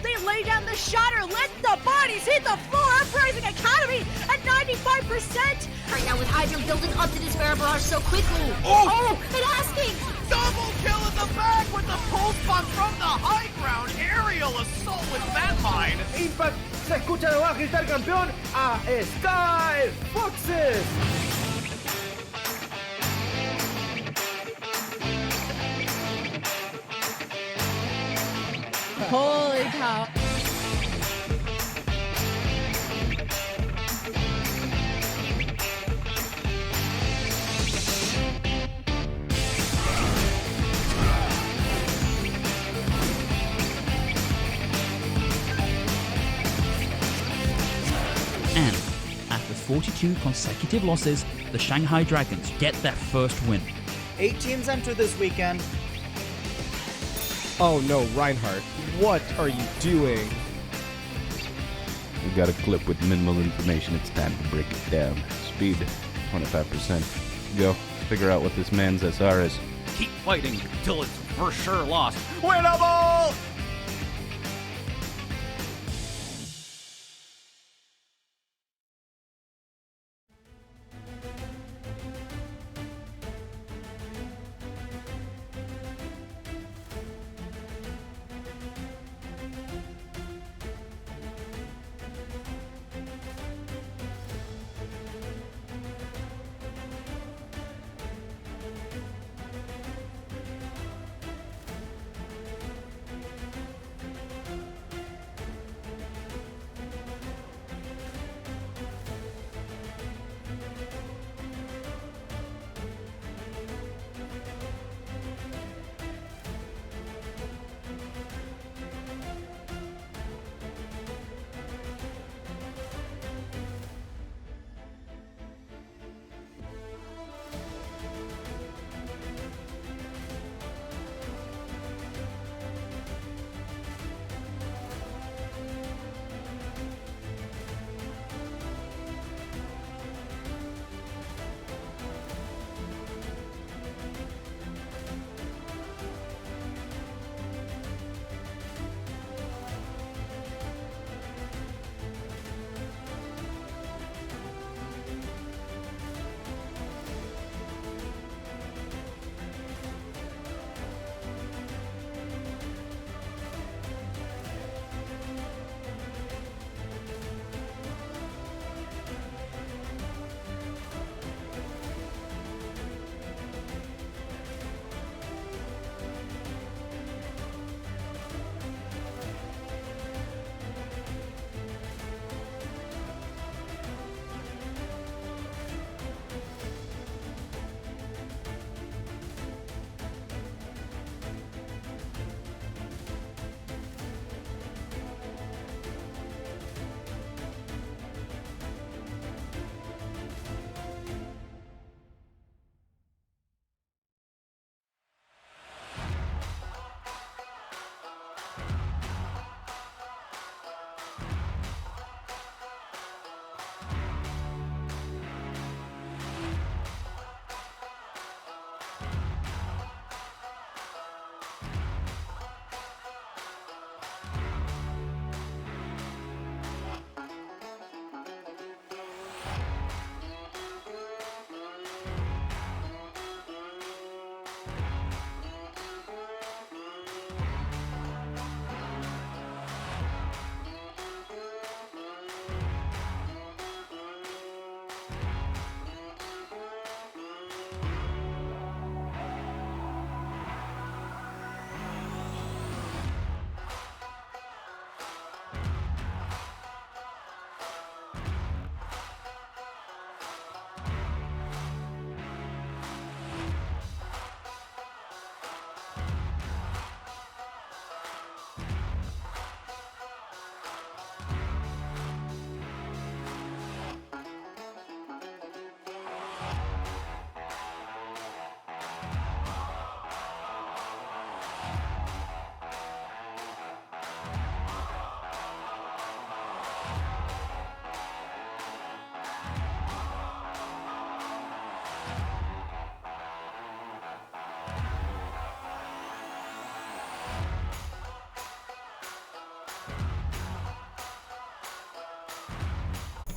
[SPEAKER 1] They lay down the shatter, let the bodies hit the floor. Uprising Academy at 95%.
[SPEAKER 11] Right now with Hydra building up to this Bear Barrage so quickly.
[SPEAKER 3] Oh!
[SPEAKER 11] And asking!
[SPEAKER 3] Double kill in the back with the pulse bomb from the high ground. Aerial assault with that mine.
[SPEAKER 4] Impact, se escucha de abajo gritar campeón a Sky Foxes.
[SPEAKER 1] Holy cow.
[SPEAKER 5] And after 42 consecutive losses, the Shanghai Dragons get their first win.
[SPEAKER 6] 8 teams enter this weekend.
[SPEAKER 7] Oh no, Reinhardt, what are you doing?
[SPEAKER 8] We've got a clip with minimal information. It's time to break it down. Speed, 25%. Go, figure out what this man's SR is.
[SPEAKER 3] Keep fighting till it's for sure lost. Winnable!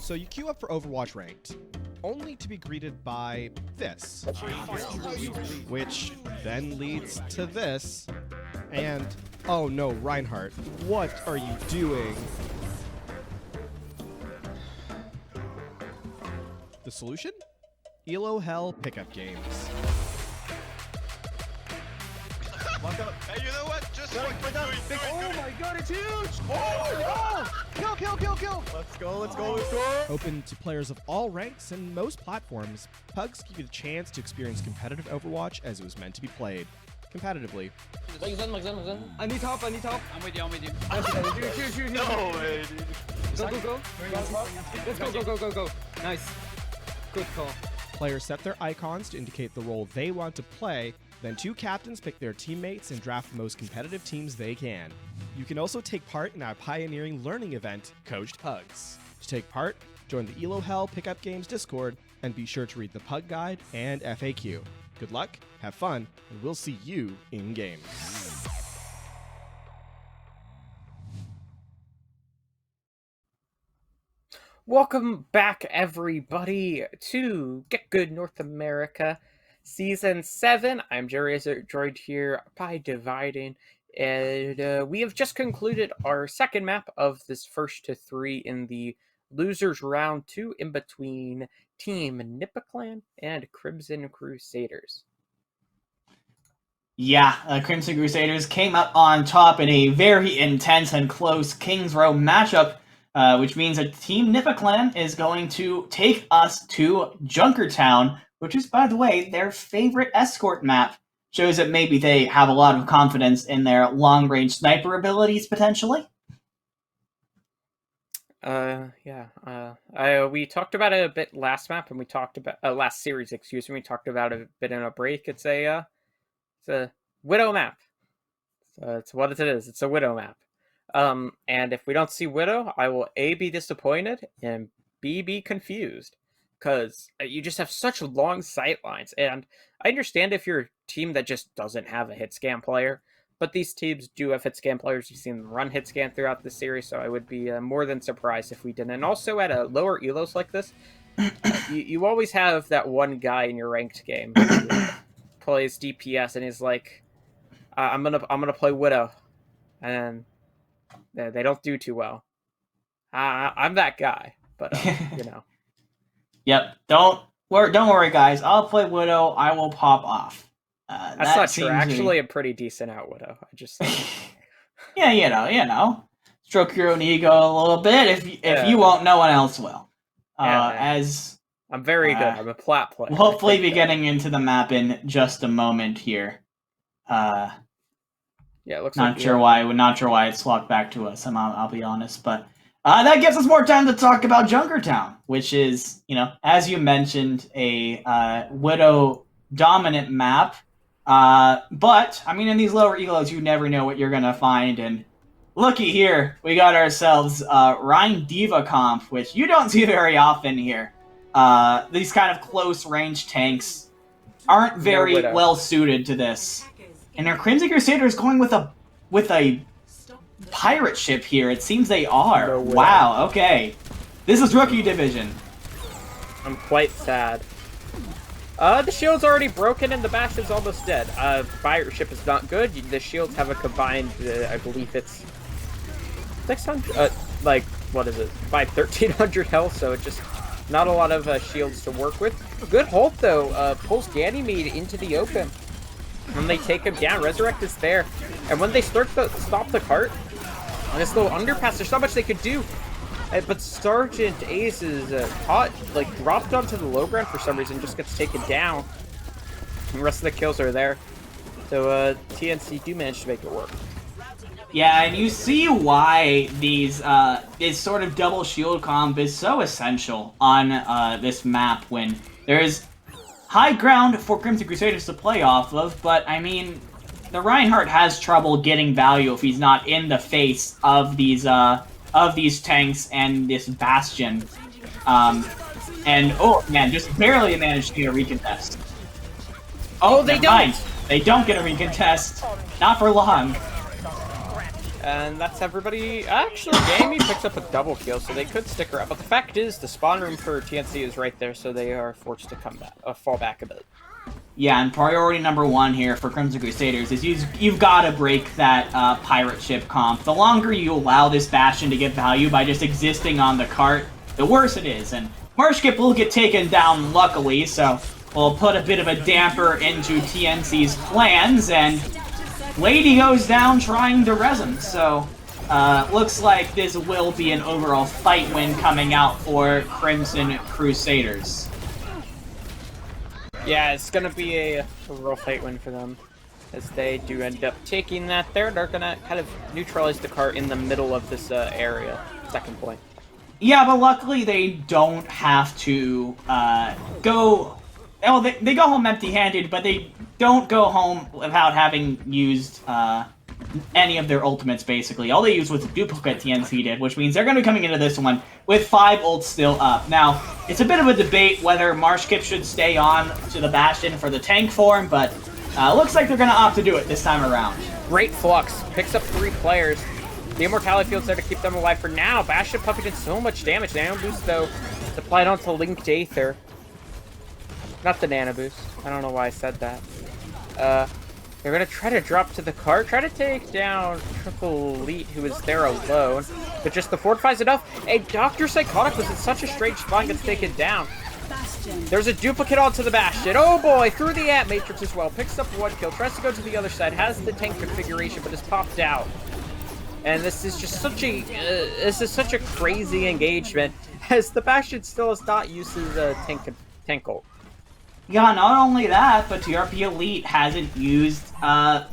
[SPEAKER 7] So you queue up for Overwatch Ranked, only to be greeted by this, which then leads to this, and oh no, Reinhardt, what are you doing? The solution? Elo Hell pickup games.
[SPEAKER 4] Hey, you know what? Just oh my god, it's huge! Oh no! Kill! Let's go!
[SPEAKER 7] Open to players of all ranks and most platforms, Pugs give you the chance to experience competitive Overwatch as it was meant to be played, competitively.
[SPEAKER 4] I need help.
[SPEAKER 14] I'm with you.
[SPEAKER 4] Shoot. No way, dude. Go. Let's go. Nice. Good call.
[SPEAKER 7] Players set their icons to indicate the role they want to play, then two captains pick their teammates and draft the most competitive teams they can. You can also take part in our pioneering learning event, Coached Pugs. To take part, join the Elo Hell Pickup Games Discord, and be sure to read the Pug Guide and FAQ. Good luck, have fun, and we'll see you in-game.
[SPEAKER 9] Welcome back, everybody, to GitGud North America, Season 7. I'm Jerry, joined here by Dividing, and we have just concluded our second map of this first to 3 in the Losers Round 2 in between Team Nipaclan and Crimson Crusaders.
[SPEAKER 10] Yeah, Crimson Crusaders came up on top in a very intense and close Kings Row matchup, which means that Team Nipaclan is going to take us to Junkertown, which is, by the way, their favorite escort map. Shows that maybe they have a lot of confidence in their long-range sniper abilities, potentially.
[SPEAKER 9] We talked about it a bit last map, and we talked about last series. Excuse me. We talked about it a bit in a break. It's a Widow map. It's what it is. It's a Widow map. And if we don't see Widow, I will A, be disappointed, and B, be confused. Because you just have such long sight lines. And I understand if you're a team that just doesn't have a hit scan player, but these teams do have hit scan players. You've seen them run hit scan throughout the series, so I would be more than surprised if we didn't. And also at a lower elos like this, you always have that one guy in your ranked game who plays DPS and is like, I'm gonna play Widow, and they don't do too well. I'm that guy, but you know.
[SPEAKER 10] Yep. Don't worry, guys. I'll play Widow. I will pop off.
[SPEAKER 9] That's not true. Actually, a pretty decent out Widow. I just
[SPEAKER 10] yeah, you know, stroke your own ego a little bit. If you won't, no one else will. As
[SPEAKER 9] I'm very good. I'm a plat player.
[SPEAKER 10] We'll hopefully be getting into the map in just a moment here.
[SPEAKER 9] Yeah, it looks
[SPEAKER 10] not sure why it swapped back to us. I'll be honest, but that gives us more time to talk about Junkertown, which is, you know, as you mentioned, a Widow dominant map. But I mean, in these lower elos, you never know what you're gonna find. And looky here, we got ourselves Rhine Diva comp, which you don't see very often here. These kind of close range tanks aren't very well suited to this. And our Crimson Crusader is going with a pirate ship here. It seems they are. Wow, okay. This is Rookie Division.
[SPEAKER 9] I'm quite sad. The shield's already broken and the Bastion's almost dead. Pirate ship is not good. The shields have a combined, I believe it's 600, like, what is it? 1300 health, so it's just not a lot of shields to work with. Good hold, though. Pulls Ganymede into the open. When they take him down, Resurrect is there. And when they stop the cart, on this little underpass, there's not much they could do. But Sergeant Ace is dropped onto the low ground for some reason, just gets taken down. And the rest of the kills are there. So TNC do manage to make it work.
[SPEAKER 10] Yeah, and you see why this sort of double shield comp is so essential on this map when there's high ground for Crimson Crusaders to play off of, but I mean, the Reinhardt has trouble getting value if he's not in the face of these tanks and this Bastion. And oh man, just barely managed to get a recontest.
[SPEAKER 9] Oh, they don't!
[SPEAKER 10] They don't get a recontest. Not for long.
[SPEAKER 9] And that's everybody. Actually, Gamey picks up a double kill, so they could stick around. But the fact is, the spawn room for TNC is right there, so they are forced to come back, fall back a bit.
[SPEAKER 10] Yeah, and priority number one here for Crimson Crusaders is you've got to break that pirate ship comp. The longer you allow this Bastion to get value by just existing on the cart, the worse it is. And Marshkip will get taken down, luckily, so we'll put a bit of a damper into TNC's plans, and Lady goes down trying to res him, so looks like this will be an overall fight win coming out for Crimson Crusaders.
[SPEAKER 9] Yeah, it's gonna be a real fight win for them, as they do end up taking that there. They're gonna kind of neutralize the cart in the middle of this area. Second point.
[SPEAKER 10] Yeah, but luckily they don't have to go... Oh, they go home empty-handed, but they don't go home without having used any of their ultimates, basically. All they used was a duplicate TNC did, which means they're going to be coming into this one with 5 ults still up. Now, it's a bit of a debate whether Marshkip should stay on to the Bastion for the tank form, but looks like they're going to opt to do it this time around.
[SPEAKER 9] Great flux. Picks up 3 players. The Immortality Field's there to keep them alive for now. Bastion Puppy did so much damage. Nano Boost, though, applied onto Linked Aether. Not the Nano Boost. I don't know why I said that. They're going to try to drop to the cart, try to take down Triple Elite, who is there alone. But just the fortifies enough. A Dr. Psychotic was in such a strange spot, gets taken down. There's a duplicate onto the Bastion. Oh boy, through the Ant Matrix as well. Picks up 1 kill, tries to go to the other side, has the tank configuration, but is popped out. And this is just such a crazy engagement, as the Bastion still has not used his tank ult.
[SPEAKER 10] Yeah, not only that, but TRP Elite hasn't used the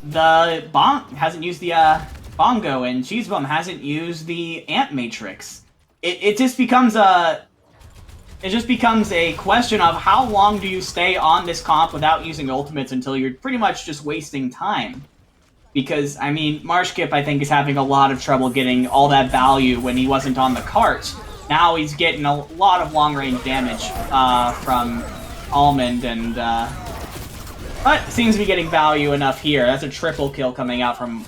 [SPEAKER 10] Bongo, and Cheesebum hasn't used the Ant Matrix. It just becomes a question of how long do you stay on this comp without using ultimates until you're pretty much just wasting time. Because, I mean, Marshkip, I think, is having a lot of trouble getting all that value when he wasn't on the cart. Now he's getting a lot of long-range damage from Almond, and but seems to be getting value enough here. That's a triple kill coming out from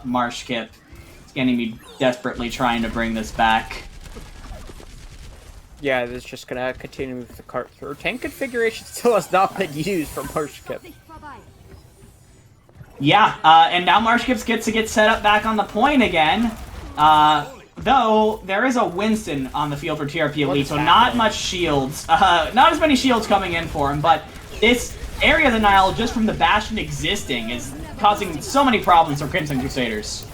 [SPEAKER 10] Marshkip. It's getting me desperately trying to bring this back.
[SPEAKER 9] Yeah, it's just gonna continue to move the cart through. Tank configuration still has not been used from Marshkip.
[SPEAKER 10] Yeah, and now Marshkip gets to get set up back on the point again. Though, there is a Winston on the field for TRP Elite, so not much shields. Not as many shields coming in for him, but this area of the Nile, just from the Bastion existing, is causing so many problems for Crimson Crusaders.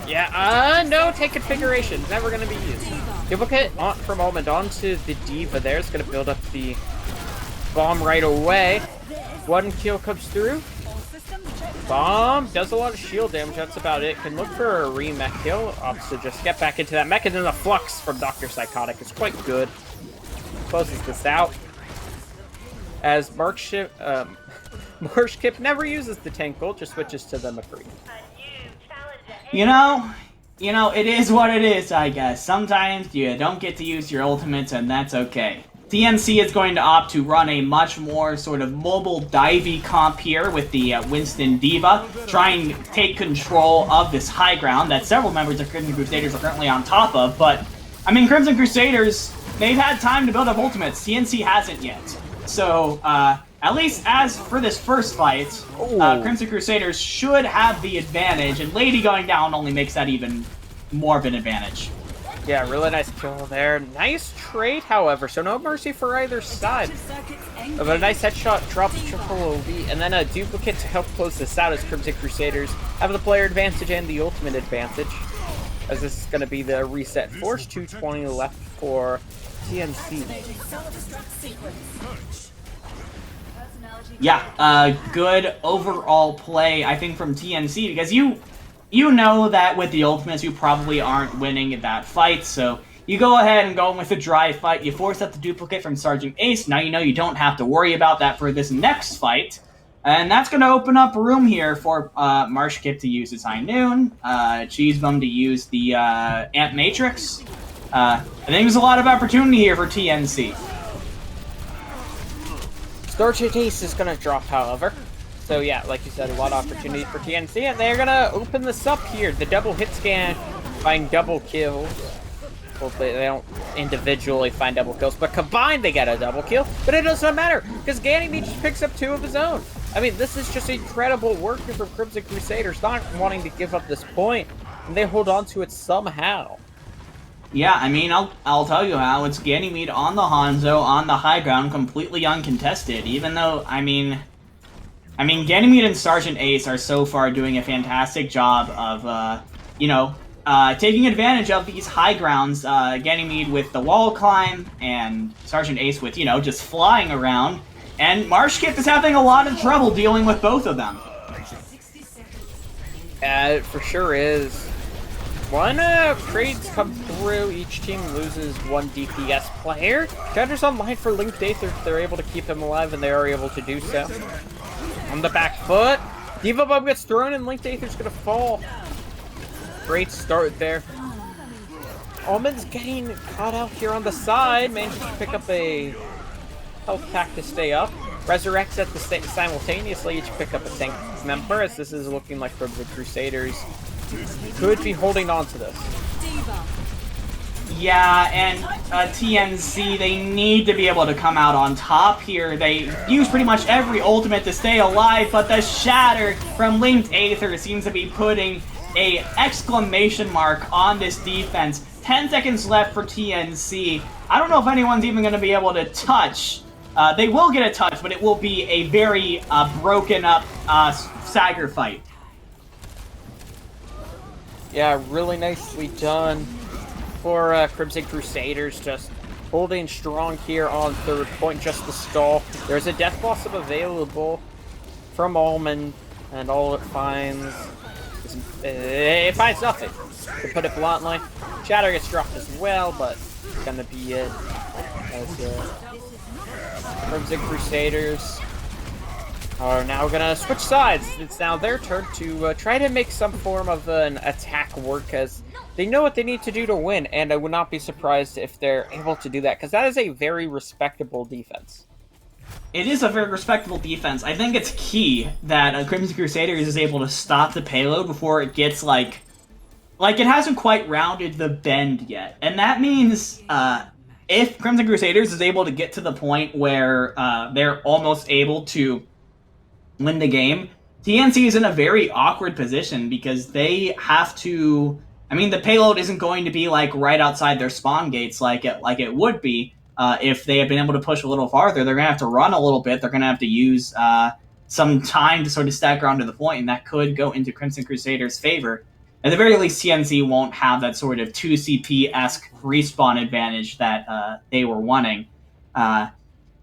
[SPEAKER 9] Yeah, no tank configuration. Never going to be used. Duplicate from Almond onto the Diva there. It's going to build up the bomb right away. 1 kill comes through. Bomb does a lot of shield damage, that's about it. Can look for a re-mech kill, opts to just get back into that mech, and then the flux from Dr. Psychotic is quite good. Closes this out. As Marshkip never uses the tank ult, just switches to the McCree.
[SPEAKER 10] You know, it is what it is, I guess. Sometimes you don't get to use your ultimates, and that's okay. TNC is going to opt to run a much more sort of mobile divey comp here with the Winston Diva, trying to take control of this high ground that several members of Crimson Crusaders are currently on top of. But, I mean, Crimson Crusaders, they've had time to build up ultimates. TNC hasn't yet. So, at least as for this first fight, Crimson Crusaders should have the advantage, and Lady going down only makes that even more of an advantage.
[SPEAKER 9] Yeah, really nice kill there. Nice trade, however, so no mercy for either side. But a nice headshot drops Triple Elite, and then a duplicate to help close this out as Crimson Crusaders have the player advantage and the ultimate advantage. As this is going to be the reset force, 220 left for TNC.
[SPEAKER 10] Yeah, good overall play, I think, from TNC, because you know that with the ultimates you probably aren't winning that fight, so you go ahead and go in with a dry fight. You force up the duplicate from Sergeant Ace. Now you know you don't have to worry about that for this next fight. And that's going to open up room here for Marshkip to use his High Noon, Cheesebum to use the Ant Matrix. I think there's a lot of opportunity here for TNC.
[SPEAKER 9] Sergeant Ace is going to drop, however. So yeah, like you said, a lot of opportunity for TNC, and they're gonna open this up here. The double hit scan, find double kills. Hopefully they don't individually find double kills, but combined they get a double kill. But it doesn't matter, because Ganymede just picks up 2 of his own. I mean, this is just incredible work from Crimson Crusaders, not wanting to give up this point, and they hold on to it somehow.
[SPEAKER 10] Yeah, I mean, I'll tell you how. It's Ganymede on the Hanzo, on the high ground, completely uncontested, even though, I mean, Ganymede and Sergeant Ace are so far doing a fantastic job of, you know, taking advantage of these high grounds. Ganymede with the wall climb, and Sergeant Ace with, you know, just flying around. And Marshkip is having a lot of trouble dealing with both of them.
[SPEAKER 9] It for sure is. One trades come through, each team loses 1 DPS player. Shatter's online for Linked Aether if they're able to keep him alive, and they are able to do so. On the back foot, Diva Bomb gets thrown and Linked Aether's gonna fall. Great start there. Almond's getting caught out here on the side, manages to pick up a health pack to stay up. Resurrects at the simultaneously each pick up a tank member, as this is looking like the Crusaders could be holding on to this.
[SPEAKER 10] Yeah, and TNC, they need to be able to come out on top here. They use pretty much every ultimate to stay alive, but the Shatter from Linked Aether seems to be putting a exclamation mark on this defense. 10 seconds left for TNC. I don't know if anyone's even going to be able to touch. They will get a touch, but it will be a very broken up stagger fight.
[SPEAKER 9] Yeah, really nicely done for Crimson Crusaders, just holding strong here on 3rd point, just the stall. There's a death blossom available from Almond, and all it finds is nothing, to put it bluntly. Shatter gets dropped as well, but it's gonna be it, as Crimson Crusaders are now gonna switch sides. It's now their turn to try to make some form of an attack work, as they know what they need to do to win, and I would not be surprised if they're able to do that, because that is a very respectable defense.
[SPEAKER 10] It is a very respectable defense. I think it's key that Crimson Crusaders is able to stop the payload before it gets, like it hasn't quite rounded the bend yet. And that means, if Crimson Crusaders is able to get to the point where they're almost able to win the game, TNC is in a very awkward position, because they have to... I mean, the payload isn't going to be, like, right outside their spawn gates like it would be if they had been able to push a little farther. They're going to have to run a little bit. They're going to have to use some time to sort of stagger onto the point, and that could go into Crimson Crusaders' favor. At the very least, TNC won't have that sort of 2CP-esque respawn advantage that they were wanting. And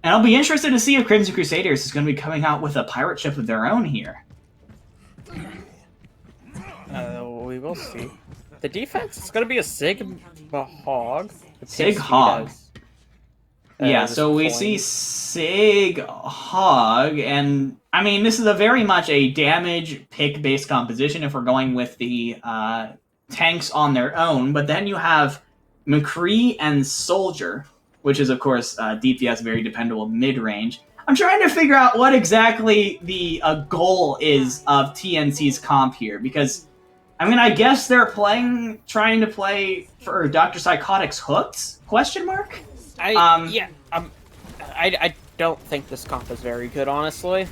[SPEAKER 10] I'll be interested to see if Crimson Crusaders is going to be coming out with a pirate ship of their own here.
[SPEAKER 9] We will see. The defense is going to be a Sigma Hog.
[SPEAKER 10] Sig Hog. Yeah, so we see Sig Hog, and I mean, this is a very much a damage pick-based composition if we're going with the tanks on their own, but then you have McCree and Soldier, which is, of course, DPS, very dependable mid-range. I'm trying to figure out what exactly the goal is of TNC's comp here, because, I mean, I guess they're trying to play for Dr. Psychotic's hooks? Question mark?
[SPEAKER 9] I don't think this comp is very good, honestly.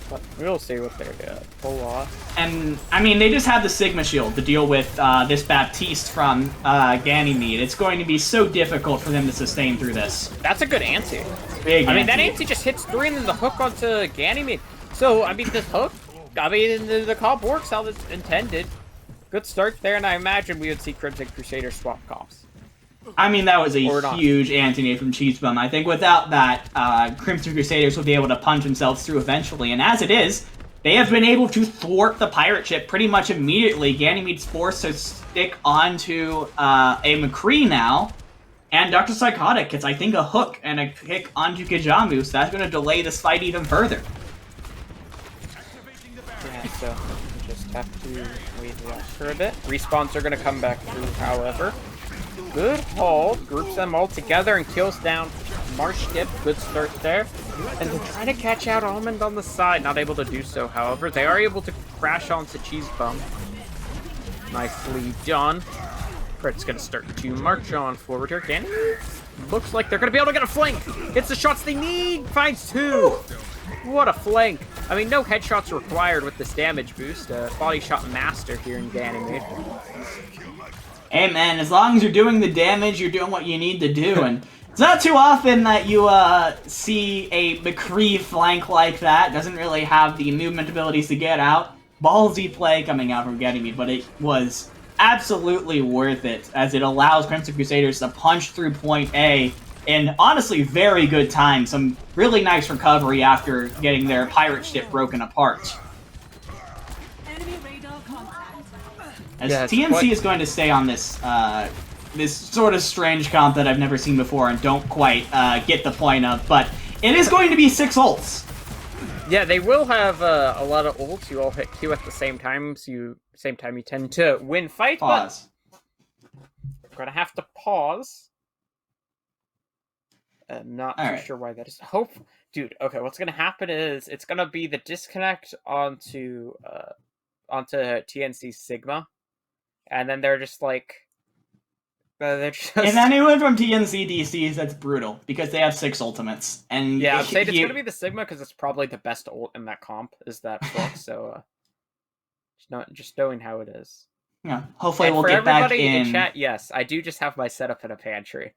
[SPEAKER 9] But we'll see what they're gonna pull off.
[SPEAKER 10] And, I mean, they just have the Sigma Shield to deal with this Baptiste from Ganymede. It's going to be so difficult for them to sustain through this.
[SPEAKER 9] That's a good anti.
[SPEAKER 10] Big
[SPEAKER 9] I mean,
[SPEAKER 10] anti.
[SPEAKER 9] that anti just hits 3 and then the hook onto Ganymede. So, I mean, this hook, I mean, the comp works how it's intended. Good start there, and I imagine we would see Crimson Crusader swap comps.
[SPEAKER 10] I mean, that was a huge anti-nade from Cheesebum. I think without that, Crimson Crusaders would be able to punch themselves through eventually. And as it is, they have been able to thwart the pirate ship pretty much immediately. Ganymede's forced to stick onto a McCree now. And Dr. Psychotic gets, I think, a hook and a kick onto Kijamu, so that's going to delay this fight even further.
[SPEAKER 9] Yeah, so we just have to wait for a bit. Respawns are going to come back through, however. Good hold, groups them all together and kills down Marsh dip, good start there. And they're trying to catch out Almond on the side, not able to do so, however. They are able to crash onto Cheese Bum. Nicely done. Pret's gonna start to march on forward here. Danny looks like they're gonna be able to get a flank. Gets the shots they need. Finds two. What a flank. I mean, no headshots required with this damage boost. Body shot master here in Ganymede.
[SPEAKER 10] Hey man, as long as you're doing the damage, you're doing what you need to do. And it's not too often that you see a McCree flank like that. Doesn't really have the movement abilities to get out. Ballsy play coming out from Ganymede, but it was absolutely worth it, as it allows Crimson Crusaders to punch through point A in honestly very good time. Some really nice recovery after getting their pirate ship broken apart. As TNC is going to stay on this this sort of strange comp that I've never seen before and don't quite get the point of, but it is going to be 6 ults.
[SPEAKER 9] Yeah, they will have a lot of ults. You all hit Q at the same time, so you tend to win fight.
[SPEAKER 10] Pause.
[SPEAKER 9] But we're gonna have to pause. I'm not too sure why that is. Dude. Okay, what's gonna happen is it's gonna be the disconnect onto TNC Sigma, and then they're just like. If
[SPEAKER 10] anyone from TNC DCs, that's brutal, because they have 6 ultimates. And
[SPEAKER 9] yeah, I'd say it's going to be the Sigma, because it's probably the best ult in that comp, is that Flux, so just knowing how it is.
[SPEAKER 10] Yeah, hopefully we'll get back in. For everybody in
[SPEAKER 9] chat, yes, I do just have my setup in a pantry.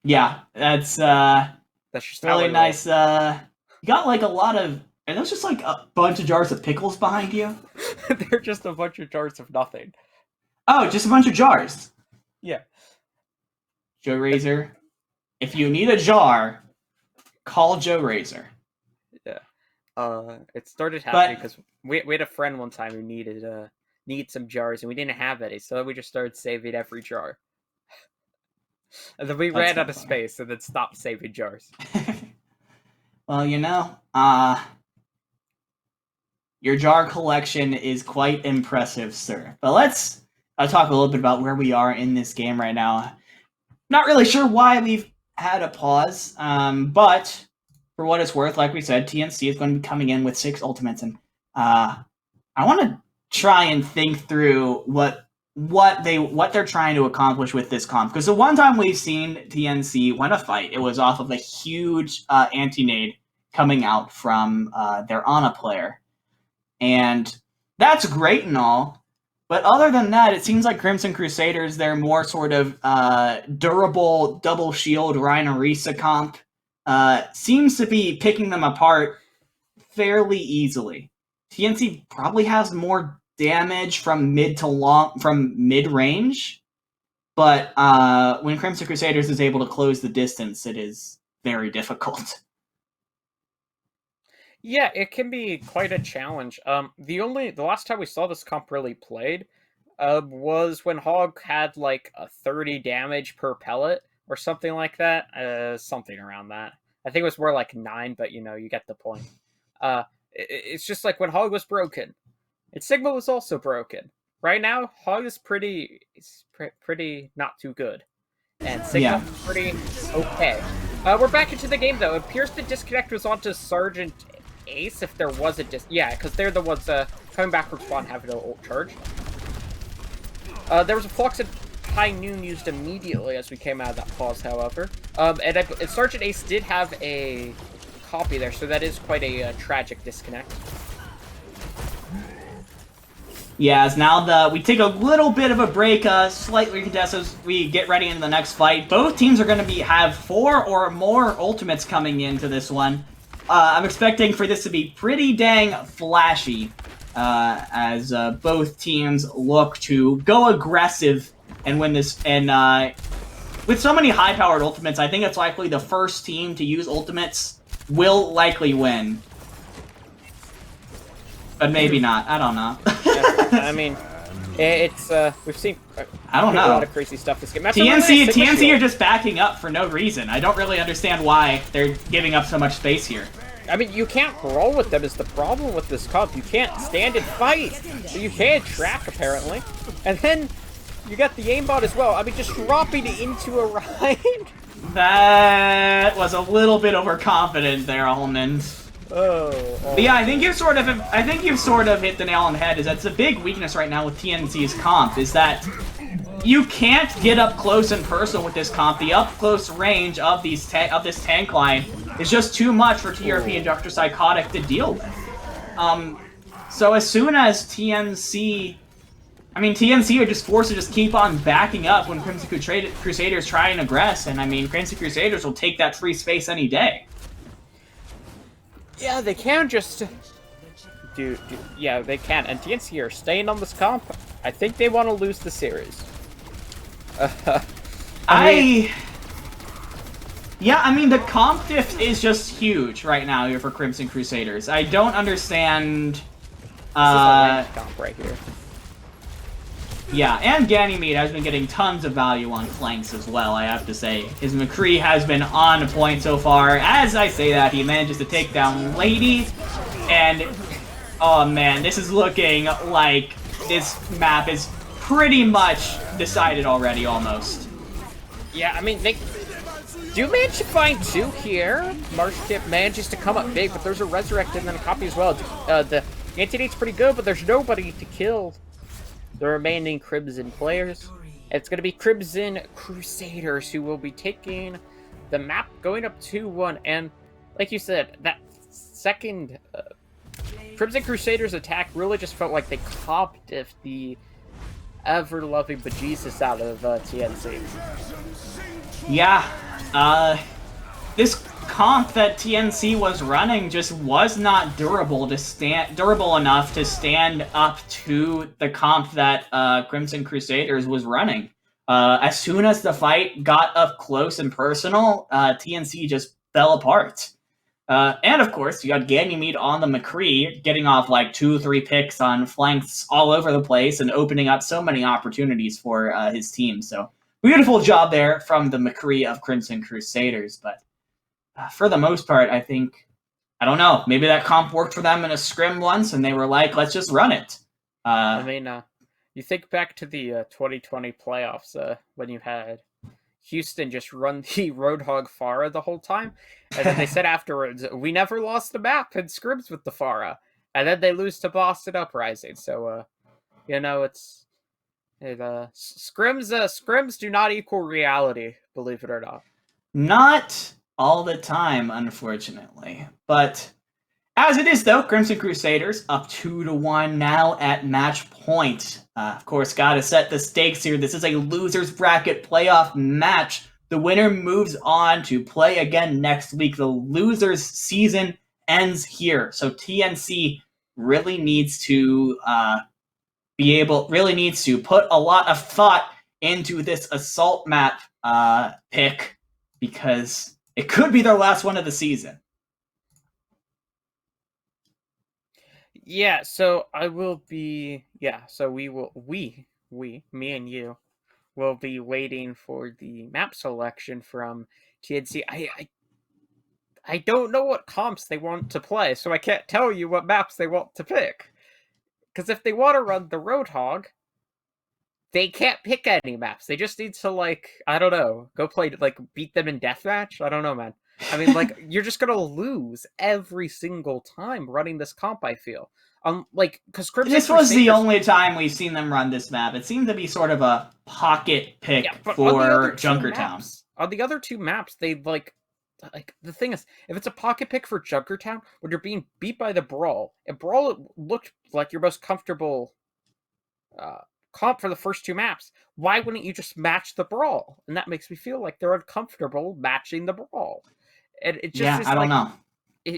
[SPEAKER 10] Yeah, that's
[SPEAKER 9] just
[SPEAKER 10] really nice. You got like a lot of... Are those just like a bunch of jars of pickles behind you?
[SPEAKER 9] They're just a bunch of jars of nothing.
[SPEAKER 10] Oh, just a bunch of jars.
[SPEAKER 9] Yeah.
[SPEAKER 10] Joe Razor, if you need a jar, call Joe Razor.
[SPEAKER 9] Yeah. It started happening because we had a friend one time who needed some jars, and we didn't have any, so we just started saving every jar. And then we ran out of space, and then stopped saving jars.
[SPEAKER 10] Well, you know, your jar collection is quite impressive, sir. But let's talk a little bit about where we are in this game right now. Not really sure why we've had a pause, but for what it's worth, like we said, TNC is going to be coming in with 6 ultimates, and I want to try and think through what they're trying to accomplish with this comp. Because the one time we've seen TNC win a fight, it was off of a huge anti-nade coming out from their Ana player. And that's great and all, but other than that, it seems like Crimson Crusaders, they're more sort of durable double shield Rhino-Risa comp, seems to be picking them apart fairly easily. TNC probably has more damage from mid-range, but when Crimson Crusaders is able to close the distance, it is very difficult.
[SPEAKER 9] Yeah, it can be quite a challenge. The last time we saw this comp really played was when Hog had like a 30 damage per pellet or something like that. Something around that. I think it was more like 9, but you get the point. It's just like when Hog was broken, and Sigma was also broken. Right now, Hog is pretty not too good, and Sigma pretty okay. We're back into the game though. It appears the disconnect was onto Sergeant Ace, if there was a because they're the ones coming back from spawn having no ult charge. There was a Flux at high noon used immediately as we came out of that pause, however. And Sergeant Ace did have a copy there, so that is quite a tragic disconnect.
[SPEAKER 10] Yeah, as now we take a little bit of a break, slightly contest as we get ready into the next fight. Both teams are going to have 4 or more ultimates coming into this one. I'm expecting for this to be pretty dang flashy, as both teams look to go aggressive and win this. And with so many high-powered ultimates, I think it's likely the first team to use ultimates will likely win. But maybe not. I don't know.
[SPEAKER 9] I mean, it's we've seen
[SPEAKER 10] I don't know.
[SPEAKER 9] A lot of crazy stuff this game.
[SPEAKER 10] TNC are just backing up for no reason. I don't really understand why they're giving up so much space here.
[SPEAKER 9] I mean, you can't brawl with them is the problem with this comp. You can't stand and fight. So you can't track, apparently. And then you got the aimbot as well. I mean, just dropping into a ride.
[SPEAKER 10] That was a little bit overconfident there, Almond. But yeah, I think you've sort of hit the nail on the head. Is that's a big weakness right now with TNC's comp, is that you can't get up close and personal with this comp. The up close range of this tank line is just too much for TRP and Dr. Psychotic to deal with. So as soon as TNC are just forced to just keep on backing up when Crimson Crusaders try and aggress, and I mean, Crimson Crusaders will take that free space any day.
[SPEAKER 9] Yeah, they can just yeah, they can. And TNC are staying on this comp. I think they want to lose the series.
[SPEAKER 10] I mean, the comp diff is just huge right now here for Crimson Crusaders. I don't understand. This
[SPEAKER 9] is a ranked comp right here.
[SPEAKER 10] Yeah, and Ganymede has been getting tons of value on flanks as well, I have to say. His McCree has been on point so far. As I say that, he manages to take down Lady, and oh man, this is looking like this map is pretty much decided already, almost.
[SPEAKER 9] Yeah, I mean, they do manage to find 2 here. Marshkip manages to come up big, but there's a Resurrect and then a copy as well. The anti-nate's pretty good, but there's nobody to kill the remaining Crimson players. It's going to be Crimson Crusaders who will be taking the map, going up 2-1. And like you said, that second Crimson Crusaders attack really just felt like they copped if the ever-loving bejesus out of TNC.
[SPEAKER 10] Yeah, this comp that TNC was running just was not durable enough to stand up to the comp that Crimson Crusaders was running. As soon as the fight got up close and personal, TNC just fell apart. And of course, you got Ganymede on the McCree, getting off like 2-3 picks on flanks all over the place and opening up so many opportunities for his team. So beautiful job there from the McCree of Crimson Crusaders. But for the most part, I think, I don't know, maybe that comp worked for them in a scrim once and they were like, let's just run it.
[SPEAKER 9] I mean, you think back to the 2020 playoffs when you had Houston just run the Roadhog Pharah the whole time. And then they said afterwards, we never lost a map in scrims with the Pharah. And then they lose to Boston Uprising. So, you know, scrims do not equal reality, believe it or not.
[SPEAKER 10] Not all the time, unfortunately. But as it is, though, Crimson Crusaders up 2-1 now at match point. Of course, gotta set the stakes here. This is a loser's bracket playoff match. The winner moves on to play again next week. The loser's season ends here. So TNC really needs to put a lot of thought into this assault map pick, because it could be their last one of the season.
[SPEAKER 9] Yeah, so I will be, so me and you will be waiting for the map selection from TNC. I don't know what comps they want to play, so I can't tell you what maps they want to pick. Because if they want to run the Roadhog, they can't pick any maps. They just need to, like, I don't know, go play, like, beat them in deathmatch? I don't know, man. I mean, like, you're just gonna lose every single time running this comp, I feel. Because
[SPEAKER 10] this was the only time we've seen them run this map. It seemed to be sort of a pocket pick for Junkertown.
[SPEAKER 9] On the other 2 maps, they, like, the thing is, if it's a pocket pick for Junkertown, when you're being beat by the Brawl, and Brawl looked like your most comfortable comp for the first 2 maps, why wouldn't you just match the Brawl? And that makes me feel like they're uncomfortable matching the Brawl. And it just is
[SPEAKER 10] I don't
[SPEAKER 9] like,
[SPEAKER 10] know.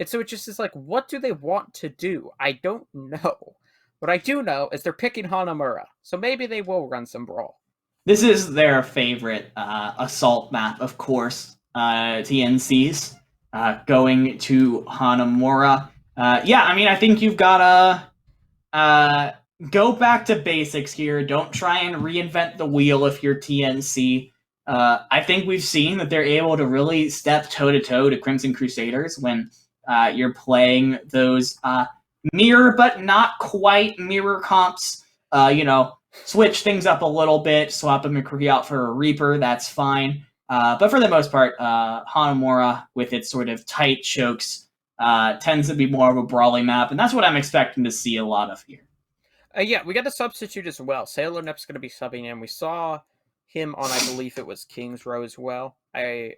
[SPEAKER 9] So it just is like, what do they want to do? I don't know. What I do know is they're picking Hanamura, so maybe they will run some Brawl.
[SPEAKER 10] This is their favorite assault map, of course. TNC's going to Hanamura. I mean, I think you've got to go back to basics here. Don't try and reinvent the wheel if you're TNC. I think we've seen that they're able to really step toe-to-toe to Crimson Crusaders when you're playing those mirror but not quite mirror comps. switch things up a little bit, swap a McCree out for a Reaper, that's fine. But for the most part, Hanamura, with its sort of tight chokes, tends to be more of a brawly map, and that's what I'm expecting to see a lot of here.
[SPEAKER 9] Yeah, we got a substitute as well. Sailor Nip's going to be subbing in. We saw him on, I believe it was King's Row as well. I'm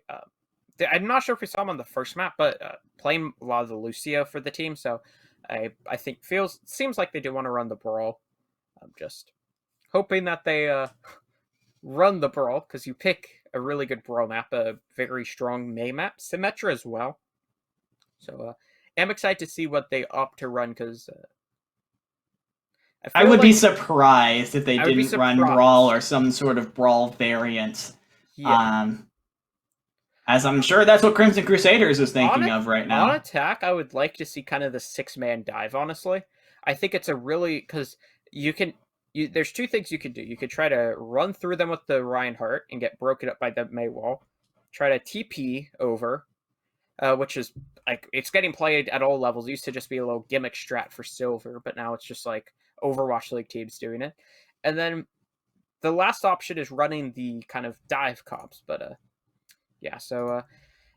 [SPEAKER 9] not sure if we saw him on the first map, but playing a lot of the Lucio for the team, so I think seems like they do want to run the brawl. I'm just hoping that they run the brawl, because you pick a really good brawl map, a very strong May map, Symmetra as well. So I'm excited to see what they opt to run, because
[SPEAKER 10] I would be surprised if they didn't run Brawl or some sort of Brawl variant.
[SPEAKER 9] Yeah.
[SPEAKER 10] As I'm sure that's what Crimson Crusaders is thinking of right now.
[SPEAKER 9] On attack, I would like to see kind of the 6-man dive, honestly. I think it's a really... Because there's two things you could do. You could try to run through them with the Reinhardt and get broken up by the May wall. Try to TP over, which is... like it's getting played at all levels. It used to just be a little gimmick strat for Silver, but now it's just like Overwatch League teams doing it. And then the last option is running the kind of dive comps, but yeah, so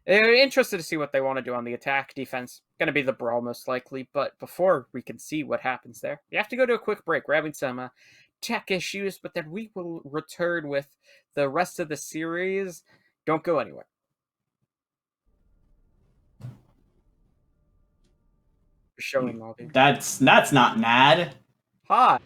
[SPEAKER 9] interested to see what they want to do on the attack. Defense going to be the brawl most likely, but before we can see what happens there, we have to go to a quick break. We're having some tech issues, but then we will return with the rest of the series. Don't go anywhere. Showing lobby.
[SPEAKER 10] That's not mad.
[SPEAKER 9] Hi.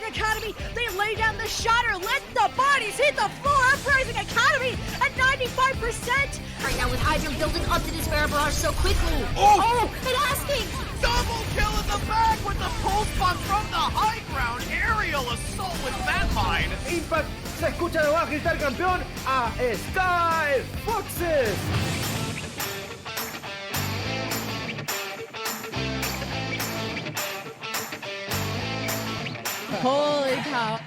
[SPEAKER 1] Academy, they lay down the shatter, let the bodies hit the floor. Uprising Academy at 95%.
[SPEAKER 11] Right now with Hydra building up to this Bear Barrage so quickly.
[SPEAKER 3] Oh!
[SPEAKER 11] It asking!
[SPEAKER 3] Double kill in the back with the pulse bomb from the high ground. Aerial assault with that mine.
[SPEAKER 4] Impact, se escucha de abajo gritar campeón a Sky Foxes.
[SPEAKER 1] Holy cow.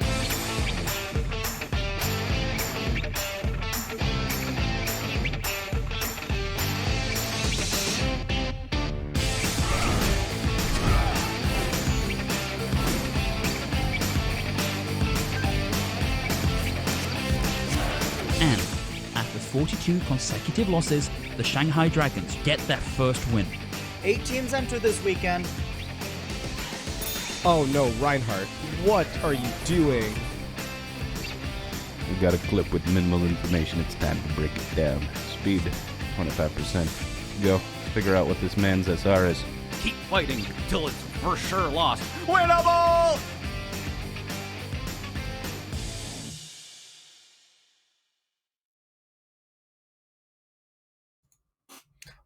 [SPEAKER 5] And after 42 consecutive losses, the Shanghai Dragons get their first win.
[SPEAKER 6] 8 teams enter this weekend.
[SPEAKER 7] Oh no, Reinhardt, what are you doing?
[SPEAKER 8] We got a clip with minimal information. It's time to break it down. Speed, 25%. Go, figure out what this man's SR is.
[SPEAKER 13] Keep fighting till it's for sure lost. Winnable!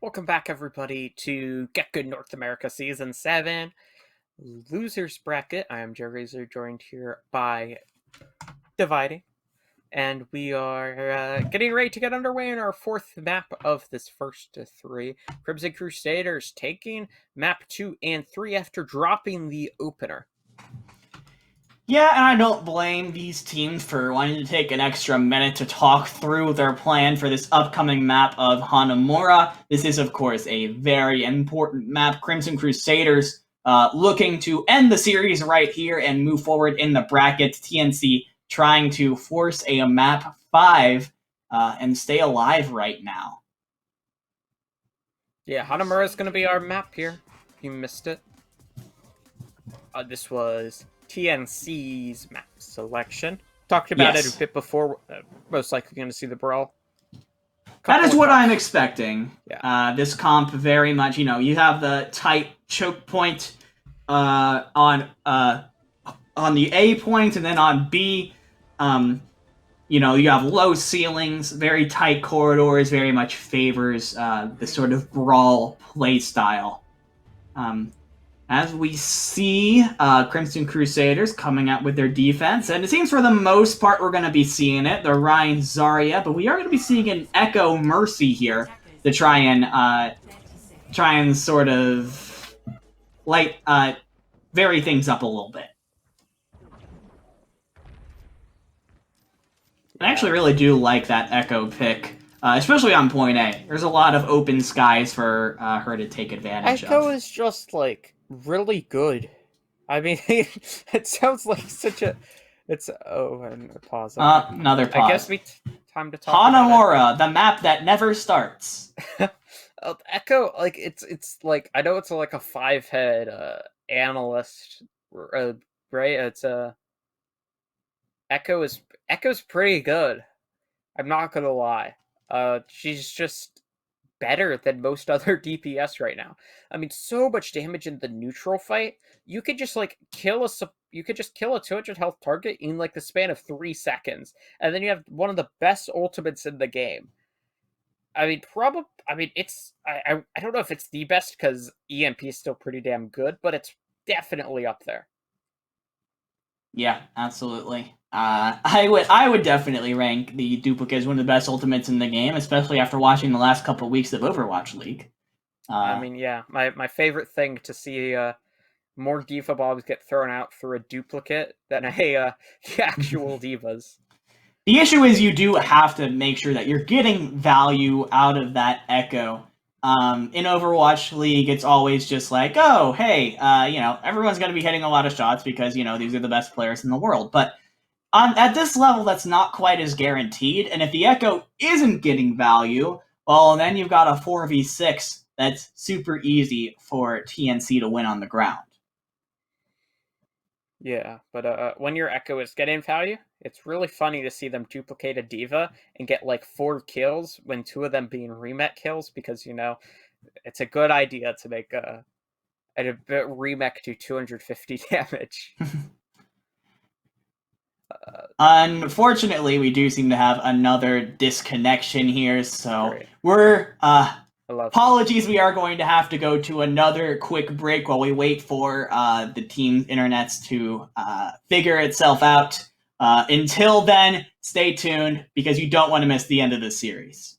[SPEAKER 9] Welcome back, everybody, to GitGud North America Season 7. Losers Bracket. I am Joe Razor, joined here by Dividing. And we are getting ready to get underway in our 4th map of this first 3. Crimson Crusaders taking map 2 and 3 after dropping the opener.
[SPEAKER 10] Yeah, and I don't blame these teams for wanting to take an extra minute to talk through their plan for this upcoming map of Hanamura. This is, of course, a very important map. Crimson Crusaders looking to end the series right here and move forward in the bracket. TNC trying to force a map 5 and stay alive right now.
[SPEAKER 9] Yeah, Hanamura is going to be our map here. You missed it. This was TNC's map selection. Talked about it a bit before. Most likely going to see the brawl.
[SPEAKER 10] That is what I'm expecting.
[SPEAKER 9] Yeah.
[SPEAKER 10] This comp very much, you have the tight choke point on the A point, and then on B, you have low ceilings, very tight corridors, very much favors the sort of brawl play style. As we see Crimson Crusaders coming out with their defense, and it seems for the most part we're going to be seeing it, the Ryan Zarya, but we are going to be seeing an Echo Mercy here to try and sort of vary things up a little bit. I actually really do like that Echo pick, especially on point A. There's a lot of open skies for her to take advantage of.
[SPEAKER 9] Echo is just, like, really good. I mean, it sounds like such a... It's... Oh, and pause.
[SPEAKER 10] Another pause.
[SPEAKER 9] I guess time to talk about
[SPEAKER 10] Hanamura, the map that never starts.
[SPEAKER 9] Echo, like, it's like... I know it's like a 5-head analyst, right? It's Echo's pretty good. I'm not gonna lie. She's just better than most other DPS right now. I mean, so much damage in the neutral fight. You could just like kill a 200 health target in like the span of 3 seconds, and then you have one of the best ultimates in the game. I mean, it's I don't know if it's the best because EMP is still pretty damn good, but it's definitely up there.
[SPEAKER 10] Yeah, absolutely. I would definitely rank the duplicate as one of the best ultimates in the game, especially after watching the last couple of weeks of Overwatch League.
[SPEAKER 9] I mean, yeah, my favorite thing to see more D.Va bombs get thrown out through a duplicate than the actual divas.
[SPEAKER 10] The issue is you do have to make sure that you're getting value out of that Echo. In Overwatch League, it's always just like, oh, hey, everyone's going to be hitting a lot of shots because, these are the best players in the world. But at this level, that's not quite as guaranteed. And if the Echo isn't getting value, well, then you've got a 4v6 that's super easy for TNC to win on the ground.
[SPEAKER 9] Yeah, but when your Echo is getting value, it's really funny to see them duplicate a D.Va and get like 4 kills when 2 of them being remet kills because, it's a good idea to make a remet do 250 damage.
[SPEAKER 10] Unfortunately, we do seem to have another disconnection here, so we're apologies. We are going to have to go to another quick break while we wait for the team's internets to figure itself out. Until then, stay tuned because you don't want to miss the end of this series.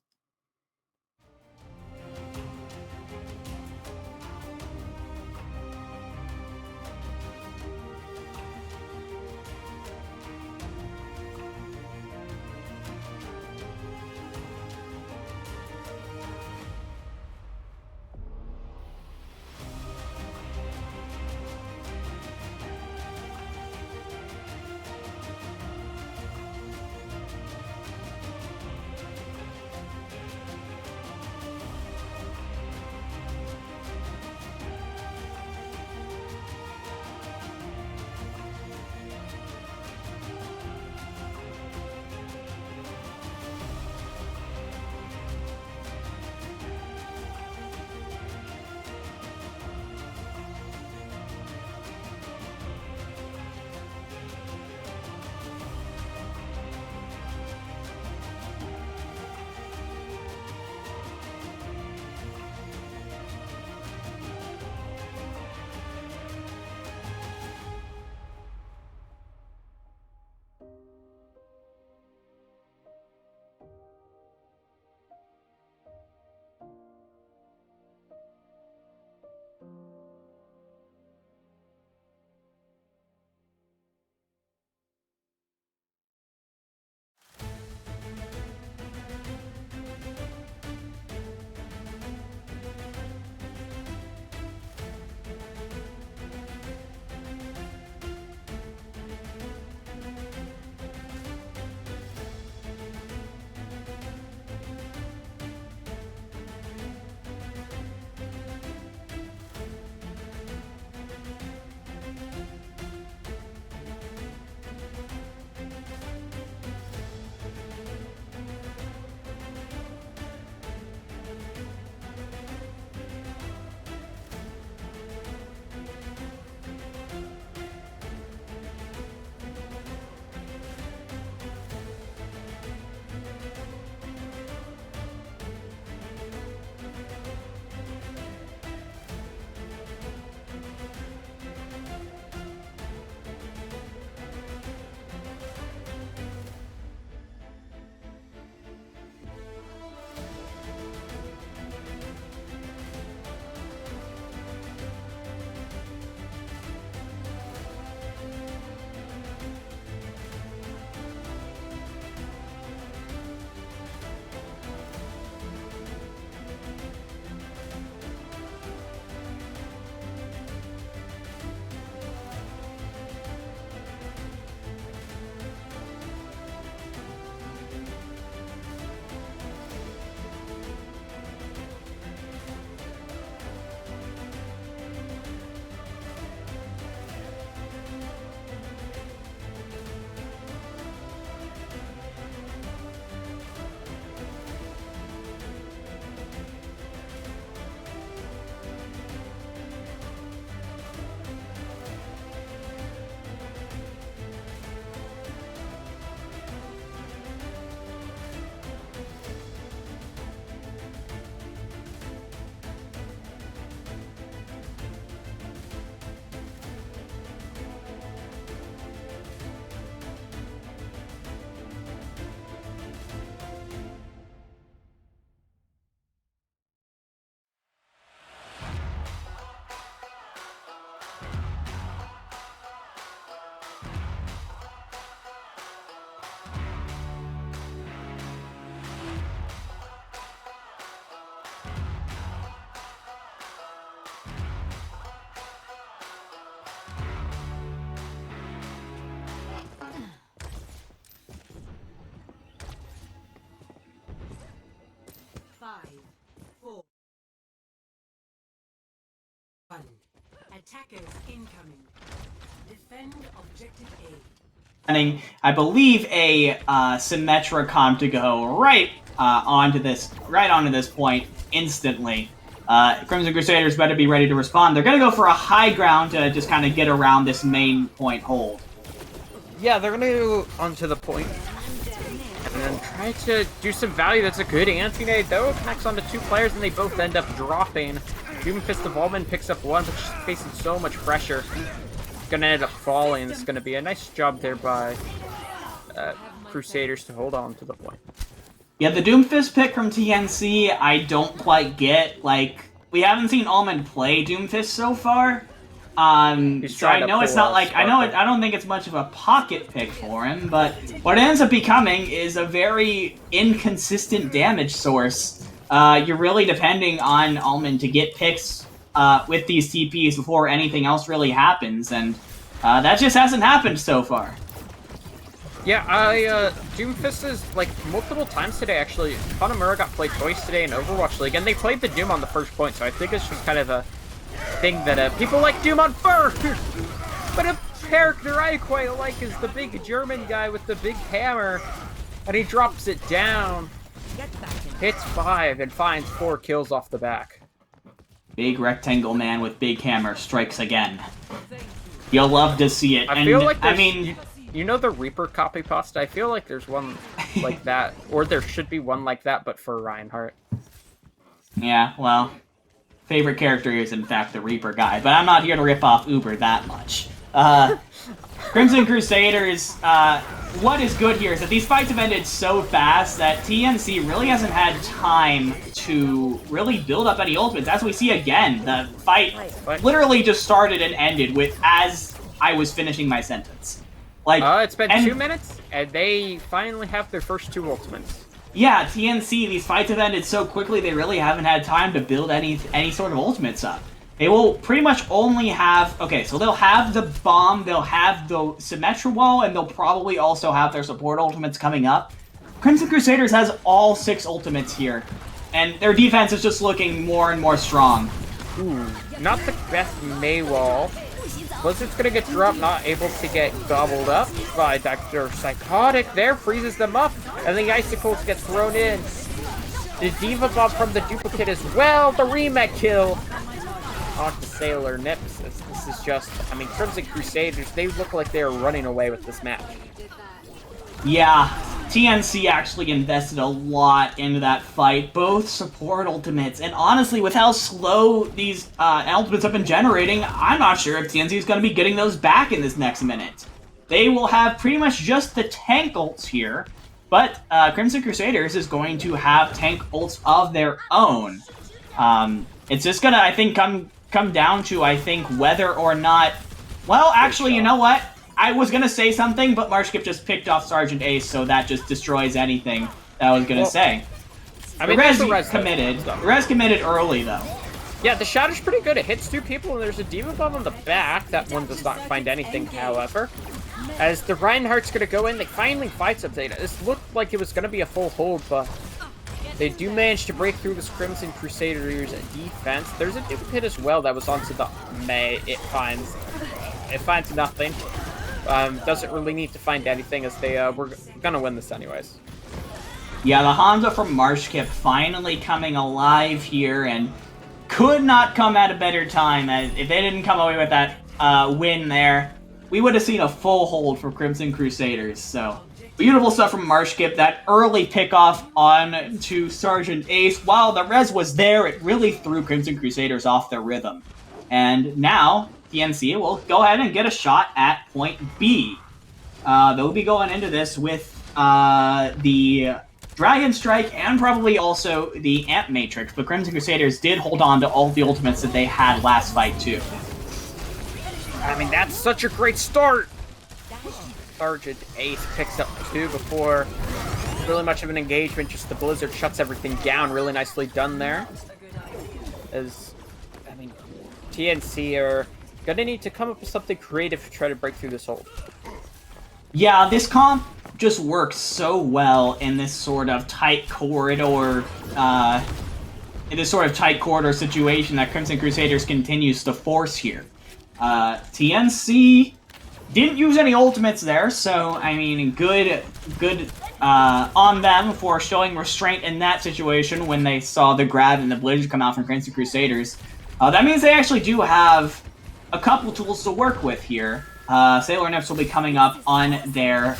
[SPEAKER 2] Attackers incoming. Defend objective A.
[SPEAKER 10] I believe a Symmetra to go right onto this point instantly. Crimson Crusaders better be ready to respond. They're gonna go for a high ground to just kind of get around this main point hold.
[SPEAKER 9] Yeah, they're gonna go onto the point and then try to do some value. That's a good anti-nade, though. Connects onto two players and they both end up dropping. Doomfist of Allman picks up one, but she's facing so much pressure. Gonna end up falling. It's gonna be a nice job there by Crusaders to hold on to the point.
[SPEAKER 10] Yeah, the Doomfist pick from TNC, I don't quite get. Like, we haven't seen Allman play Doomfist so far. So I know it's not like, I don't think it's much of a pocket pick for him, but what it ends up becoming is a very inconsistent damage source. You're really depending on Allman to get picks with these TPs before anything else really happens, and that just hasn't happened so far.
[SPEAKER 9] Yeah, Doomfist is, like, multiple times today, actually. Hanamura got played twice today in Overwatch League, and they played the Doom on the first point, so I think it's just kind of a thing that people like Doom on first! But a character I quite like is the big German guy with the big hammer, and he drops it down, hits 5, and finds 4 kills off the back.
[SPEAKER 10] Big rectangle man with big hammer strikes again. You'll love to see it.
[SPEAKER 9] I feel like you know the Reaper copy pasta? I feel like there's one like that, or there should be one like that, but for Reinhardt.
[SPEAKER 10] Yeah, well, favorite character is in fact the Reaper guy, but I'm not here to rip off Uber that much. Crimson Crusaders, what is good here is that these fights have ended so fast that TNC really hasn't had time to really build up any ultimates. As we see again, the fight literally just started and ended with as I was finishing my sentence. Like,
[SPEAKER 9] it's been 2 minutes, and they finally have their first 2 ultimates.
[SPEAKER 10] Yeah, TNC, these fights have ended so quickly they really haven't had time to build any sort of ultimates up. They will pretty much only have... Okay, so they'll have the bomb, they'll have the Symmetra wall, and they'll probably also have their support ultimates coming up. Crimson Crusaders has all 6 ultimates here, and their defense is just looking more and more strong.
[SPEAKER 9] Ooh, not the best Mei wall. Blizzard's gonna get dropped, not able to get gobbled up by Dr. Psychotic there, freezes them up, and the Icicles get thrown in. The Diva Bomb from the duplicate as well, the remake kill! On to Sailor Nips. This is just, I mean, Crimson Crusaders, they look like they're running away with this match.
[SPEAKER 10] Yeah, TNC actually invested a lot into that fight, both support ultimates, and honestly, with how slow these ultimates have been generating, I'm not sure if TNC is going to be getting those back in this next minute. They will have pretty much just the tank ults here, but Crimson Crusaders is going to have tank ults of their own. It's just gonna, I think, come down to, I think, whether or not... Well, actually, you know what? I was gonna say something, but Marshkip just picked off Sergeant Ace, so that just destroys anything that I was gonna say. I mean, the Res committed. The Res committed early, though.
[SPEAKER 9] Yeah, the Shatter's pretty good. It hits 2 people, and there's a Diva Bomb on the back. That one does not find anything, however. As the Reinhardt's gonna go in, they finally fight something. This looked like it was gonna be a full hold, but they do manage to break through this Crimson Crusaders defense. There's a duplicate as well that was onto the Mei. It finds nothing. Doesn't really need to find anything, as they were gonna win this anyways.
[SPEAKER 10] Yeah, the Honda from Marshkip finally coming alive here, and could not come at a better time. If they didn't come away with that win there, we would have seen a full hold for Crimson Crusaders. So beautiful stuff from Marshkip. That early pickoff on to Sergeant Ace. While the res was there, it really threw Crimson Crusaders off their rhythm. And now TNC will go ahead and get a shot at point B. They'll be going into this with the Dragon Strike and probably also the Amp Matrix, but Crimson Crusaders did hold on to all the ultimates that they had last fight too.
[SPEAKER 9] I mean, that's such a great start! Sergeant Ace picks up 2 before really much of an engagement, just the Blizzard shuts everything down. Really nicely done there. As, I mean, TNC are gonna need to come up with something creative to try to break through this hold.
[SPEAKER 10] Yeah, this comp just works so well in this sort of tight corridor, situation that Crimson Crusaders continues to force here. TNC didn't use any ultimates there, so, I mean, good on them for showing restraint in that situation when they saw the grab and the Blizzard come out from Crimson Crusaders. That means they actually do have a couple tools to work with here. Sailor Nips will be coming up on their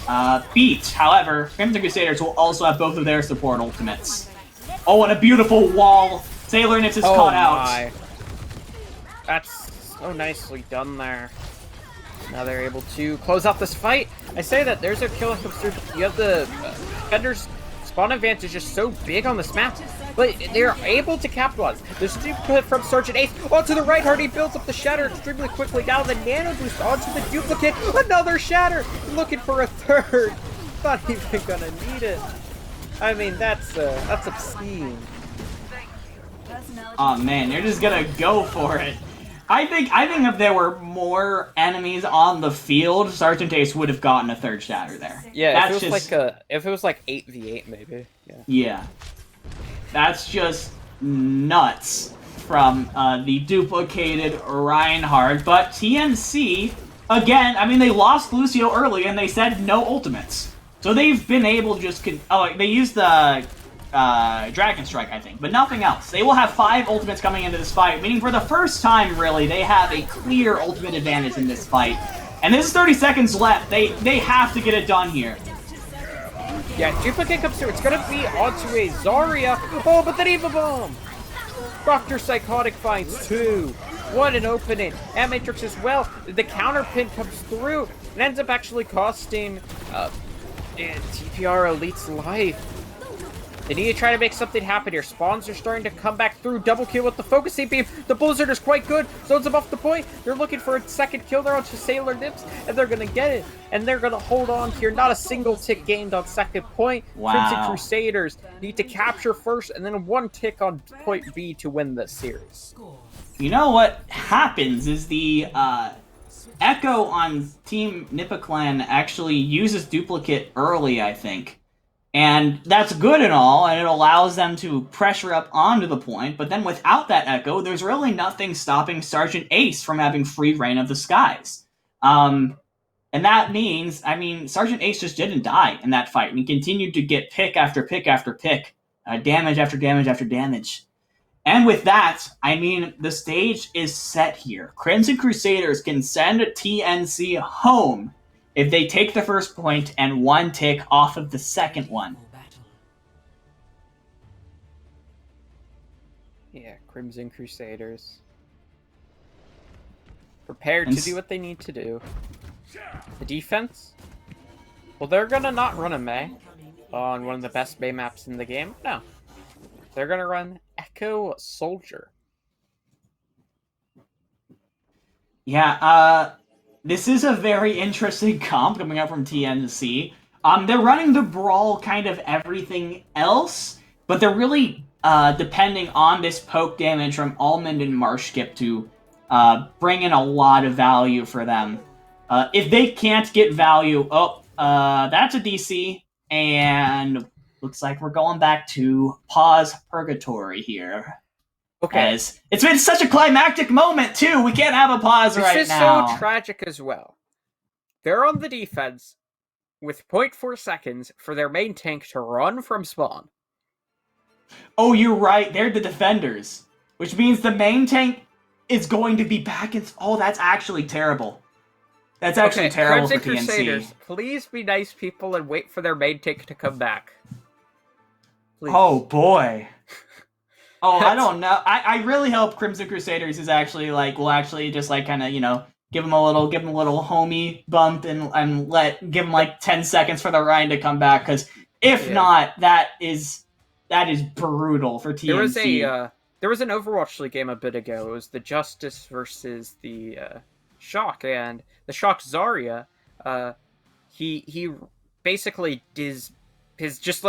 [SPEAKER 10] beat. However, Crimson Crusaders will also have both of their support ultimates. Oh, and a beautiful wall. Sailor Nips is caught out.
[SPEAKER 9] That's so nicely done there. Now they're able to close out this fight. I say that there's a kill that comes through. You have the defenders' spawn advantage is so big on this map, but they're able to capitalize. There's a duplicate from Sergeant Ace. Oh, to the right, Hardy builds up the Shatter extremely quickly. Now the Nano Boost onto the duplicate. Another Shatter! Looking for a third. Not even gonna need it. I mean, that's obscene.
[SPEAKER 10] Oh man, they're just gonna go for it. I think if there were more enemies on the field, Sergeant Ace would have gotten a third Shatter there.
[SPEAKER 9] Yeah, if it was like 8v8 maybe. Yeah.
[SPEAKER 10] Yeah. That's just nuts from the duplicated Reinhardt. But TNC, again, I mean, they lost Lucio early and they said no ultimates. So they've been able to just... they used the Dragon Strike, I think, but nothing else. They will have 5 ultimates coming into this fight, meaning for the first time, really, they have a clear ultimate advantage in this fight. And this is 30 seconds left. They have to get it done here.
[SPEAKER 9] Yeah, duplicate comes through. It's gonna be onto a Zarya. Oh, but the Eva Bomb! Dr. Psychotic finds 2. What an opening. And Matrix as well. The counter pin comes through and ends up actually costing TPR Elite's life. They need to try to make something happen here. Spawns are starting to come back through. Double kill with the focusing beam. The Blizzard is quite good. Zones them off the point. They're looking for a second kill there onto Sailor Nips, and they're going to get it. And they're going to hold on here. Not a single tick gained on second point.
[SPEAKER 10] Wow.
[SPEAKER 9] Crimson Crusaders need to capture first, and then 1 tick on point B to win this series.
[SPEAKER 10] You know what happens is the Echo on Team Nipaclan actually uses duplicate early, I think. And that's good and all, and it allows them to pressure up onto the point, but then without that Echo, there's really nothing stopping Sergeant Ace from having free reign of the skies. And that means, I mean, Sergeant Ace just didn't die in that fight, and he continued to get pick after pick after pick, damage after damage after damage. And with that, I mean, the stage is set here. Crimson Crusaders can send TNC home if they take the first point and 1 tick off of the second one.
[SPEAKER 9] Yeah, Crimson Crusaders. Prepared to do what they need to do. The defense? Well, they're gonna not run a Mei on one of the best Mei maps in the game. No. They're gonna run Echo Soldier.
[SPEAKER 10] Yeah, this is a very interesting comp coming up from TNC. They're running the Brawl kind of everything else, but they're really depending on this poke damage from Almond and Marshkip to bring in a lot of value for them. If they can't get value, that's a DC, and looks like we're going back to pause purgatory here.
[SPEAKER 9] Okay.
[SPEAKER 10] As it's been such a climactic moment, too. We can't have a pause right now.
[SPEAKER 9] This is so tragic as well. They're on the defense with 0.4 seconds for their main tank to run from spawn.
[SPEAKER 10] Oh, you're right. They're the defenders. Which means the main tank is going to be back in... Oh, that's actually terrible. That's actually terrible for TNC.
[SPEAKER 9] Crusaders, please be nice people and wait for their main tank to come back. Please.
[SPEAKER 10] Oh, boy. Oh, I don't know. I really hope Crimson Crusaders is actually will actually just kind of, give them a little homie bump and give them 10 seconds for the Ryan to come back, because if not, that is brutal for TNC.
[SPEAKER 9] There was an Overwatch League game a bit ago. It was the Justice versus the Shock, and the Shock Zarya, he basically his just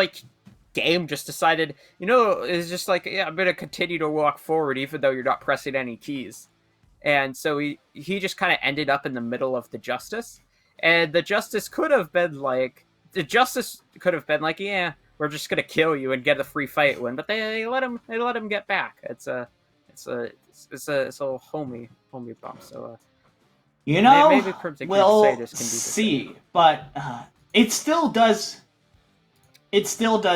[SPEAKER 9] game just decided, is just I'm gonna continue to walk forward even though you're not pressing any keys. And so he just kind of ended up in the middle of the Justice. And the Justice could have been yeah, we're just gonna kill you and get a free fight win, but they let him get back. It's a homie bump. So
[SPEAKER 10] You know,
[SPEAKER 9] Maybe Crimson
[SPEAKER 10] we'll
[SPEAKER 9] Crusaders can do this.
[SPEAKER 10] see, but it still does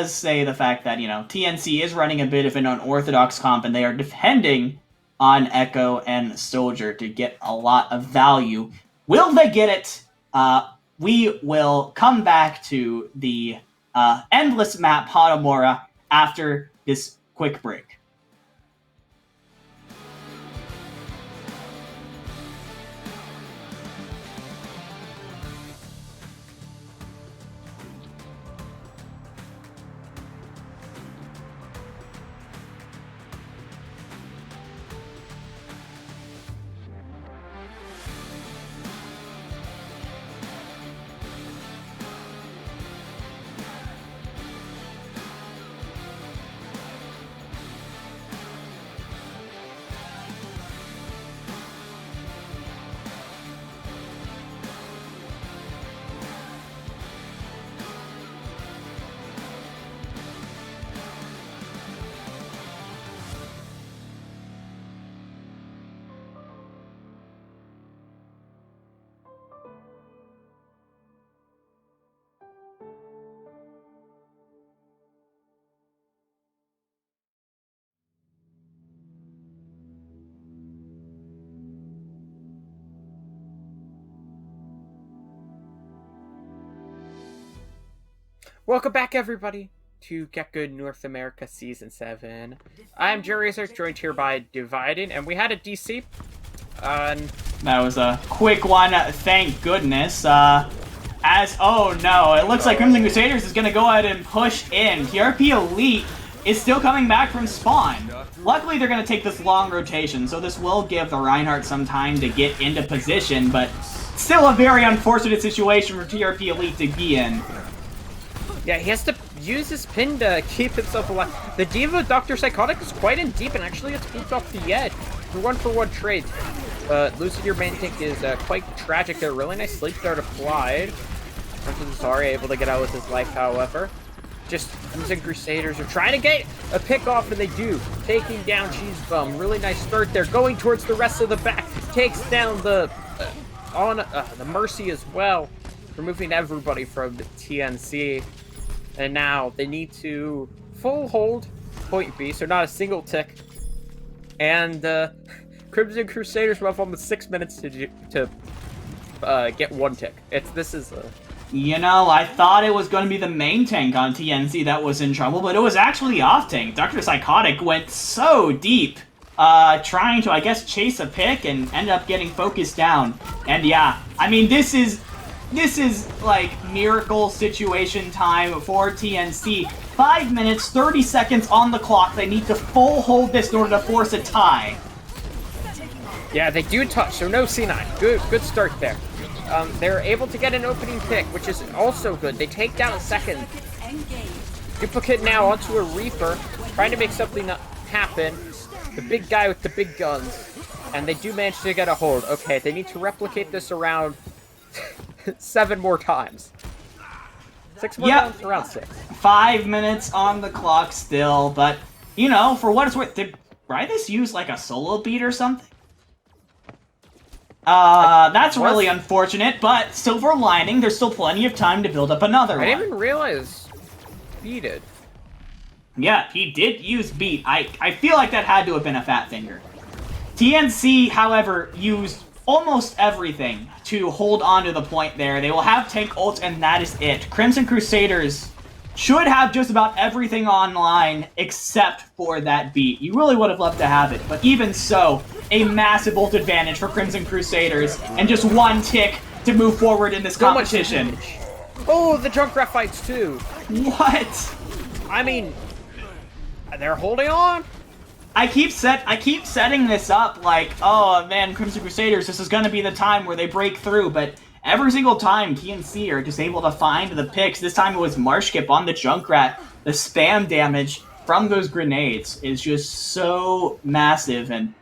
[SPEAKER 10] say the fact that, you know, TNC is running a bit of an unorthodox comp, and they are depending on Echo and Soldier to get a lot of value. Will they get it? We will come back to the endless map Hadamora after this quick break.
[SPEAKER 9] Welcome back, everybody, to GitGud North America Season 7. I'm Jerry Research, joined here by Divided, and we had a DC.
[SPEAKER 10] That was a quick one, thank goodness. Oh no, it looks like Crimson Crusaders is going to go ahead and push in. TRP Elite is still coming back from spawn. Luckily, they're going to take this long rotation, so this will give the Reinhardt some time to get into position, but still a very unfortunate situation for TRP Elite to be in.
[SPEAKER 9] Yeah, he has to use his pin to keep himself alive. The Diva Dr. Psychotic is quite in deep and actually gets moved off the edge for one trades. Losing your main tank is quite tragic there. Really nice sleep dart applied. Sorry, able to get out with his life, however. Just Crimson Crusaders are trying to get a pick off, and they do. Taking down Cheese Bum. Really nice start there. Going towards the rest of the back. Takes down the Mercy as well. Removing everybody from the TNC. And now they need to full hold point B, so not a single tick. And Crimson Crusaders will have almost 6 minutes to get one tick.
[SPEAKER 10] You know, I thought it was going to be the main tank on TNC that was in trouble, but it was actually off tank. Dr. Psychotic went so deep, trying to, I guess, chase a pick and end up getting focused down. And yeah, I mean, this is like miracle situation time for TNC. 5 minutes, 30 seconds on the clock. They need to full hold this in order to force a tie.
[SPEAKER 9] Yeah, they do touch, so no C9. Good start there. They're able to get an opening pick, which is also good. They take down a second. Duplicate now onto a Reaper, trying to make something happen. The big guy with the big guns. And they do manage to get a hold. Okay, they need to replicate this around 7 more times. 6 more times? Around 6.
[SPEAKER 10] 5 minutes on the clock still, but, you know, for what it's worth, did Brythus use, like, a solo beat or something? That's really unfortunate, but silver lining, there's still plenty of time to build up another one.
[SPEAKER 9] I didn't even realize he did.
[SPEAKER 10] Yeah, he did use beat. I feel like that had to have been a fat finger. TNC, however, used almost everything to hold on to the point there. They will have tank ult, and that is it. Crimson Crusaders should have just about everything online except for that beat. You really would have loved to have it, but even so, a massive ult advantage for Crimson Crusaders, and just one tick to move forward in this competition.
[SPEAKER 9] Oh, the Junkrat fights too.
[SPEAKER 10] What?
[SPEAKER 9] I mean, they're holding on.
[SPEAKER 10] I keep setting this up like, oh man, Crimson Crusaders, this is gonna be the time where they break through, but every single time TNC are just able to find the picks. This time it was Marshkip on the Junkrat. The spam damage from those grenades is just so massive, and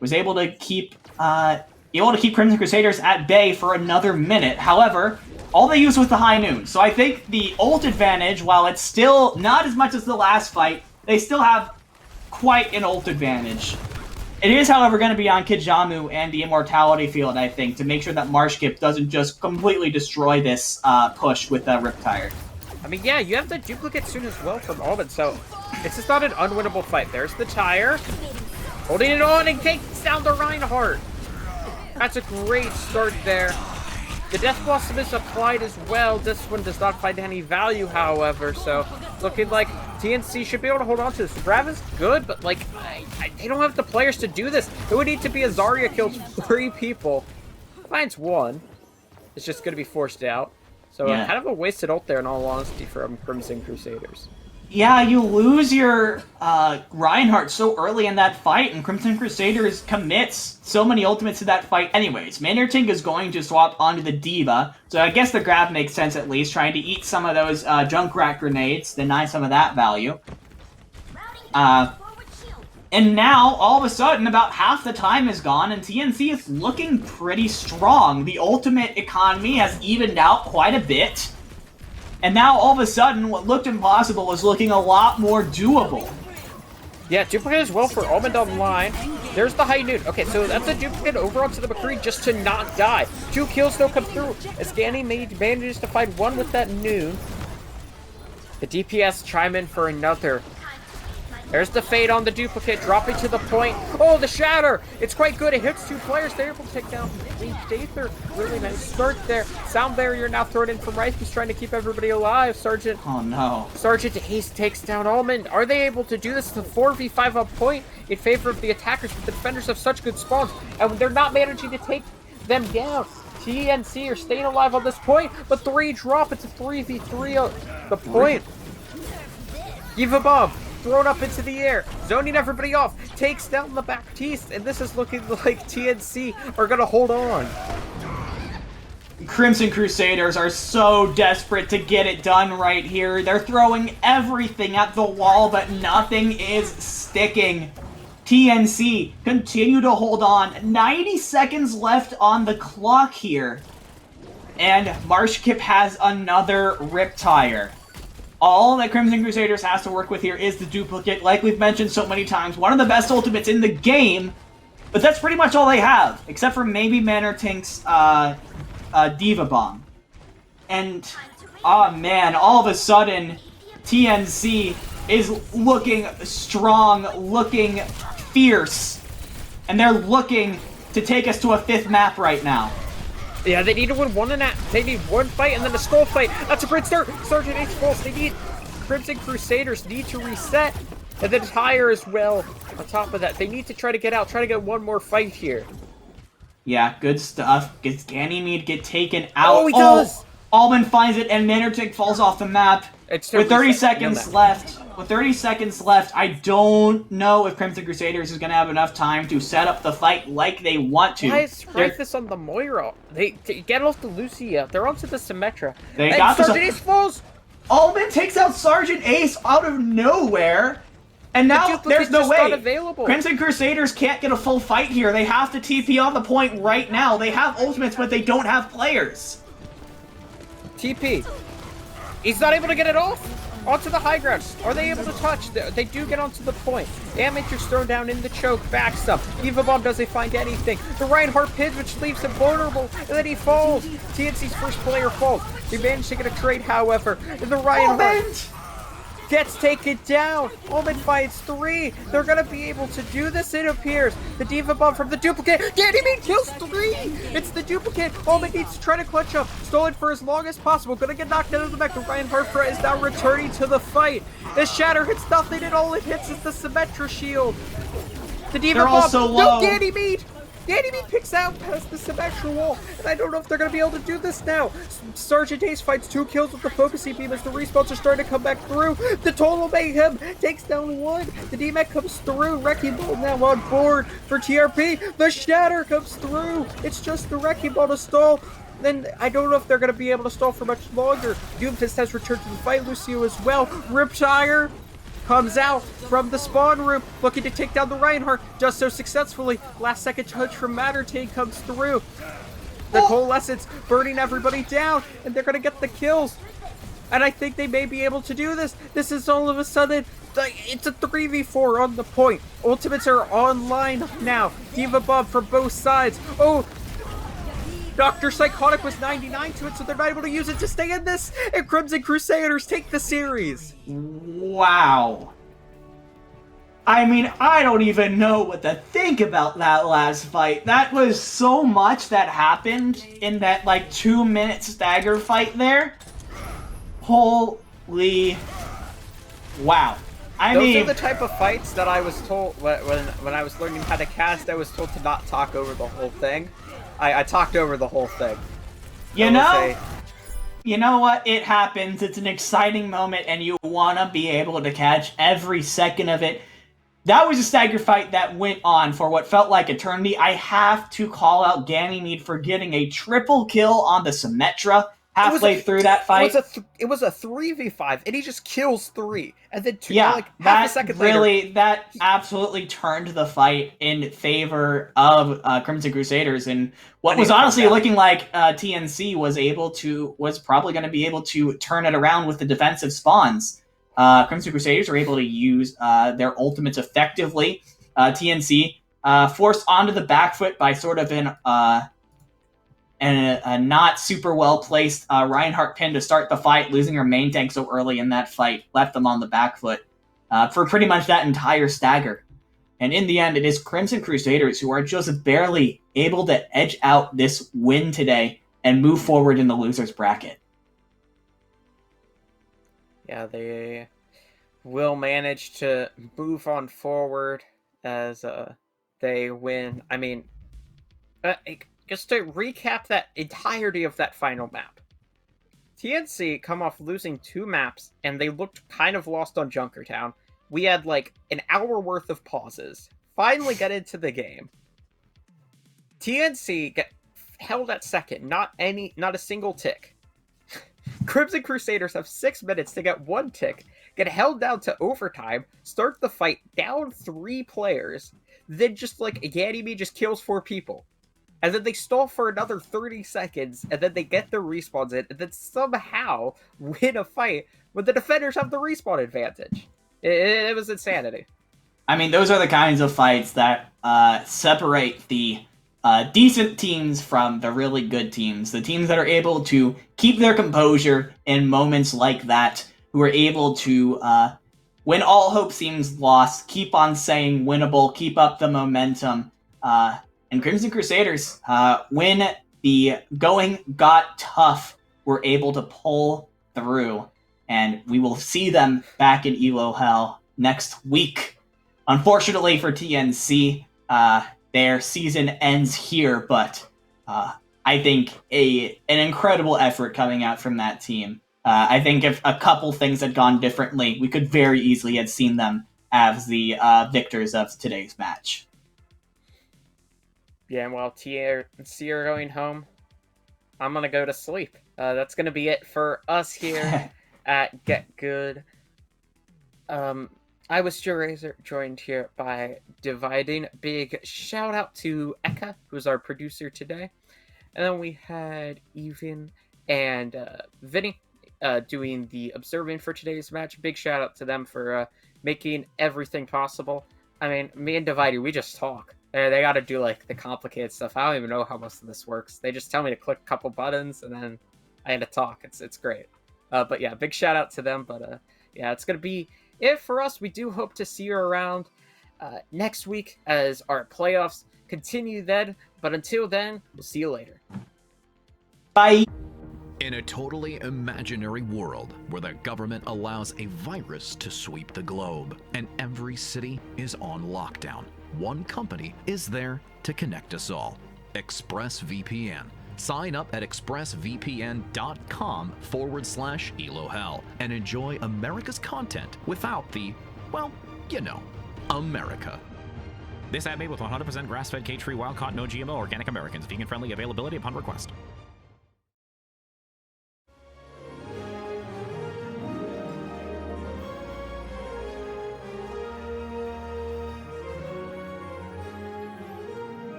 [SPEAKER 10] was able to keep Crimson Crusaders at bay for another minute. However, all they used was the high noon. So I think the ult advantage, while it's still not as much as the last fight, they still have quite an ult advantage. It is, however, going to be on Kijamu and the Immortality Field, I think, to make sure that Marshkip doesn't just completely destroy this push with Riptire.
[SPEAKER 9] I mean, yeah, you have the duplicate soon as well from Almond, so it's just not an unwinnable fight. There's the tire, holding it on and takes down the Reinhardt. That's a great start there. The Death Blossom is applied as well. This one does not find any value, however, so looking like TNC should be able to hold on to this. Rav is good, but like, they don't have the players to do this. It would need to be a Zarya kills 3 people. Finds 1. It's just going to be forced out. So kind of a wasted ult there, in all honesty, from Crimson Crusaders.
[SPEAKER 10] Yeah, you lose your Reinhardt so early in that fight, and Crimson Crusaders commits so many ultimates to that fight anyways. Mannertink is going to swap onto the D.Va, so I guess the grab makes sense at least, trying to eat some of those Junkrat grenades, deny some of that value. And now, all of a sudden, about half the time is gone, and TNC is looking pretty strong. The ultimate economy has evened out quite a bit. And now, all of a sudden, what looked impossible is looking a lot more doable.
[SPEAKER 9] Yeah, duplicate as well for Almond online. There's the high noon. Okay, so that's a duplicate over onto the McCree just to not die. 2 kills don't come through as Danny manages to find 1 with that noon. The DPS chime in for another. There's the fade on the duplicate, dropping to the point. Oh, the shatter! It's quite good. It hits 2 players. They're able to take down Queen Dather. Really nice start there. Sound barrier now thrown in from Rice. He's trying to keep everybody alive. Sergeant.
[SPEAKER 10] Oh, no.
[SPEAKER 9] Sergeant Ace takes down Almond. Are they able to do this? The 4v5 up point in favor of the attackers, but the defenders have such good spawns, and they're not managing to take them down. TNC are staying alive on this point, but 3 drop. It's a 3v3 on the point. Eva Bomb thrown up into the air, zoning everybody off, takes down the Baptiste, and this is looking like TNC are gonna hold on.
[SPEAKER 10] Crimson Crusaders are so desperate to get it done right here. They're throwing everything at the wall, but nothing is sticking. TNC continue to hold on. 90 seconds left on the clock here. And Marshkip has another Riptire. All that Crimson Crusaders has to work with here is the duplicate, like we've mentioned so many times. One of the best ultimates in the game, but that's pretty much all they have, except for maybe Mannertink's D.Va Bomb. And, oh man, all of a sudden, TNC is looking strong, looking fierce, and they're looking to take us to a 5th map right now.
[SPEAKER 9] Yeah, they need to win they need 1 fight and then a skull fight. That's a great start. Sergeant H falls. They need Crimson Crusaders need to reset. And then tire as well. On top of that, they need to try to get out, try to get 1 more fight here.
[SPEAKER 10] Yeah, good stuff. Gets Ganymede get taken out.
[SPEAKER 9] Oh, he does!
[SPEAKER 10] Almond finds it and Mannertink falls off the map. With 30 seconds left. With 30 seconds left, I don't know if Crimson Crusaders is going to have enough time to set up the fight like they want to.
[SPEAKER 9] Why is this on the Moira? They get off the Lucia. They're onto the Symmetra.
[SPEAKER 10] They got
[SPEAKER 9] Sergeant Ace falls!
[SPEAKER 10] Almond takes out Sergeant Ace out of nowhere. And now there's no way. Crimson Crusaders can't get a full fight here. They have to TP on the point right now. They have ultimates, but they don't have players.
[SPEAKER 9] TP. He's not able to get it off. Onto the high ground. Are they able to touch? They do get onto the point. Damage is thrown down in the choke. Backs up. Eva Bomb doesn't find anything. The Reinhardt pins, which leaves him vulnerable. And then he falls. TNC's first player falls. They managed to get a trade, however. And the Reinhardt gets taken down. Almond fights 3. They're gonna be able to do this, it appears. The D.Va Bomb from the duplicate. Ganymede kills 3. It's the duplicate. Almond needs to try to clutch up. Stolen for as long as possible. Gonna get knocked out of the back. The Reinhardt is now returning to the fight. The shatter hits nothing, and all it hits is the Symmetra shield. The D.Va Bomb. No, Ganymede. Ganymede picks out past the Symmetra wall, and I don't know if they're going to be able to do this now. Sergeant Ace fights 2 kills with the focusing beam as the respawns are starting to come back through. The total mayhem takes down 1. The DMAC comes through. Wrecking Ball now on board for TRP. The shatter comes through. It's just the Wrecking Ball to stall. Then I don't know if they're going to be able to stall for much longer. Doomfist has returned to the fight. Lucio as well. Riptire comes out from the spawn room, looking to take down the Reinhardt, does so successfully. Last second touch from Mattertain comes through. The Coalescence burning everybody down, and they're gonna get the kills. And I think they may be able to do this. This is all of a sudden It's a 3v4 on the point. Ultimates are online now. Diva Bob for both sides. Oh, Dr. Psychotic was 99 to it, so they're not able to use it to stay in this. And Crimson Crusaders take the series.
[SPEAKER 10] Wow. I mean, I don't even know what to think about that last fight. That was so much that happened in that, like, 2-minute stagger fight there. Holy... Wow.
[SPEAKER 9] Those are the type of fights that I was told when I was learning how to cast. I was told to not talk over the whole thing. I talked over the whole thing.
[SPEAKER 10] You know what? It happens. It's an exciting moment, and you want to be able to catch every second of it. That was a stagger fight that went on for what felt like eternity. I have to call out Ganymede for getting a triple kill on the Symmetra halfway through that fight.
[SPEAKER 9] It was a 3v5, and he just kills 3. And then
[SPEAKER 10] half
[SPEAKER 9] a second
[SPEAKER 10] later... That absolutely turned the fight in favor of Crimson Crusaders, and what was honestly looking like TNC was probably going to be able to turn it around with the defensive spawns. Crimson Crusaders are able to use their ultimates effectively. TNC forced onto the back foot by sort of a not super well placed Reinhardt pin to start the fight, losing her main tank so early in that fight, left them on the back foot for pretty much that entire stagger. And in the end, it is Crimson Crusaders who are just barely able to edge out this win today and move forward in the losers bracket.
[SPEAKER 9] Yeah, they will manage to move on forward as they win. I mean, just to recap that entirety of that final map. TNC come off losing 2 maps, and they looked kind of lost on Junkertown. We had like an hour worth of pauses. Finally got into the game. TNC get held at second, not a single tick. Crimson Crusaders have 6 minutes to get 1 tick, get held down to overtime, start the fight down 3 players, then just like Ganymede just kills 4 people. And then they stall for another 30 seconds, and then they get their respawns in, and then somehow win a fight when the defenders have the respawn advantage. It was insanity.
[SPEAKER 10] I mean, those are the kinds of fights that separate the decent teams from the really good teams. The teams that are able to keep their composure in moments like that, who are able to, when all hope seems lost, keep on saying winnable, keep up the momentum. And Crimson Crusaders, when the going got tough, were able to pull through. And we will see them back in ELO Hell next week. Unfortunately for TNC, their season ends here, but I think an incredible effort coming out from that team. I think if a couple things had gone differently, we could very easily have seen them as the victors of today's match.
[SPEAKER 9] Yeah, and while TNC are going home, I'm going to go to sleep. That's going to be it for us here at GitGud. I was Joe Razor, joined here by Dividing. Big shout out to Eka, who's our producer today. And then we had Even and Vinny doing the observing for today's match. Big shout out to them for making everything possible. I mean, me and Dividing, we just talk. They got to do like the complicated stuff. I don't even know how most of this works. They just tell me to click a couple buttons and then I had to talk. It's great. But yeah, big shout out to them. But yeah, it's gonna be it for us. We do hope to see you around next week as our playoffs continue then. But until then, we'll see you later.
[SPEAKER 10] Bye.
[SPEAKER 12] In a totally imaginary world where the government allows a virus to sweep the globe and every city is on lockdown, one company is there to connect us all. ExpressVPN. Sign up at expressvpn.com/EloHell and enjoy America's content without the, well, you know, America.
[SPEAKER 13] This ad made with 100% grass-fed, cage-free, wild-caught, no GMO, organic Americans. Vegan-friendly. Availability upon request.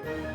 [SPEAKER 3] Bye.